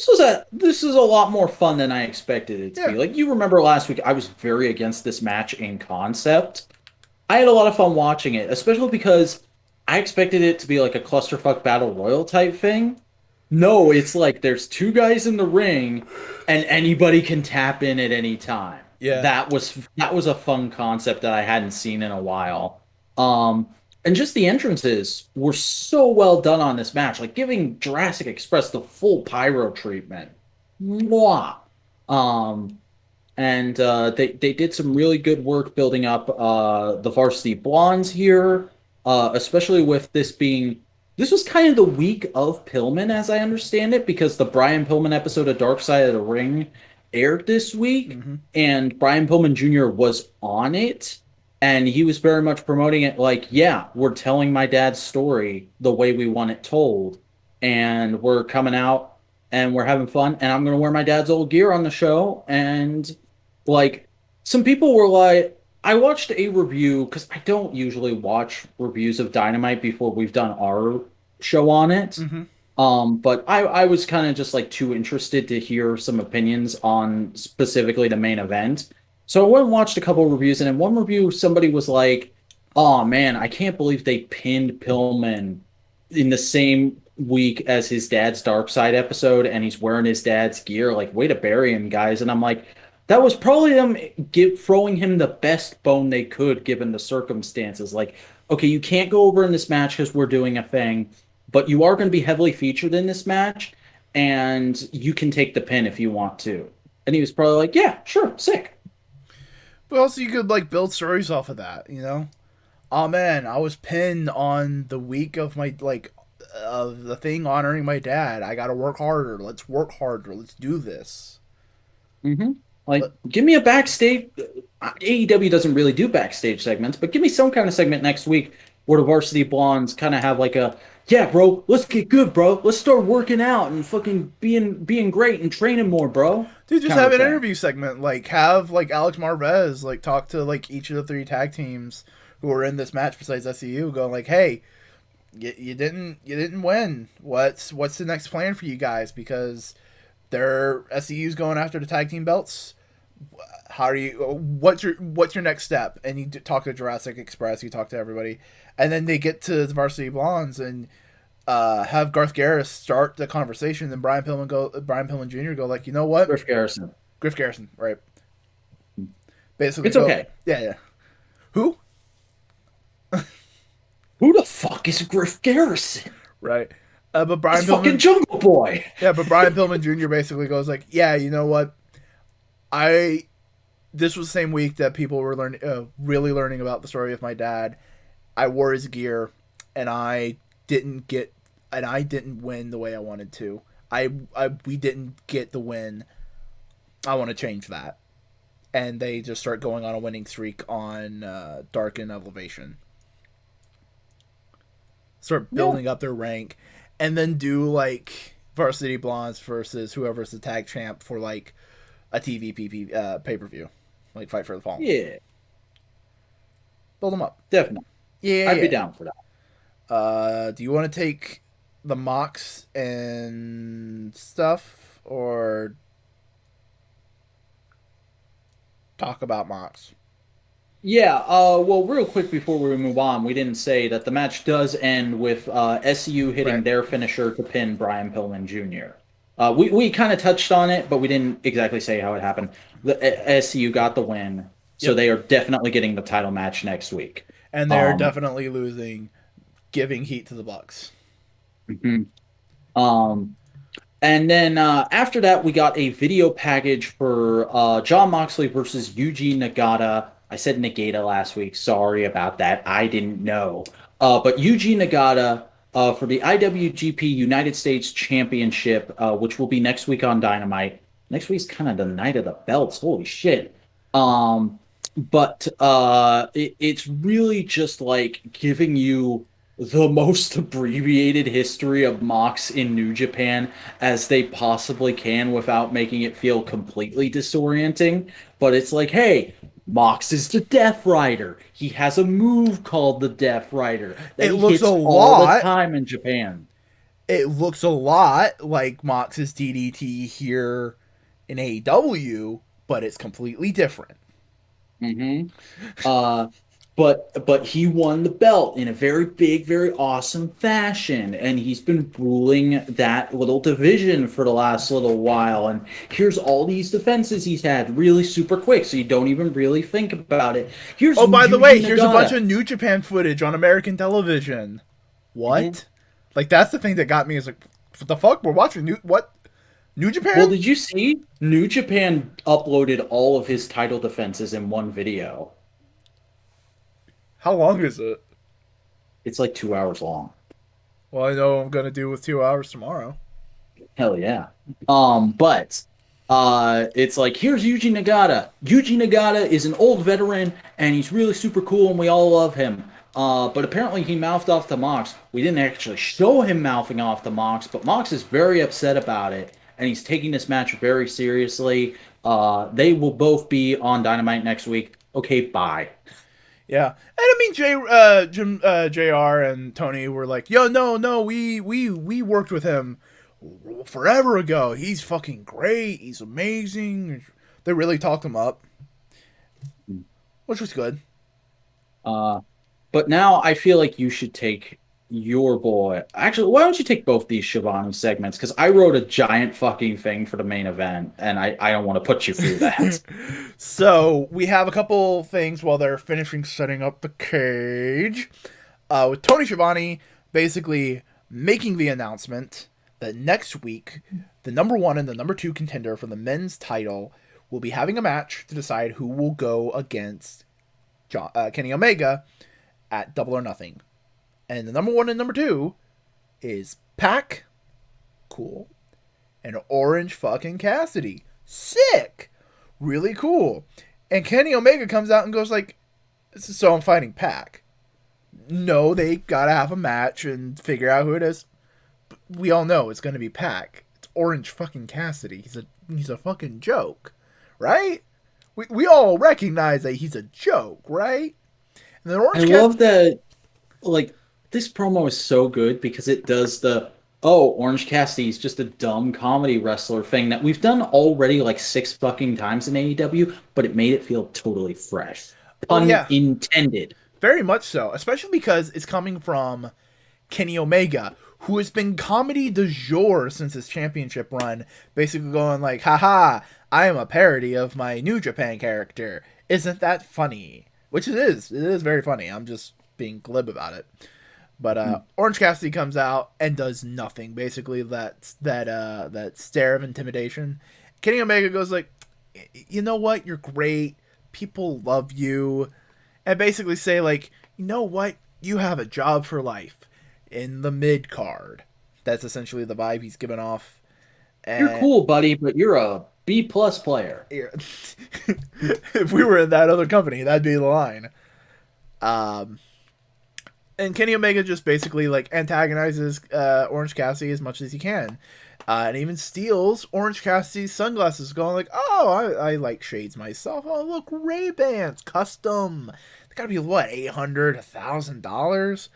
is a lot more fun than I expected it to be. Like, you remember last week, I was very against this match in concept. I had a lot of fun watching it, especially because I expected it to be like a clusterfuck battle royal type thing. No, it's like there's two guys in the ring, and anybody can tap in at any time. Yeah, that was a fun concept that I hadn't seen in a while. And just the entrances were so well done on this match, like giving Jurassic Express the full pyro treatment. Mwah. And they did some really good work building up the Varsity Blondes here, especially with this was kind of the week of Pillman, as I understand it, because the Brian Pillman episode of Dark Side of the Ring aired this week, and Brian Pillman Jr. was on it, and he was very much promoting it like, yeah, we're telling my dad's story the way we want it told, and we're coming out, and we're having fun, and I'm going to wear my dad's old gear on the show, and, like, some people were like, I watched a review, because I don't usually watch reviews of Dynamite before we've done our show on it. But I was kind of just like too interested to hear some opinions on specifically the main event. So I went and watched a couple of reviews, and in one review, somebody was like, oh man, I can't believe they pinned Pillman in the same week as his dad's Dark Side episode, and he's wearing his dad's gear. Like, way to bury him, guys. And I'm like, that was probably them throwing him the best bone they could given the circumstances. Like, okay, you can't go over in this match because we're doing a thing, but you are going to be heavily featured in this match, and you can take the pin if you want to. And he was probably like, yeah, sure, sick. But also you could like build stories off of that, you know? Oh man, I was pinned on the week of my of the thing honoring my dad. I gotta work harder. Let's work harder. Let's do this. Like, give me a backstage. AEW doesn't really do backstage segments, but give me some kind of segment next week where the Varsity Blondes kind of have like a, yeah, bro, let's get good, bro. Let's start working out and fucking being great and training more, bro. Dude, just have an interview segment. Like, have like Alex Marvez like talk to like each of the 3 tag teams who are in this match besides SCU, going like, hey, you didn't win. What's the next plan for you guys? Because their SCU's going after the tag team belts. How are you? What's your next step? And you talk to Jurassic Express. You talk to everybody, and then they get to the Varsity Blondes and have Garth Garris start the conversation. Then Brian Pillman Jr. go like, you know what? Griff Garrison, right? Basically, it's okay. Yeah. Who? Who the fuck is Griff Garrison? Right. But Brian Pillman, fucking Jungle Boy. Yeah, but Brian Pillman Jr. basically goes like, yeah, you know what? This was the same week that people were really learning about the story of my dad. I wore his gear, and I didn't win the way I wanted to. We didn't get the win. I want to change that. And they just start going on a winning streak on Dark and Elevation. start Yeah. building up their rank, and then do like Varsity Blondes versus whoever's the tag champ for like a TVP pay per view, like Fight for the Fallen. Yeah, Build them up. definitely. Yeah, I'd be yeah. down for that. Do you want to take the Mox and stuff, or talk about Mox? Yeah, well, real quick before we move on, we didn't say that the match does end with SCU hitting Right. their finisher to pin Brian Pillman Jr. We kind of touched on it, but we didn't exactly say how it happened. The SCU got the win, so Yep. they are definitely getting the title match next week. And they're Um, definitely losing, giving heat to the Bucks. mhm. Um, And then after that, we got a video package for Jon Moxley versus Yuji Nagata. I said Nagata last week. Sorry about that. I didn't know. But Yuji Nagata for the IWGP United States Championship, which will be next week on Dynamite. Next week's kind of the night of the belts. Holy shit. But it's really just like giving you the most abbreviated history of Mox in New Japan as they possibly can without making it feel completely disorienting. But it's like, hey, Mox is the Death Rider. He has a move called the Death Rider that It he looks hits a all the lot. time in Japan. It looks a lot like Mox's DDT here in AEW, but it's completely different. Mm-hmm. Uh, but he won the belt in a very big, very awesome fashion, and he's been ruling that little division for the last little while. And here's all these defenses he's had, really super quick, so you don't even really think about it. Here's Oh, by the way, Yuji here's a bunch Nagata. of New Japan footage on American television. Mhm. What? Like, that's the thing that got me, is like, what the fuck? We're watching New Well, Japan? did you see New Japan uploaded all of his title defenses in one video? How long is it? It's like 2 hours long. Well, I know I'm gonna do with 2 hours tomorrow. Hell yeah. But it's like here's Yuji Nagata. Yuji Nagata is an old veteran and he's really super cool and we all love him. But apparently he mouthed off to Mox. We didn't actually show him mouthing off to Mox, but Mox is very upset about it and he's taking this match very seriously. They will both be on Dynamite next week. Okay, bye. Yeah, and I mean, Jr. and Tony were like, "Yo, no, we worked with him forever ago. He's fucking great. He's amazing." They really talked him up, which was good. Uh, but now I feel like you should take your boy. Actually, why don't you take both these Shivani segments? Because I wrote a giant fucking thing for the main event, and I don't want to put you through that. So we have a couple things while they're finishing setting up the cage. With Tony Schiavone basically making the announcement that next week, the number one and the number two contender for the men's title will be having a match to decide who will go against Kenny Omega at Double or Nothing. And the number one and number two is Pac, cool, and Orange fucking Cassidy, sick, really cool. And Kenny Omega comes out and goes like, "So I'm fighting Pac." No, they gotta have a match and figure out who it is. But we all know it's gonna be Pac. It's Orange fucking Cassidy. He's a fucking joke, right? We all recognize that he's a joke, right? And then I love that, like, this promo is so good because it does the, oh, Orange Cassidy is just a dumb comedy wrestler thing that we've done already like 6 fucking times in AEW, but it made it feel totally fresh. Oh Pun yeah, intended. very much so, especially because it's coming from Kenny Omega, who has been comedy du jour since his championship run, basically going like, haha, I am a parody of my New Japan character. Isn't that funny? Which it is. It is very funny. I'm just being glib about it. But Orange Cassidy comes out and does nothing. Basically, that stare of intimidation. Kenny Omega goes like, "You know what? You're great. People love you," and basically say like, "You know what? You have a job for life in the mid card." That's essentially the vibe he's giving off. You're And cool, buddy, but you're a B+ player. if we were in that other company, that'd be the line. Um, And Kenny Omega just basically like antagonizes Orange Cassidy as much as he can, and even steals Orange Cassidy's sunglasses, going like, "Oh, I like shades myself. Oh, look, Ray-Bans, custom. They gotta be what, $800, $1,000.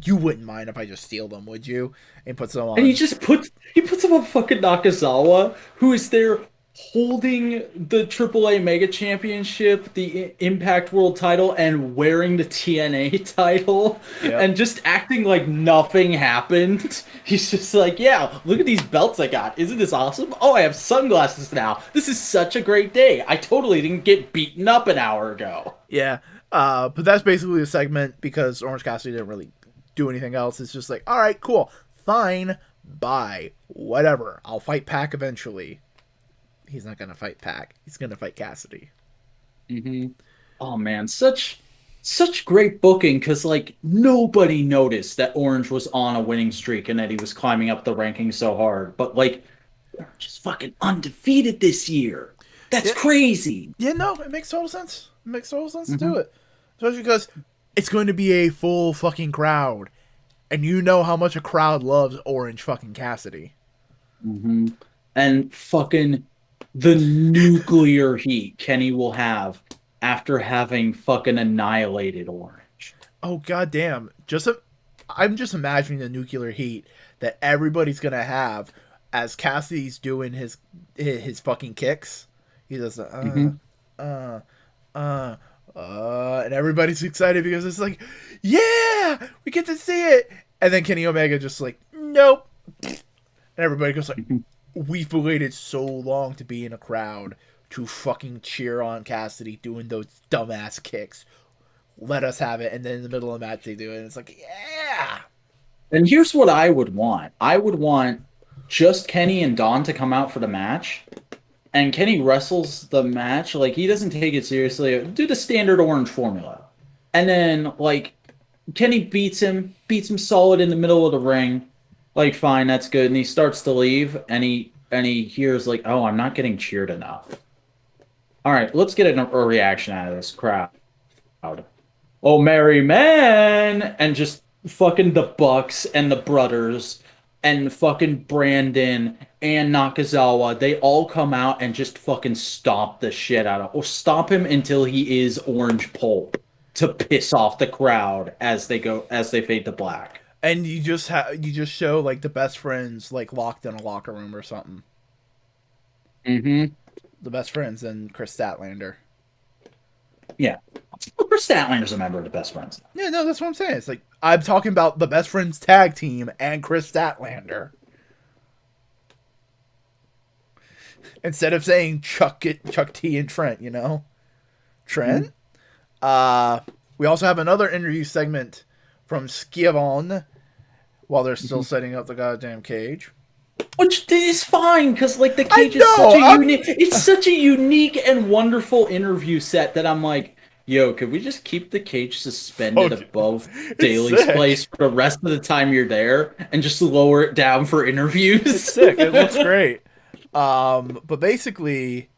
You wouldn't mind if I just steal them, would you?" And puts them And on. he puts him on fucking Nakazawa, who is there holding the AAA Mega Championship, the Impact World title, and wearing the TNA title, Yep. and just acting like nothing happened. He's just like, yeah, look at these belts I got. Isn't this awesome? Oh, I have sunglasses now. This is such a great day. I totally didn't get beaten up an hour ago. Yeah. But that's basically the segment because Orange Cassidy didn't really do anything else. It's just like, all right, cool, fine, bye, whatever. I'll fight Pac eventually. He's not gonna fight Pac. He's gonna fight Cassidy. Mm-hmm. Oh man, such great booking, because like nobody noticed that Orange was on a winning streak and that he was climbing up the rankings so hard. But like, Orange is fucking undefeated this year. That's Yeah. crazy. Yeah, no, it makes total sense. It makes total sense to Mm-hmm. do it. Especially because it's going to be a full fucking crowd. And you know how much a crowd loves Orange fucking Cassidy. Mm-hmm. And fucking the nuclear heat Kenny will have after having fucking annihilated Orange. Oh goddamn! I'm just imagining the nuclear heat that everybody's gonna have as Cassidy's doing his fucking kicks. He does the Mm-hmm. and everybody's excited because it's like, yeah, we get to see it. And then Kenny Omega just like, nope. And everybody goes like, we've waited so long to be in a crowd to fucking cheer on Cassidy doing those dumbass kicks. Let us have it. And then in the middle of the match they do it, and it's like, yeah. And here's what I would want. I would want just Kenny and Don to come out for the match. And Kenny wrestles the match. Like, he doesn't take it seriously. Do the standard Orange formula. And then, like, Kenny beats him solid in the middle of the ring. Like, fine, that's good. And he starts to leave. And he hears, like, oh, I'm not getting cheered enough. All right, let's get a reaction out of this crowd. Oh, merry man! And just fucking the Bucks and the brothers and fucking Brandon and Nakazawa, they all come out and just fucking stomp the shit out of, or stomp him until he is orange pulp to piss off the crowd as they fade to black. And you just show like the best friends like locked in a locker room or something. Mm-hmm. The best friends and Chris Statlander. Yeah. Chris Statlander's a member of the Best Friends. Yeah, no, that's what I'm saying. It's like I'm talking about the best friends tag team and Chris Statlander. Instead of saying Chuck T and Trent, you know? Trent? We also have another interview segment from Simeon while they're still setting up the goddamn cage. Which is fine, because like the cage is such a unique. It's such a unique and wonderful interview set that I'm like, yo, could we just keep the cage suspended above Daly's place for the rest of the time you're there, and just lower it down for interviews? It's sick. It looks great. But basically,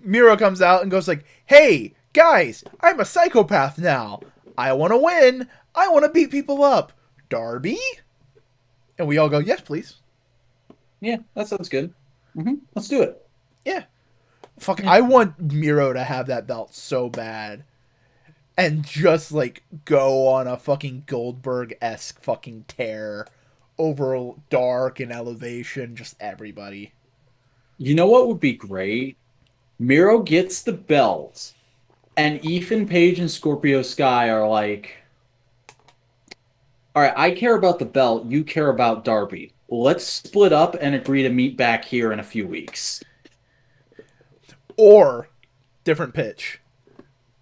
Miro comes out and goes like, "Hey guys, I'm a psychopath now. I want to win. I want to beat people up. Darby?" And we all go, "Yes, please." Yeah, that sounds good. Mm-hmm. Let's do it. Yeah. Fuck, I want Miro to have that belt so bad. And just, like, go on a fucking Goldberg-esque fucking tear over Dark and Elevation, just everybody. You know what would be great? Miro gets the belt, and Ethan Page and Scorpio Sky are like, all right, I care about the belt, you care about Darby. Let's split up and agree to meet back here in a few weeks. Or, different pitch.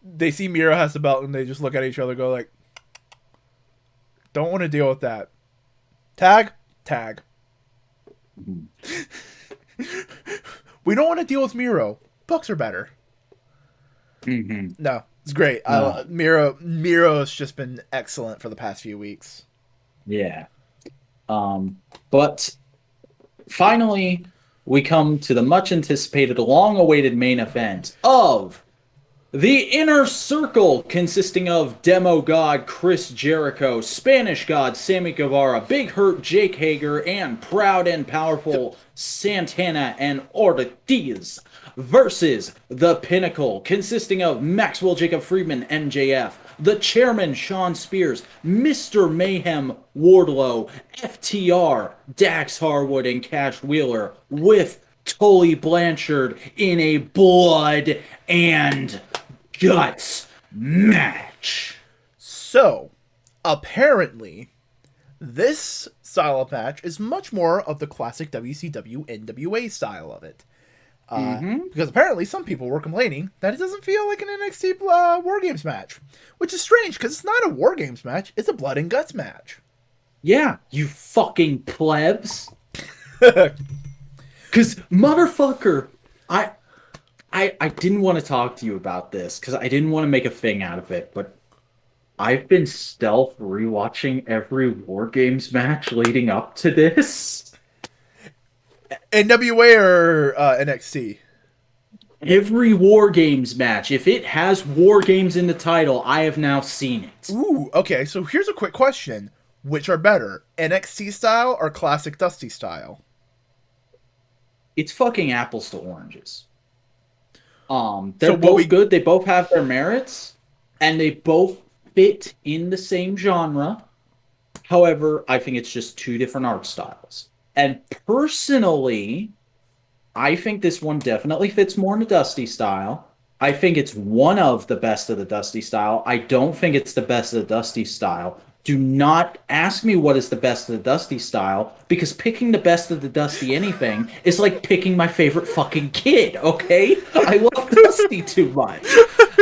They see Miro has the belt and they just look at each other and go like, don't want to deal with that. Tag? Tag. Mm-hmm. We don't want to deal with Miro. Bucks are better. Mm-hmm. No, it's great. Miro's just been excellent for the past few weeks. Yeah. But finally, we come to the much anticipated, long awaited main event of The Inner Circle, consisting of Demo God Chris Jericho, Spanish God Sammy Guevara, Big Hurt Jake Hager, and Proud and Powerful Santana and Ortiz, versus The Pinnacle, consisting of Maxwell Jacob Friedman, MJF, the Chairman Sean Spears, Mr. Mayhem Wardlow, FTR, Dax Harwood, and Cash Wheeler, with Tully Blanchard in a blood and guts match. So, apparently, this style of match is much more of the classic WCW NWA style of it. Because apparently some people were complaining that it doesn't feel like an NXT War Games match. Which is strange, because it's not a War Games match, it's a blood and guts match. Yeah, you fucking plebs. Because, motherfucker, I didn't want to talk to you about this, because I didn't want to make a thing out of it, but I've been stealth rewatching every War Games match leading up to this. NWA or NXT? Every War Games match. If it has War Games in the title, I have now seen it. Ooh, okay, so here's a quick question. Which are better, NXT style or classic Dusty style? It's fucking apples to oranges. They're both good, they both have their merits, and they both fit in the same genre. However, I think it's just two different art styles. And personally, I think this one definitely fits more in the Dusty style. I think it's one of the best of the Dusty style. I don't think it's the best of the Dusty style. Do not ask me what is the best of the Dusty style, because picking the best of the Dusty anything is like picking my favorite fucking kid, okay? I love Dusty too much.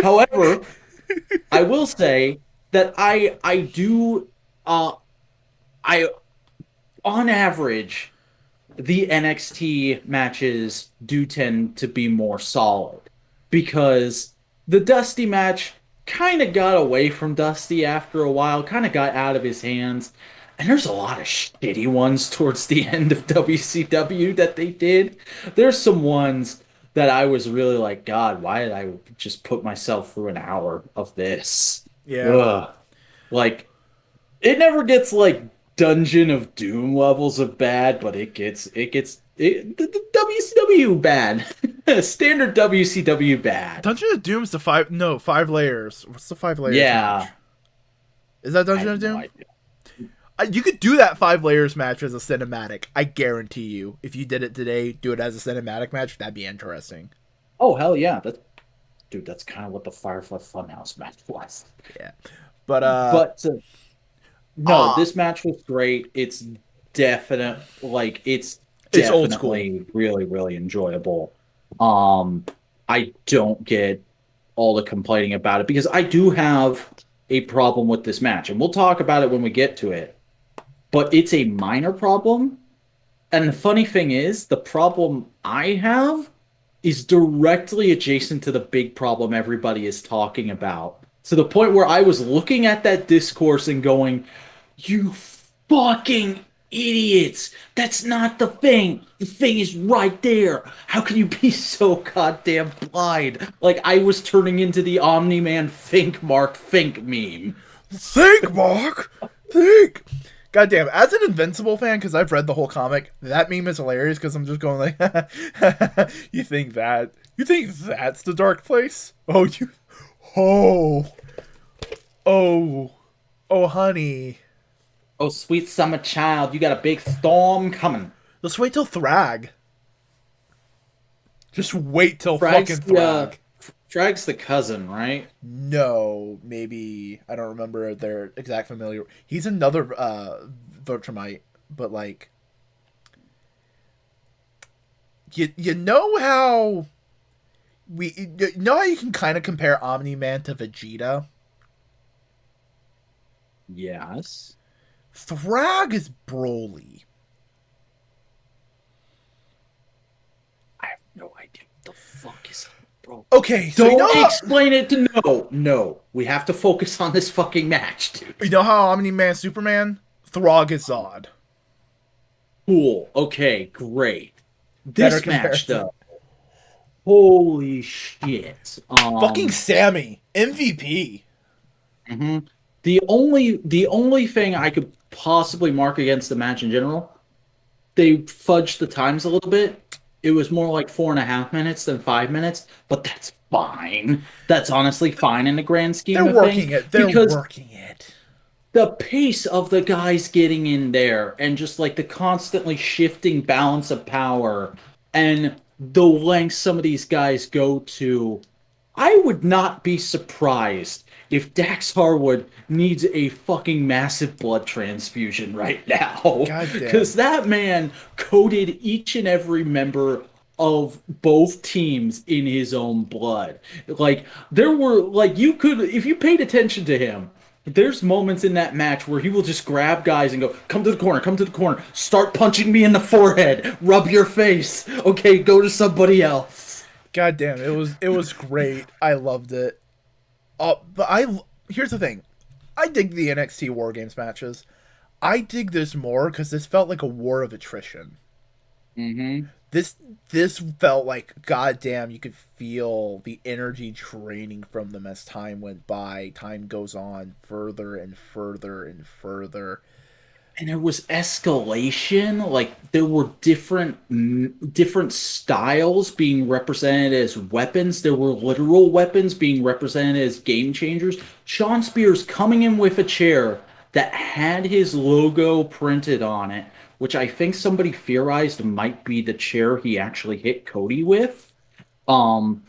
However, I will say that I do on average, the NXT matches do tend to be more solid, because the Dusty match kind of got away from Dusty after a while, kind of got out of his hands, and there's a lot of shitty ones towards the end of WCW that they did. There's some ones that I was really like, God, why did I just put myself through an hour of this? Yeah. Ugh. Like, it never gets like Dungeon of Doom levels of bad, but it gets the WCW bad. Standard WCW bad. Dungeon of Doom's the 5 layers. What's the 5 layers? Yeah. Match? Is that Dungeon of Doom? You could do that 5 layers match as a cinematic. I guarantee you. If you did it today, do it as a cinematic match, that'd be interesting. Oh, hell yeah. That's kind of what the Firefly Funhouse match was. Yeah. But no, this match was great. It's definitely old school. Really, really enjoyable. I don't get all the complaining about it, because I do have a problem with this match, and we'll talk about it when we get to it. But it's a minor problem, and the funny thing is, the problem I have is directly adjacent to the big problem everybody is talking about. To the point where I was looking at that discourse and going, you fucking idiots! That's not the thing! The thing is right there! How can you be so goddamn blind? Like, I was turning into the Omni-Man Think Mark Think meme. Think, Mark! Think! Goddamn, as an Invincible fan, because I've read the whole comic, that meme is hilarious, because I'm just going like, you think that's the dark place? Oh, honey. Oh, sweet summer child, you got a big storm coming. Let's wait till Thrag. Just wait till fucking Thrag. Thrag's the cousin, right? No, maybe. I don't remember their exact familiar. He's another Viltrumite, but like... You know how... you know how you can kind of compare Omni-Man to Vegeta? Yes. Thrag is Broly. I have no idea what the fuck is Broly. Okay, so don't explain it to no. We have to focus on this fucking match, dude. You know how Omni-Man Superman? Throg is Zod. Cool. Okay, great. This match, though. Holy shit. Fucking Sammy, MVP. Mhm. The only thing I could possibly mark against the match in general, they fudged the times a little bit. It was more like 4.5 minutes than 5 minutes, but that's fine. That's honestly fine in the grand They're scheme of things working it. They're because working it. the pace of the guys getting in there and just like the constantly shifting balance of power and the lengths some of these guys go to, I would not be surprised if Dax Harwood needs a fucking massive blood transfusion right now. God Because damn. that man coated each and every member of both teams in his own blood. Like, there were, like, you could, if you paid attention to him, there's moments in that match where he will just grab guys and go, come to the corner, come to the corner, start punching me in the forehead, rub your face. Okay, go to somebody else. God damn. It was great. I loved it. But here's the thing. I dig the NXT War Games matches. I dig this more because this felt like a war of attrition. Mm-hmm. This this felt like goddamn. You could feel the energy draining from them as time went by. Time goes on further and further and further. And there was escalation. Like there were different styles being represented as weapons. There were literal weapons being represented as game changers. Sean Spears coming in with a chair that had his logo printed on it, which I think somebody theorized might be the chair he actually hit Cody with. Um,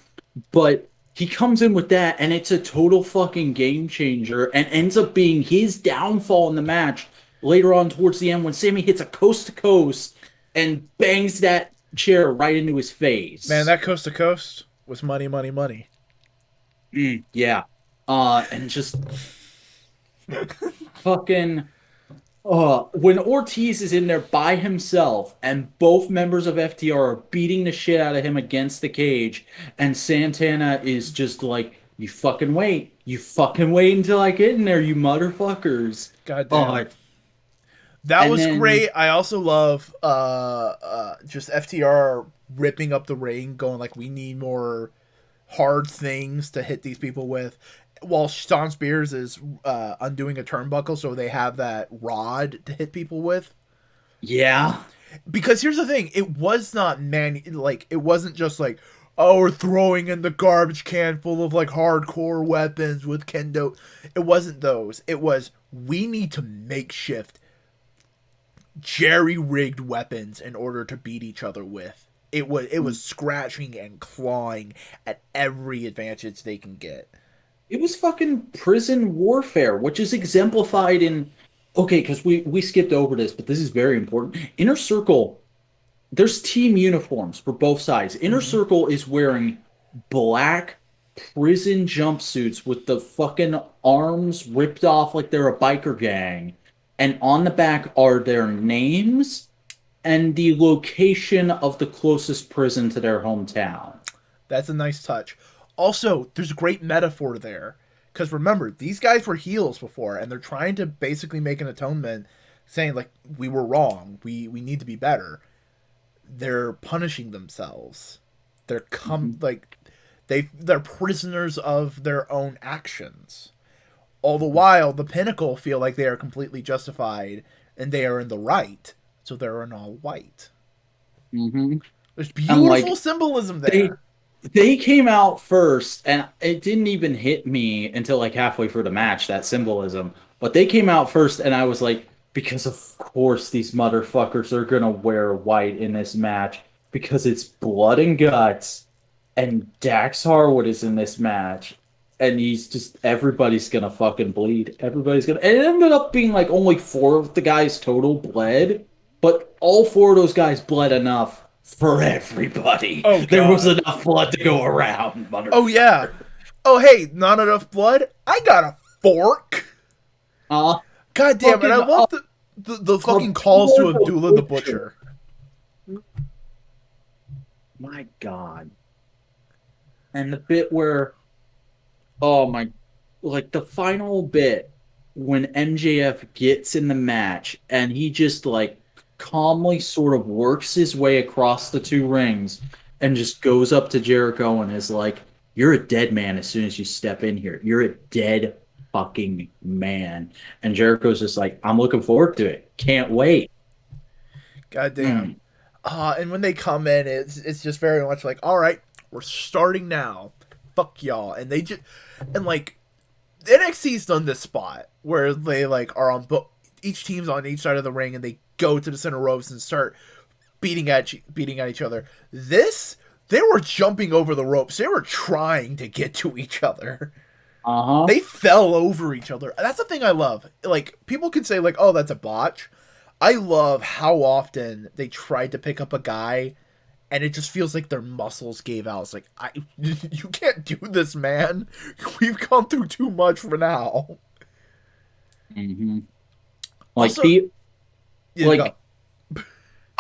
but he comes in with that, and it's a total fucking game changer, and ends up being his downfall in the match later on towards the end when Sammy hits a coast to coast and bangs that chair right into his Man, face. that coast to coast was money, money, money. Yeah. And just fucking when Ortiz is in there by himself and both members of FTR are beating the shit out of him against the cage, and Santana is just like, you fucking wait until I get in there, you motherfuckers. Goddamn. Uh, That and was then great. I also love just FTR ripping up the ring, going like, we need more hard things to hit these people with. While Sean Spears is undoing a turnbuckle, so they have that rod to hit people with. yeah, Because here's the thing, it was not it wasn't just like, oh, we're throwing in the garbage can full of like hardcore weapons with kendo. It wasn't those. It was, we need to makeshift jerry rigged weapons in order to beat each other with. It was scratching and clawing at every advantage they can get. it was fucking prison warfare, which is exemplified in, okay, because we skipped over this, but this is very important. Inner Circle, there's team uniforms for both sides. Inner Mm-hmm. Circle is wearing black prison jumpsuits with the fucking arms ripped off like they're a biker gang. And on the back are their names and the location of the closest prison to their hometown. That's a nice touch. Also, there's a great metaphor there. Because remember, these guys were heels before, and they're trying to basically make an atonement, saying, like, we were wrong. We need to be better. They're punishing themselves. Mhm. They're prisoners of their own actions. All the while, the Pinnacle feel like they are completely justified and they are in the right, so they're in all white. Mhm. There's And beautiful like symbolism they there. they came out first, and it didn't even hit me until like halfway through the match, that symbolism. But they came out first, and I was like, because of course these motherfuckers are gonna wear white in this match because it's blood and guts, and Dax Harwood is in this match, and he's just everybody's gonna fucking bleed. Everybody's gonna. And it ended up being like only four of the guys total bled, but all four of those guys bled enough for everybody. Oh, There was God. enough blood to go around, Oh, yeah. motherfucker. Oh, hey, not enough blood? I got a fork. Uh, God damn it. I fucking love the fucking calls to Abdullah the Abdullah the Butcher. Butcher. My God. And the bit where, oh my, like the final bit when MJF gets in the match and he just like calmly sort of works his way across the two rings and just goes up to Jericho and is like, "You're a dead man as soon as you step in here. You're a dead fucking man." And Jericho's just like, "I'm looking forward to it. Can't wait." Goddamn. Mm. And when they come in, it's just very much like, all right, we're starting now. Fuck y'all. And they just and like NXT's done this spot where they like are on each team's on each side of the ring and they go to the center ropes and start beating at each other. This they were jumping over the ropes. They were trying to get to each other. Uh-huh. They fell over each other. That's the thing I love. Like people could say like, "Oh, that's a botch." I love how often they tried to pick up a guy and it just feels like their muscles gave out. It's like, you can't do this, man. We've gone through too much for now. Hmm. Like Also, the yeah, go.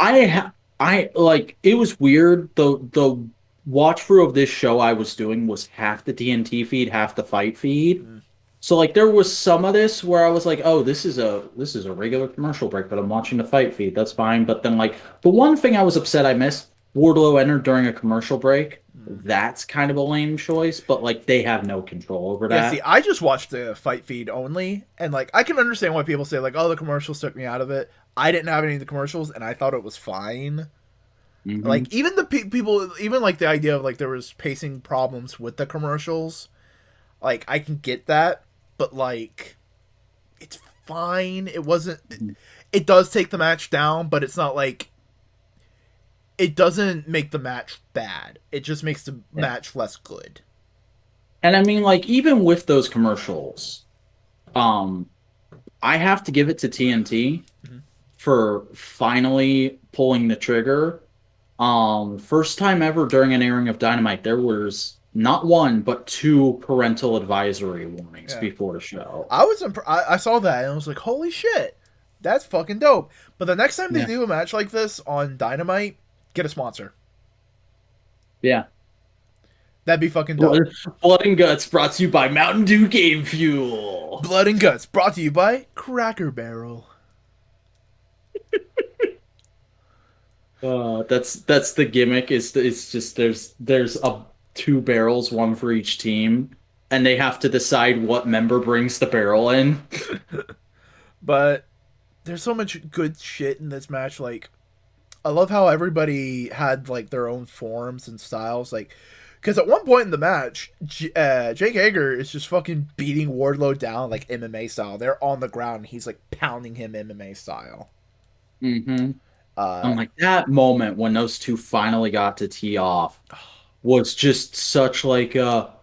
like I like it was weird. The watch through of this show I was doing was half the TNT feed, half the fight feed. Mm. So like there was some of this where I was like, oh, this is a regular commercial break, but I'm watching the fight feed. That's fine. But then like the one thing I was upset I missed, Wardlow entered during a commercial break. Mm. That's kind of a lame choice, but like they have no control over Yeah, see, that. I just watched the fight feed only, and like I can understand why people say like, "Oh, the commercials took me out of it." I didn't have any of the commercials, and I thought it was fine. Hmm. Like even the people, even like the idea of like there was pacing problems with the commercials. Like I can get that, but like it's fine. It wasn't. It does take the match down, but it's not like it doesn't make the match bad. It just makes the Yeah. match less good. And I mean, like even with those commercials, um, I have to give it to TNT Mhm. for finally pulling the trigger. First time ever during an airing of Dynamite, there was not one but two parental advisory warnings Yeah, before the show. I saw that and I was like, holy shit, that's fucking dope. But the next time they Yeah, do a match like this on Dynamite, get a sponsor. yeah. That'd be fucking dope. Blood, Blood and Guts brought to you by Mountain Dew Game Fuel. Blood and Guts brought to you by Cracker Barrel. That's the gimmick. It's just there's a two barrels, one for each team, and they have to decide what member brings the barrel in. But there's so much good shit in this match. Like I love how everybody had like their own forms and styles. Like, because at one point in the match, Jake Hager is just fucking beating Wardlow down like MMA style. They're on the ground. And he's like pounding him MMA style. Hmm. Uh, And like that moment when those two finally got to tee off was just such like a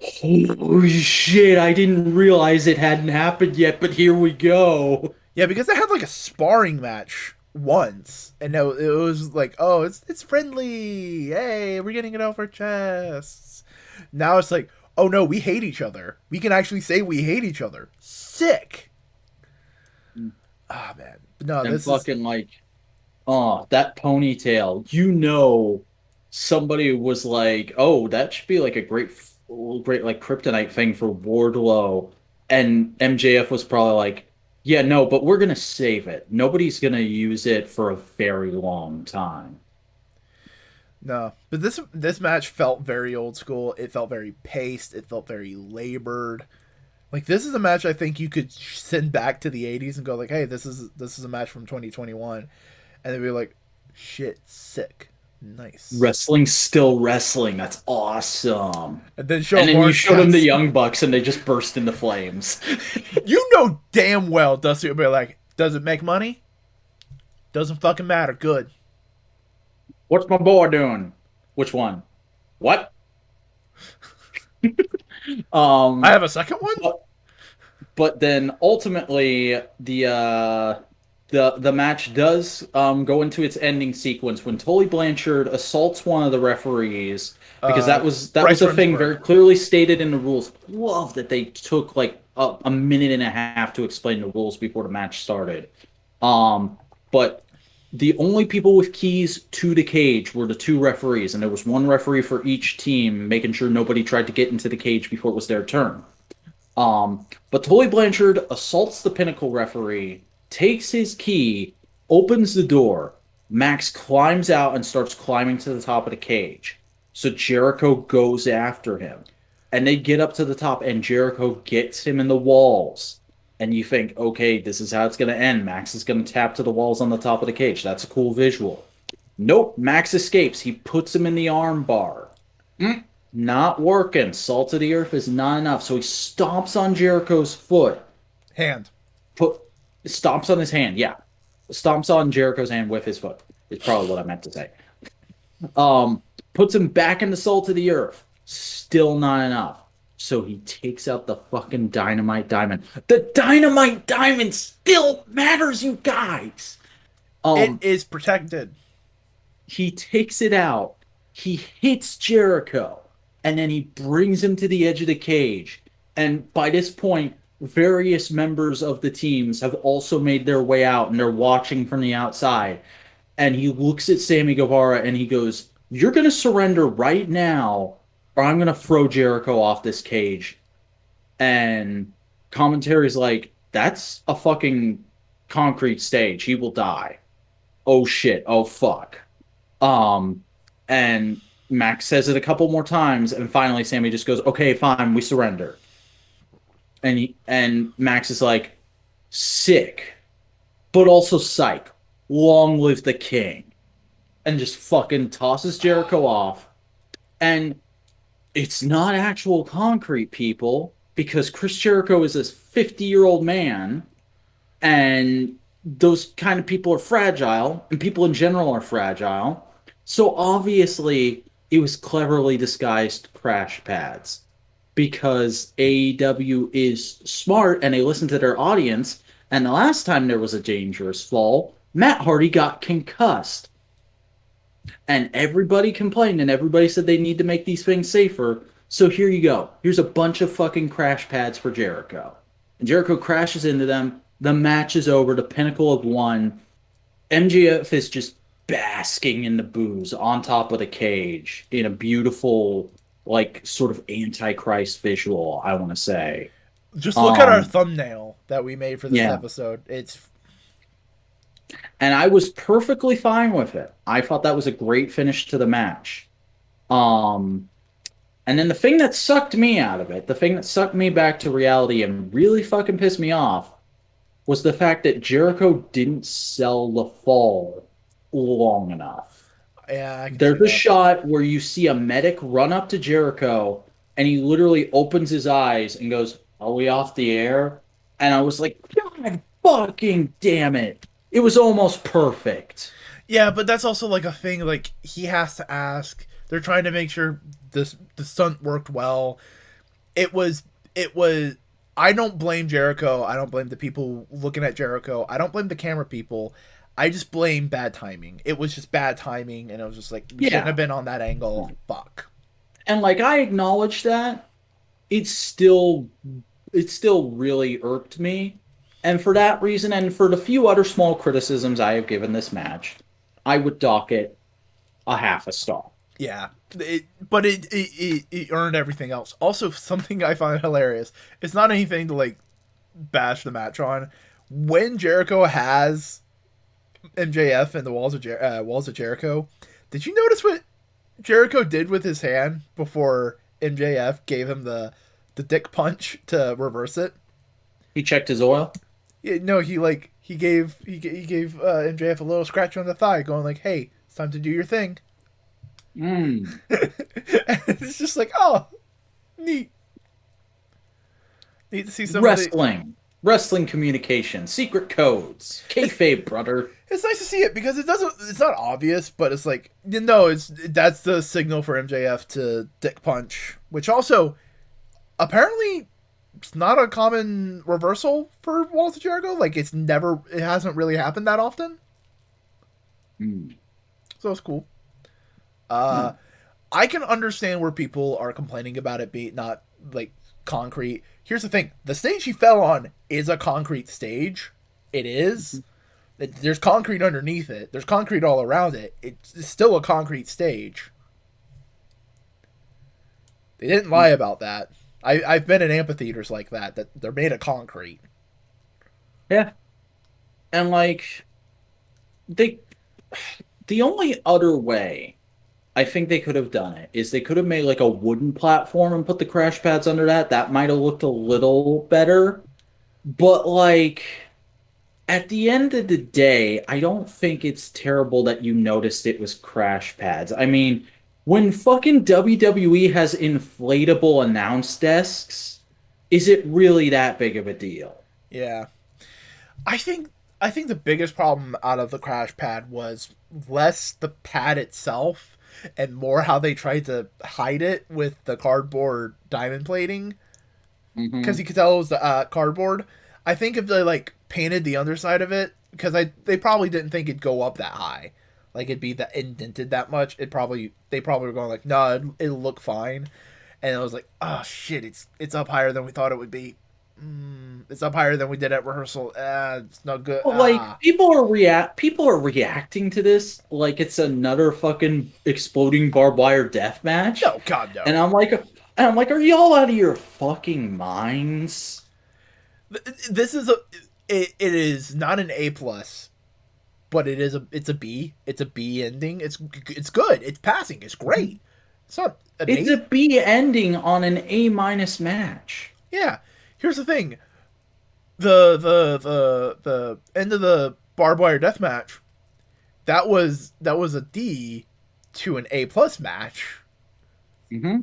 holy shit, I didn't realize it hadn't happened yet, but here we go. yeah, because they had like a sparring match once, and it was like, oh, it's friendly. Hey, we're getting it off our chests. Now it's like, oh no, we hate each other. We can actually say we hate each other. Sick. Ah, man. But no, And this is fucking like, oh, that ponytail. You know, somebody was like, oh, that should be like a great like kryptonite thing for Wardlow. And MJF was probably like, yeah, no, but we're gonna save it. Nobody's gonna use it for a very long time. no, but this match felt very old school. It felt very paced. It felt very labored. Like this is a match I think you could send back to the '80s and go like, hey, this is a match from 2021, and they'd be like, shit, sick, nice, Wrestling's still wrestling. That's awesome. and then show And then you Orange show them the Cassidy. Young Bucks and they just burst into flames. You know damn well Dusty would be like, does it make money? Doesn't fucking matter. Good. What's my boy doing? Which one? What? I Um, have a second one. but, but then ultimately the match does go into its ending sequence when Tully Blanchard assaults one of the referees because Uh, that was Bryce a thing Remsburg. very clearly stated in the rules. Love that they took like a minute and a half to explain the rules before the match started. But the only people with keys to the cage were the two referees, and there was one referee for each team, making sure nobody tried to get into the cage before it was their turn. But Tully Blanchard assaults the Pinnacle referee, takes his key, opens the door, Max climbs out and starts climbing to the top of the cage. So Jericho goes after him. And they get up to the top, and Jericho gets him in the walls. And you think, okay, this is how it's going to end. Max is going to tap to the walls on the top of the cage. That's a cool visual. Nope, Max escapes. He puts him in the arm bar. Not working. Salt of the earth is not enough. So he stomps on Jericho's foot. Hand. Put Stomps on his hand, yeah. Stomps on Jericho's hand with his foot. Is probably what I meant to say. Puts him back in the salt of the earth. Still not enough. So he takes out the fucking dynamite diamond. The dynamite diamond still matters, you guys. It is protected. He takes it out. He hits Jericho. And then he brings him to the edge of the cage. And by this point, various members of the teams have also made their way out and they're watching from the outside. And he looks at Sammy Guevara and he goes, "You're going to surrender right now, or I'm going to throw Jericho off this cage." And commentary's like, "That's a fucking concrete stage. He will die." Oh shit. Oh fuck. And Max says it a couple more times, and finally Sammy just goes, "Okay, fine, we surrender." And Max is like, "Sick, but also psych. Long live the king." And just fucking tosses Jericho off. And it's not actual concrete, people, because Chris Jericho is this 50-year-old man, and those kind of people are fragile, and people in general are fragile. So obviously, it was cleverly disguised crash pads because AEW is smart and they listen to their audience. And the last time there was a dangerous fall, Matt Hardy got concussed. And everybody complained and everybody said they need to make these things safer. So here you go. Here's a bunch of fucking crash pads for Jericho. And Jericho crashes into them. The match is over. The pinnacle of one. MJF is just basking in the booze on top of the cage in a beautiful, like, sort of antichrist visual, I want to say. Just look at our thumbnail that we made for this Yeah. episode. And I was perfectly fine with it. I thought that was a great finish to the match. And then the thing that sucked me out of it, the thing that sucked me back to reality and really fucking pissed me off, was the fact that Jericho didn't sell the fall long enough. Yeah, I can There's see a that. shot where you see a medic run up to Jericho and he literally opens his eyes and goes, "Are we off the air?" And I was like, "God fucking damn it." It was almost perfect. Yeah, but that's also like a thing. Like he has to ask. They're trying to make sure the stunt worked well. It was. I don't blame Jericho. I don't blame the people looking at Jericho. I don't blame the camera people. I just blame bad timing. It was just bad timing, and it was just like we shouldn't have been on that angle. Fuck. And like I acknowledge that, it's still really irked me. And for that reason, and for the few other small criticisms I have given this match, I would dock it a half a star. Yeah, but it earned everything else. Also, something I find hilarious. It's not anything to like bash the match on. When Jericho has MJF and the walls of Jericho, did you notice what Jericho did with his hand before MJF gave him the dick punch to reverse it? He checked his oil. Yeah, no, he gave MJF a little scratch on the thigh, going like, "Hey, it's time to do your thing." Mm. It's just like, oh, neat. Neat to see some Wrestling communication, secret codes, kayfabe, brother. It's nice to see it because it's not obvious, but it's like, no, that's the signal for MJF to dick punch, which also apparently it's not a common reversal for Walls of Jericho. Like it hasn't really happened that often. So it's cool. I can understand where people are complaining about it being not like concrete. Here's the thing: the stage he fell on is a concrete stage. It is. There's concrete underneath it. There's concrete all around it. It's still a concrete stage. They didn't lie about that. I've been in amphitheaters like that they're made of concrete. Yeah. And like the only other way I think they could have done it is they could have made like a wooden platform and put the crash pads under that. That might have looked a little better. But like at the end of the day, I don't think it's terrible that you noticed it was crash pads. I mean, when fucking WWE has inflatable announce desks, is it really that big of a deal? Yeah. I think I think the biggest problem out of the crash pad was less the pad itself and more how they tried to hide it with the cardboard diamond plating because Hmm. you could tell it was the cardboard. I think if they like painted the underside of it, because they probably didn't think it'd go up that high, like it'd be that indented that much. They probably were going like, no, it'll look fine, and it was like, oh shit, it's up higher than we thought it would be. It's up higher than we did at rehearsal. It's not good. But like people are reacting to this like it's another fucking exploding barbed wire death match. No, God And no. I'm like, are y'all out of your fucking minds? This is a it is not an A plus, but it's a B. It's a B ending. It's good. It's passing. It's great. It's not an It's A. a B ending on an A minus match. Yeah. Here's the thing. The end of the barbed wire death match. That was a D to an A plus match, Hmm.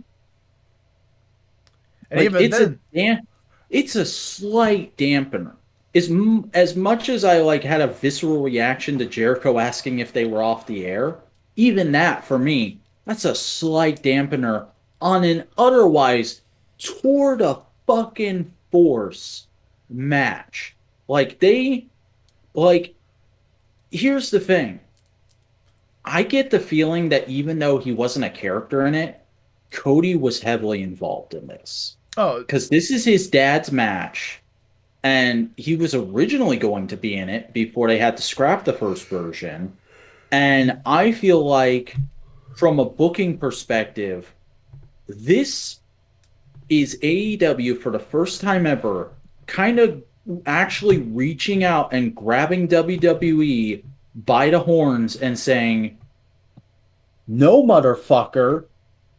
and Like even then, it's a slight dampener. As much as I like had a visceral reaction to Jericho asking if they were off the air, even that for me, that's a slight dampener on an otherwise toward a fucking force match. Like they like here's the thing. I get the feeling that even though he wasn't a character in it, Cody was heavily involved in this. oh, Because this is his dad's match, and he was originally going to be in it before they had to scrap the first version. And I feel like, from a booking perspective, this is AEW for the first time ever kind of actually reaching out and grabbing WWE by the horns and saying, no, motherfucker,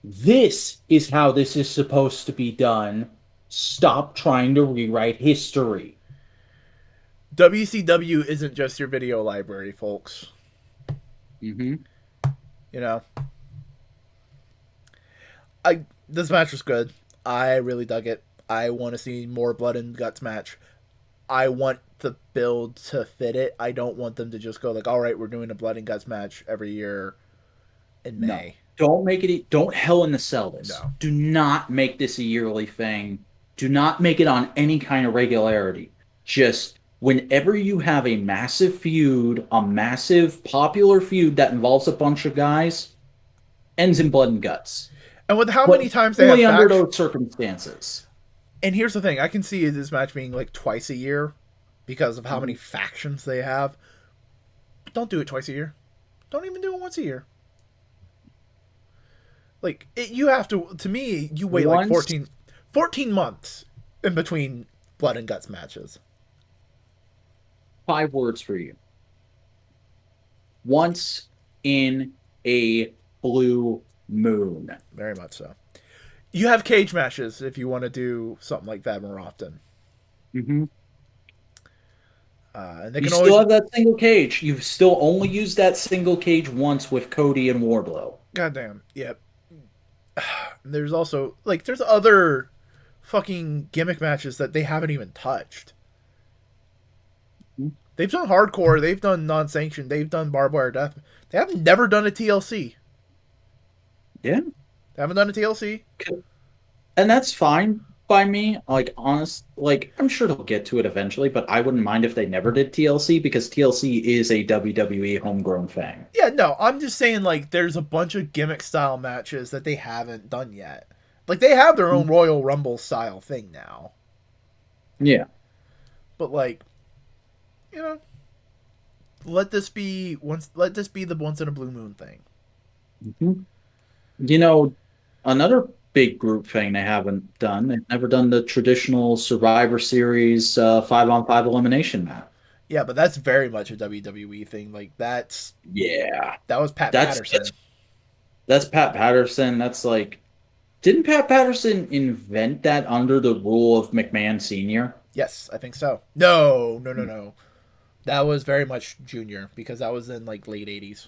this is how this is supposed to be done. Stop trying to rewrite history. WCW isn't just your video library, folks. Mm-hmm. You know, I this match was good. I really dug it. I want to see more blood and guts match. I want the build to fit it. I don't want them to just go like, all right, we're doing a blood and guts match every year in No, May. don't make it. Don't hell in the cell this. No. Do not make this a yearly thing. Do not make it on any kind of regularity. Just whenever you have a massive feud, a massive popular feud that involves a bunch of guys, ends in blood and guts. And with how But many times they have only under faction, those circumstances. and here's the thing, I can see this match being like twice a year because of how many Mhm. factions they have. But don't do it twice a year. Don't even do it once a year. Like you have to me, you wait like Once, 14 months in between blood and guts matches. 5 words for you. Once in a blue moon. Very much so. You have cage matches if you want to do something like that more often. Mm-hmm. And they You can always still have that single cage. You've still only used that single cage once with Cody and Wardlow. goddamn, yep. There's also like there's other fucking gimmick matches that they haven't even touched. They've done hardcore, they've done non-sanctioned, they've done barbed wire death. They have never done a TLC. Yeah. They haven't done a TLC. And that's fine by me. Like, honest, like, I'm sure they'll get to it eventually, but I wouldn't mind if they never did TLC because TLC is a WWE homegrown thing. Yeah, no, I'm just saying like there's a bunch of gimmick style matches that they haven't done yet. Like they have their own Royal Rumble style thing now. Yeah. But like, you know, let this be the once in a blue moon thing. Mhm. You know, another big group thing they haven't done, they've never done the traditional Survivor Series 5-on-5 elimination match. Yeah, but that's very much a WWE thing. Like Yeah, that was Pat that's Patterson. that's that's Pat Patterson. That's like, didn't Pat Patterson invent that under the rule of McMahon Senior? Yes, I think so. No, no, no, no. That was very much Junior because that was in like late '80s.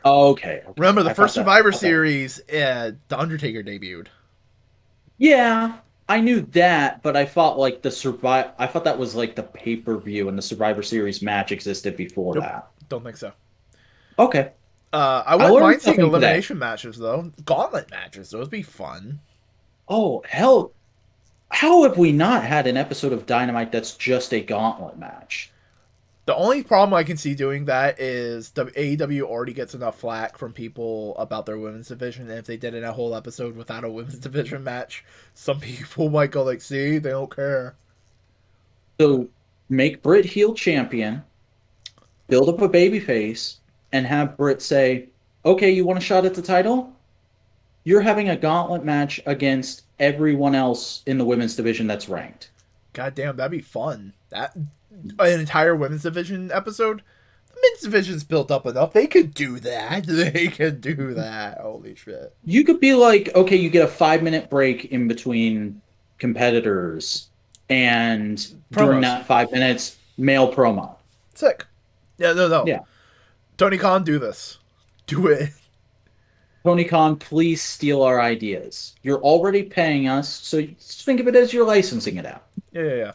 Okay, okay. Remember the I first thought that. Survivor I thought that. Series? The Undertaker debuted. Yeah, I knew that, but I thought like the survive. I thought that was like the pay-per-view, and the Survivor Series match existed before Nope, that. don't think so. Okay, I I wouldn't learned mind seeing something today. elimination matches though. Gauntlet matches, those would be fun. Oh hell, how have we not had an episode of Dynamite that's just a gauntlet match? The only problem I can see doing that is AEW already gets enough flack from people about their women's division, and if they did a whole episode without a women's division match, some people might go like, "See, they don't care." So make Britt heel champion, build up a baby face, and have Britt say, "Okay, you want a shot at the title? You're having a gauntlet match against everyone else in the women's division that's ranked." God damn, that'd be fun. That an entire women's division episode. The men's division's built up enough. They could do that. They could do that. Holy shit. You could be like, okay, you get a 5 minute break in between competitors, and during Promos. that 5 minutes, male promo. Sick. Yeah, no, no. Yeah. Tony Khan, do this. Do it. Tony Khan, please steal our ideas. You're already paying us, so just think of it as you're licensing it out. Yeah, yeah, yeah.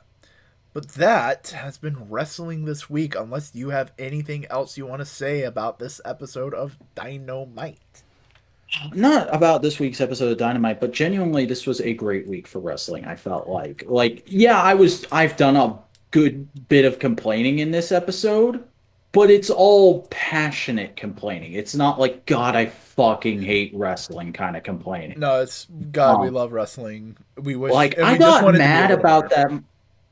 But that has been wrestling this week, unless you have anything else you want to say about this episode of Dynamite. Not about this week's episode of Dynamite, but genuinely, this was a great week for wrestling. I felt like, yeah, I've done a good bit of complaining in this episode, but it's all passionate complaining. It's not like, God, I fucking hate wrestling kind of complaining. No, it's God, we Um, love wrestling. We wish, like and I we just got wanted to be a mad little about better. that.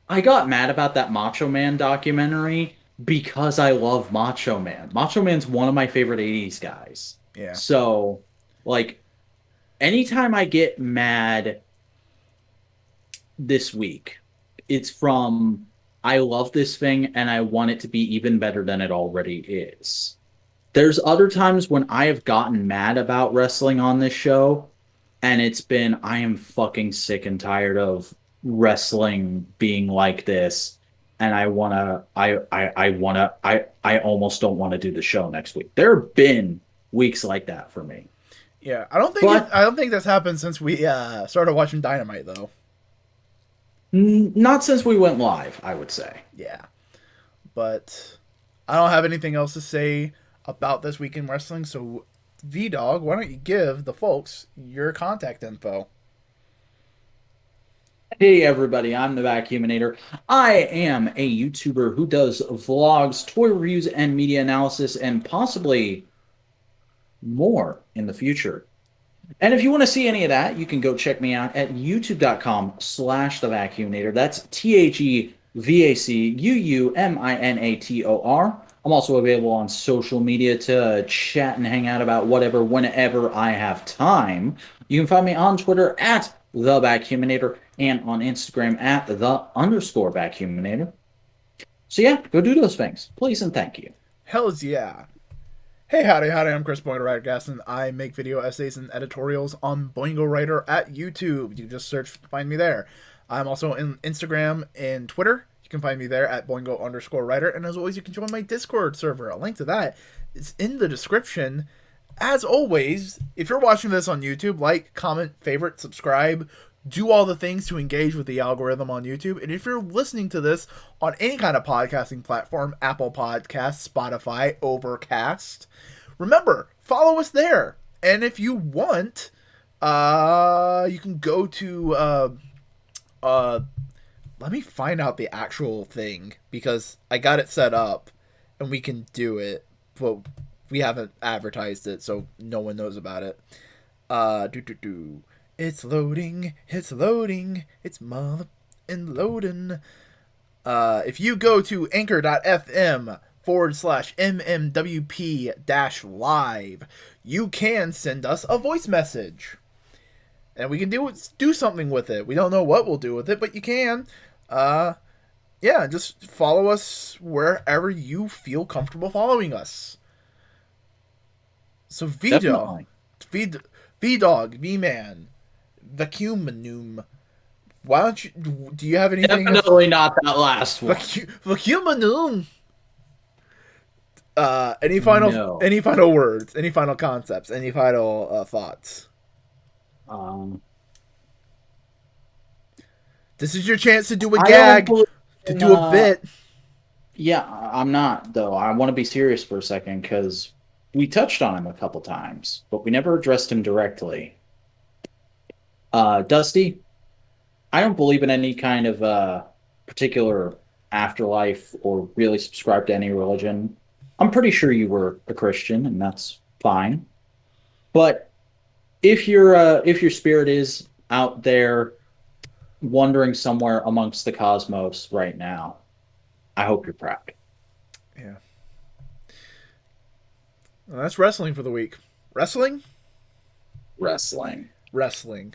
I got mad about that Macho Man documentary because I love Macho Man. Macho Man's one of my favorite 80s guys. Yeah. So, like, anytime I get mad this week, it's from I love this thing and I want it to be even better than it already is. There's other times when I have gotten mad about wrestling on this show, and it's been I am fucking sick and tired of wrestling being like this, and I almost don't want to do the show next week. There have been weeks like that for me. Yeah, But I don't think that's happened since we started watching Dynamite though. not since we went live, I would say. Yeah, but I don't have anything else to say about this week in wrestling. So, V Dog, why don't you give the folks your contact info? Hey everybody, I'm the Vacuuminator. I am a YouTuber who does vlogs, toy reviews, and media analysis, and possibly more in the future. And if you want to see any of that, you can go check me out at youtube.com/the Vacuuminator. That's TheVacuuminator. I'm also available on social media to chat and hang out about whatever, whenever I have time. You can find me on Twitter at the Vacuuminator and on Instagram at the_Vacuuminator. So yeah, go do those things, please and thank you. Hells yeah. Hey, howdy, howdy, I'm Chris Boingo Writer Gaston. I make video essays and editorials on Boingo Writer at YouTube. You can just search to find me there. I'm also in Instagram and Twitter. You can find me there at Boingo_Writer. And as always, you can join my Discord server. A link to that is in the description. As always, if you're watching this on YouTube, like, comment, favorite, subscribe, do all the things to engage with the algorithm on YouTube. And if you're listening to this on any kind of podcasting platform, Apple Podcasts, Spotify, Overcast, remember, follow us there. And if you want, you can go to let me find out the actual thing because I got it set up and we can do it, but we haven't advertised it, so no one knows about it. It's loading, it's mother and loading. If you go to anchor.fm/MMWP live, you can send us a voice message. And we can do something with it. We don't know what we'll do with it, but you can. yeah, just follow us wherever you feel comfortable following us. So Vito, Definitely. V V Dog, V Man, Vacuumanum. Why don't you? Do you have anything? Definitely not that last one. Vacuumanum. No. any final words, any final concepts, any final thoughts? Um, This is your chance to do a I don't gag, believe to in, do a bit. yeah, I'm not, though. I want to be serious for a second because we touched on him a couple times, but we never addressed him directly. Dusty, I don't believe in any kind of particular afterlife or really subscribe to any religion. I'm pretty sure you were a Christian, and that's fine. But if your spirit is out there wandering somewhere amongst the cosmos right now, I hope you're proud. Yeah, well, that's wrestling for the week. Wrestling, Wrestling. wrestling.